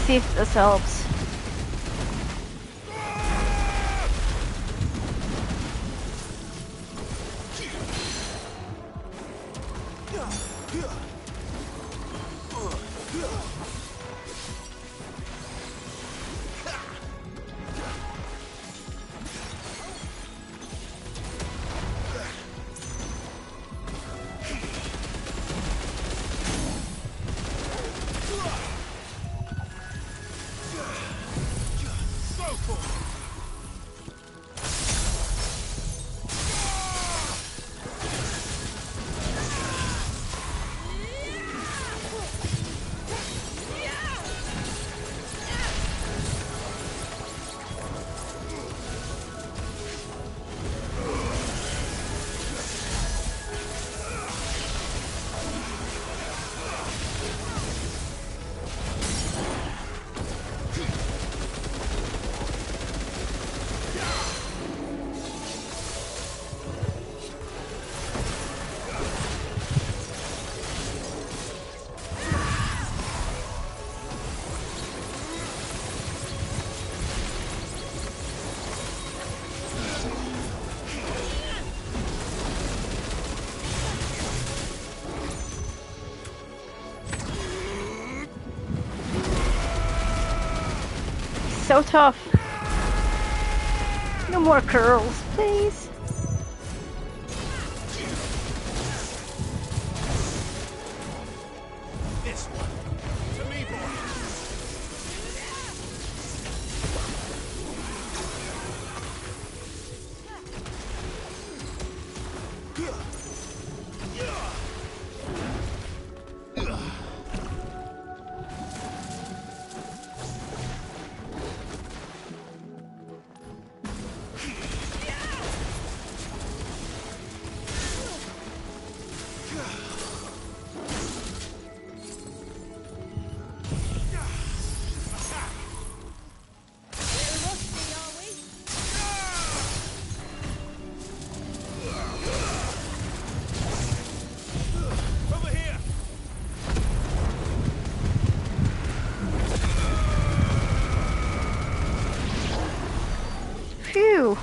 See if this helps. So tough. No more curls, please. This one. To me, boy. Phew.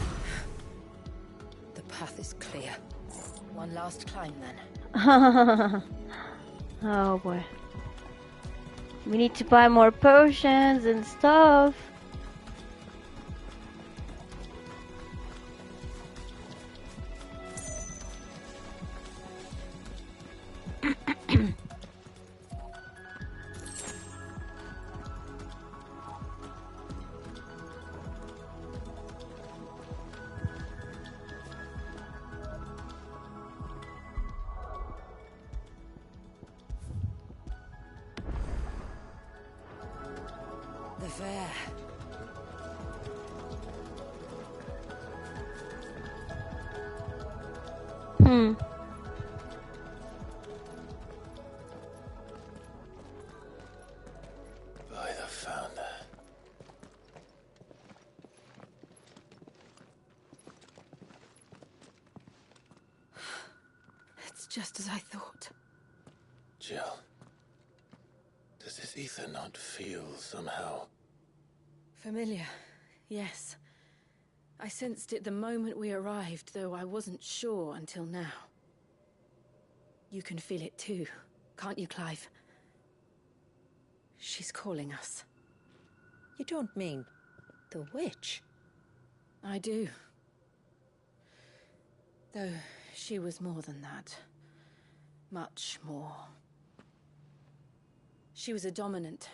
The path is clear. One last climb then. Oh boy. We need to buy more potions and stuff. The fair. By the founder. It's just as I thought. Jill, does this ether not feel somehow? Familiar, yes. I sensed it the moment we arrived, though I wasn't sure until now. You can feel it too, can't you, Clive? She's calling us. You don't mean the witch? I do. Though she was more than that. Much more. She was a dominant.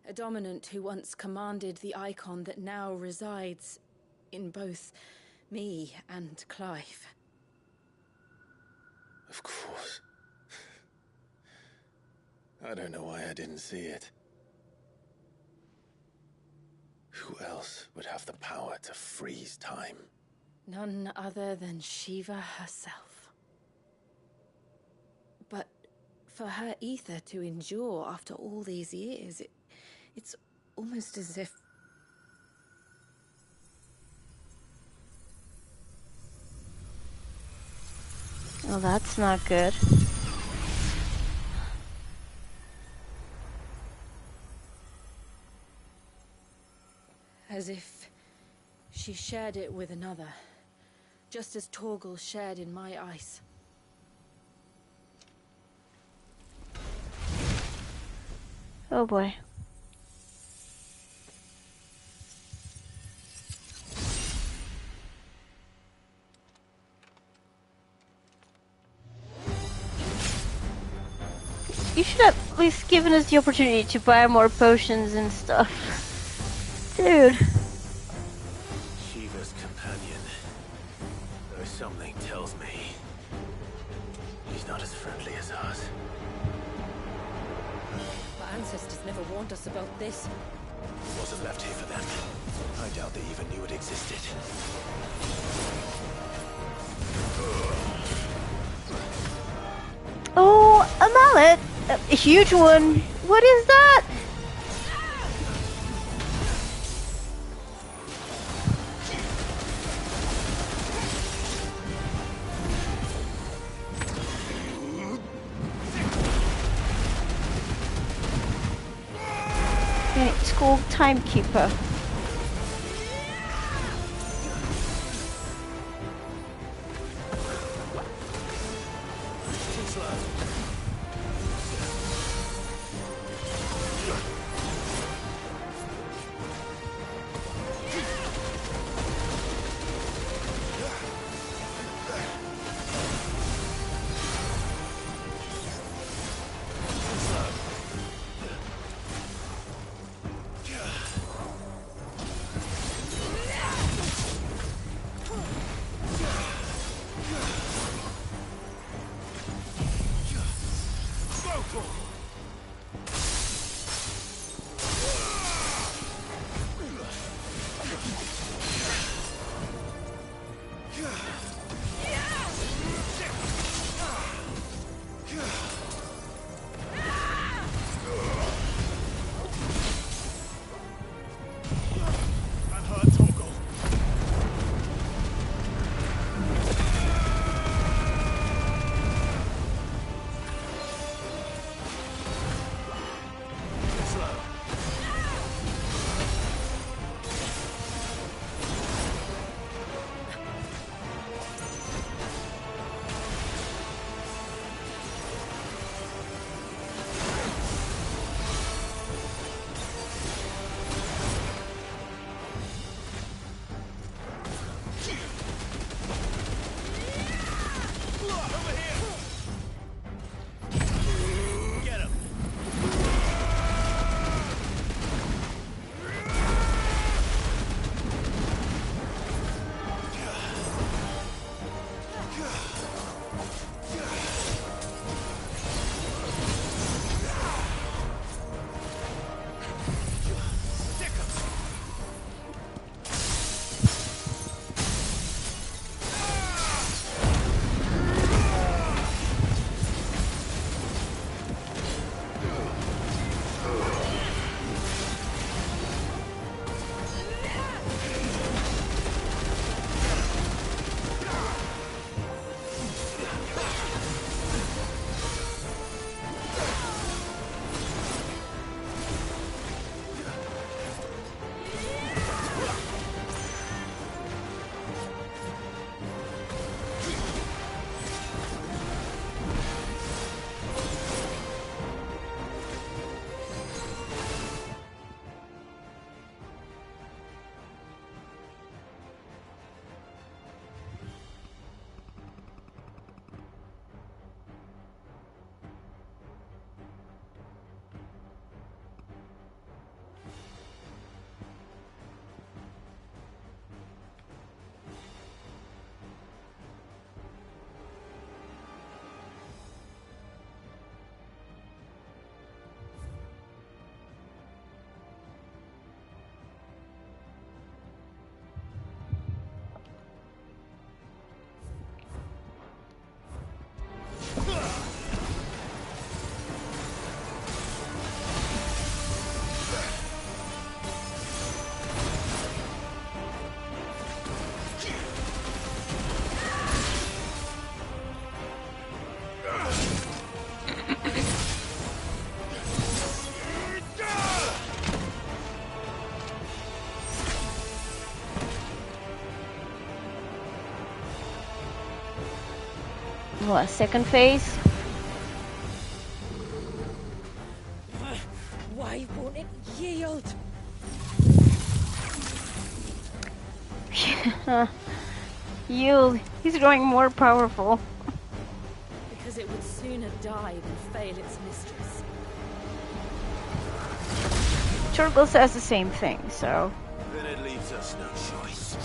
A dominant who once commanded the icon that now resides in both me and Clive. Of course. I don't know why I didn't see it. Who else would have the power to freeze time? None other than Shiva herself. But for her ether to endure after all these years, it's almost as if... Oh, that's not good. As if she shared it with another, just as Torgal shared in my ice. Oh boy. You should have at least given us the opportunity to buy more potions and stuff. Dude. Shiva's companion. Or something tells me he's not as friendly as us. Our ancestors never warned us about this. It wasn't left here for them. I doubt they even knew it existed. Oh, a mallet! A huge one! What is that? And it's called Timekeeper. What, second phase? Why won't it yield? Yield. He's growing more powerful. Because it would sooner die than fail its mistress. Turgle says the same thing, so... Then it leaves us no choice.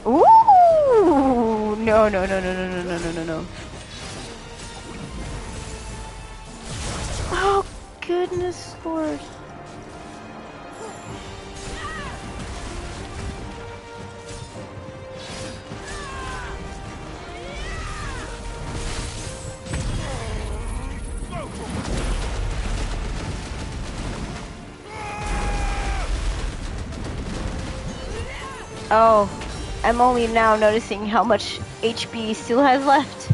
Ooh! No, no, no, no, no, no, no, no, no, no. Oh, goodness Lord. Oh, I'm only now noticing how much HP he still has left.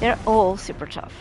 They're all super tough.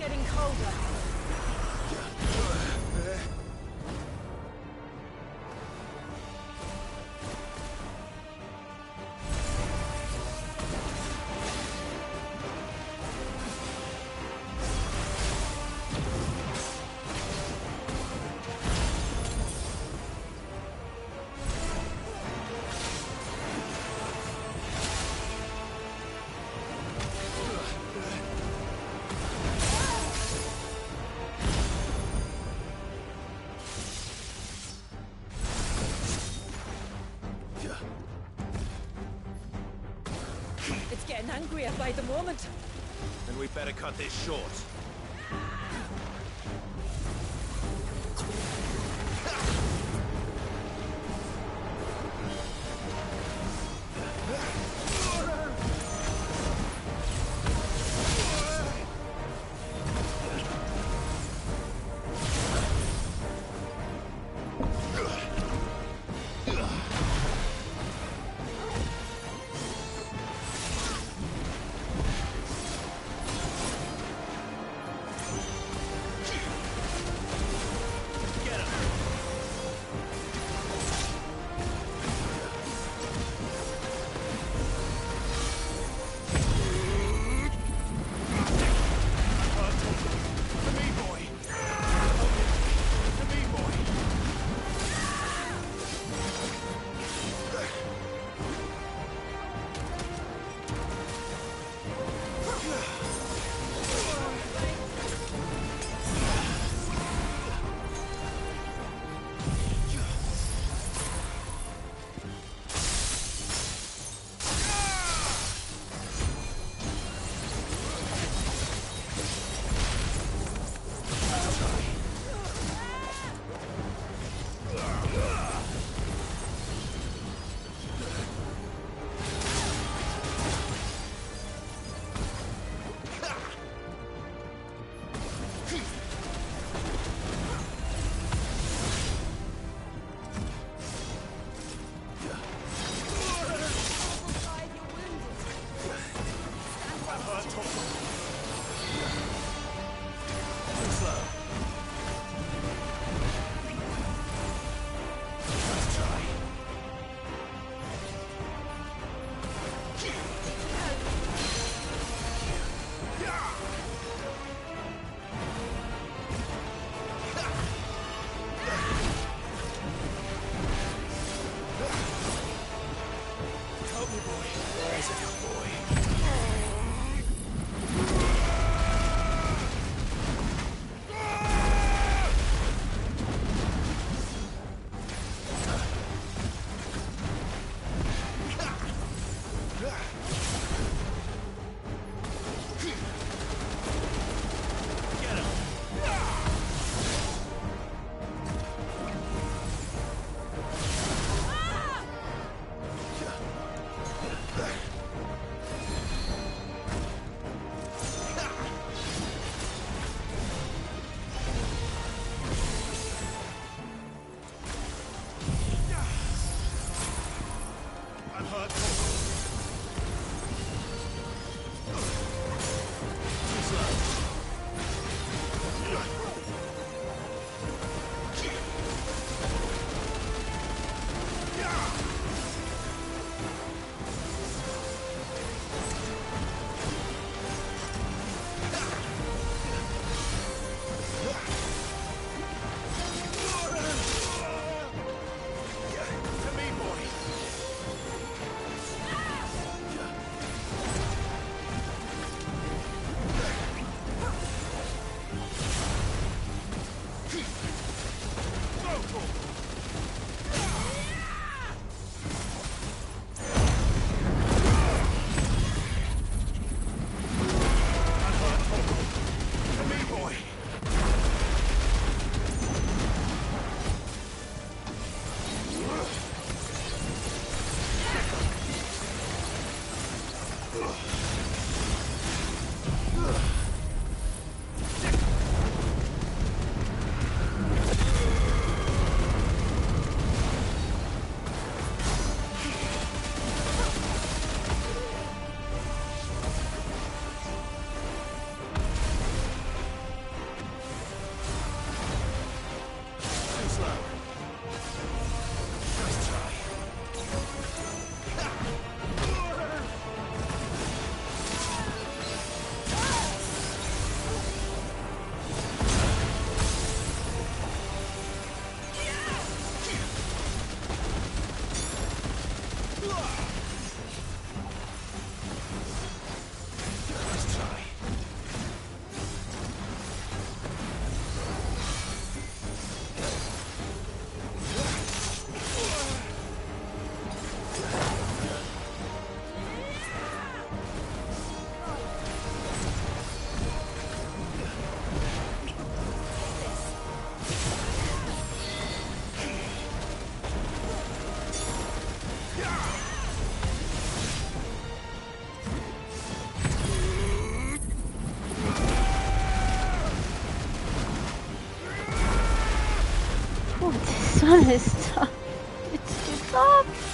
getting colder. It's getting angrier by the moment. Then we better cut this short. sun is tough. It's too tough.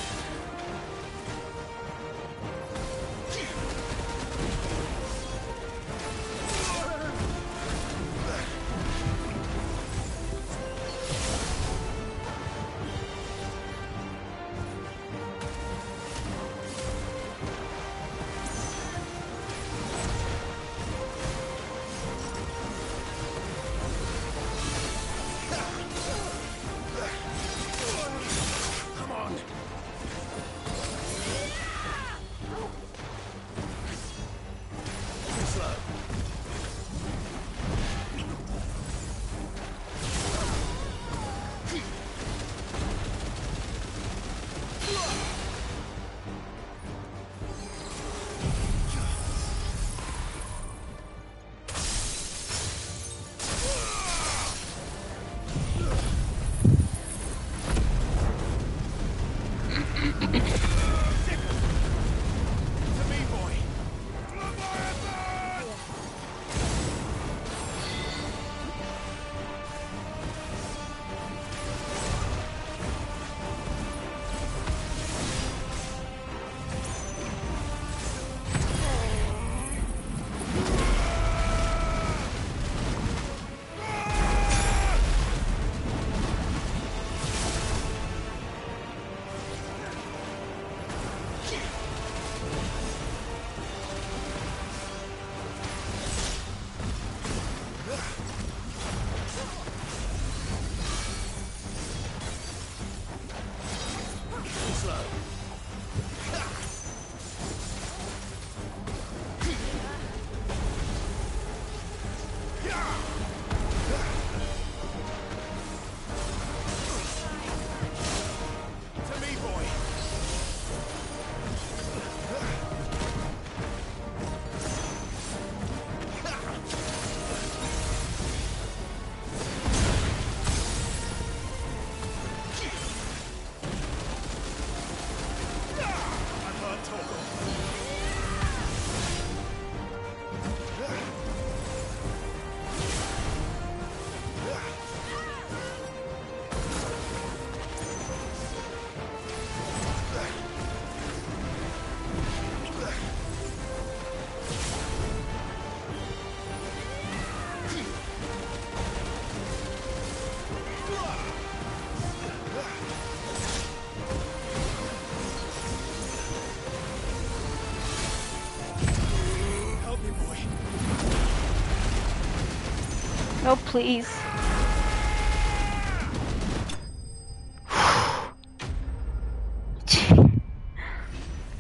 Oh, please.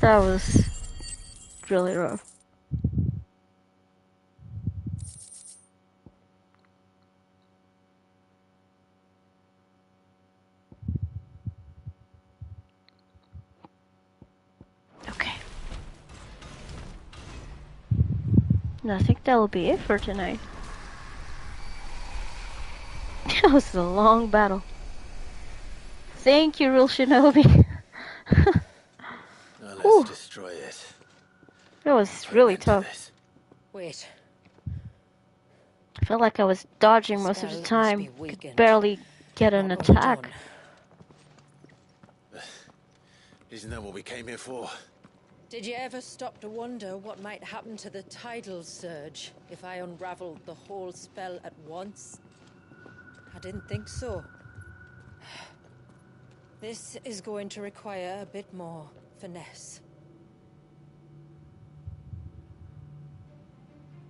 That was really rough. Okay. I think that'll be it for tonight. That was a long battle. Thank you, Real Shinobi. Now let's destroy it. That was really tough. Wait. I felt like I was dodging most of the time. Could barely get an attack. Isn't that what we came here for? Did you ever stop to wonder what might happen to the tidal surge if I unraveled the whole spell at once? I didn't think so. This is going to require a bit more finesse.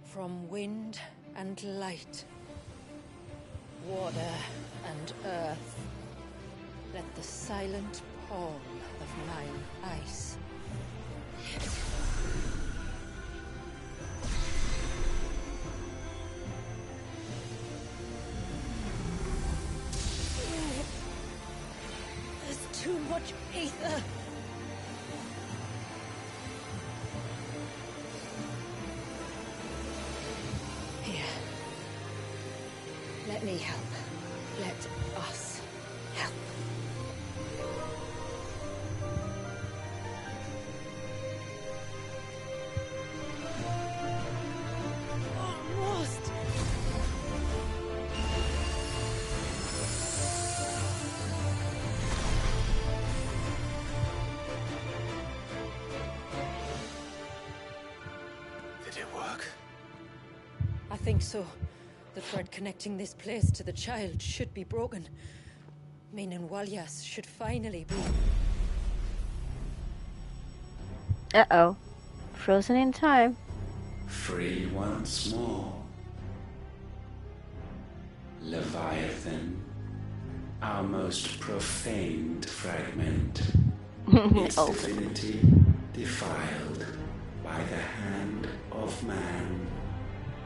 From wind and light, water and earth, let the silent palm of mine ice. There's too much ether. Here. Let me help. Let us help. think so. The thread connecting this place to the child should be broken. Meaning Walyas should finally be... Uh-oh. Frozen in time. Free once more. Leviathan, our most profaned fragment, its divinity defiled by the hand of man,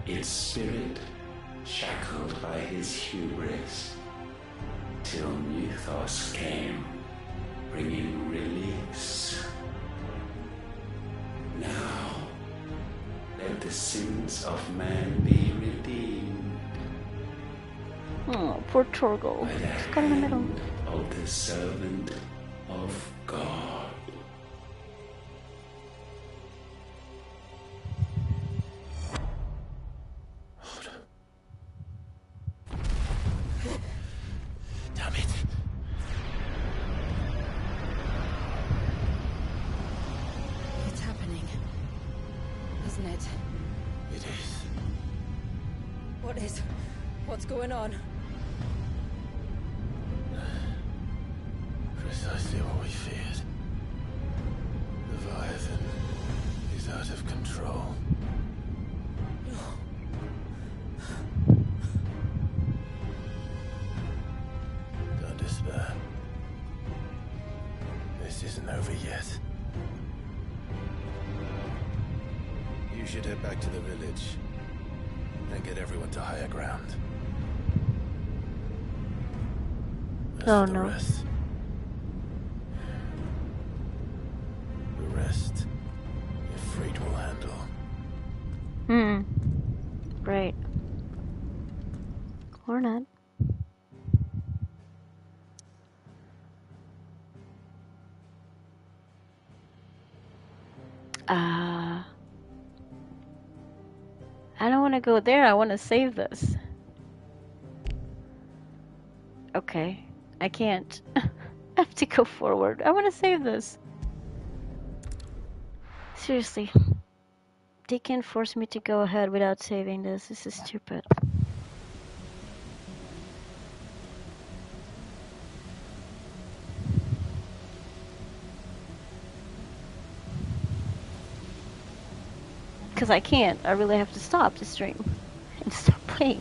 its spirit shackled by his hubris, till Mythos came, bringing release. Now, let the sins of man be redeemed. Oh, poor Torgal. He's got in the middle. Of the servant of God. Damn it. It's happening, isn't it? It is. What is? What's going on? Precisely what we feared. Leviathan is out of control. Don't despair. This isn't over yet. You should head back to the village and get everyone to higher ground. As Oh for the no. rest, Ifrit will handle. Right. Or not. I don't want to go there. I want to save this. Okay. I can't. I have to go forward. I want to save this. Seriously. They can't force me to go ahead without saving this. This is stupid. Because I can't. I really have to stop the stream and stop playing.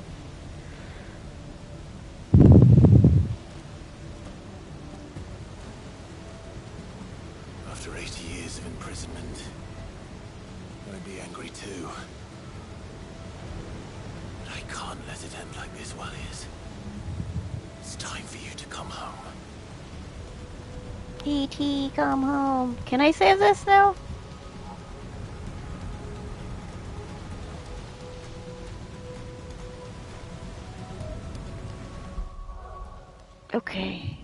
After 80 years of imprisonment, I'd be angry too. But I can't let it end like this, Walyas. It's time for you to come home. E.T., come home. Can I save this now? Okay.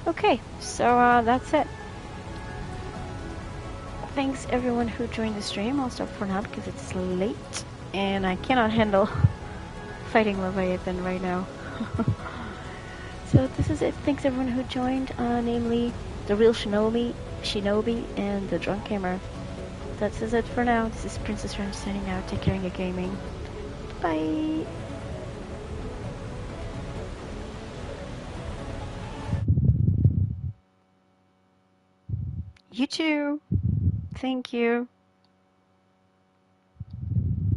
Okay, so that's it. Thanks everyone who joined the stream. I'll stop for now because it's late and I cannot handle fighting Leviathan right now. So this is it. Thanks everyone who joined, namely the real Shinobi, and the drunk gamer. That's it for now. This is Princess Farron signing out. Take care and get gaming. Bye. You too. Thank you.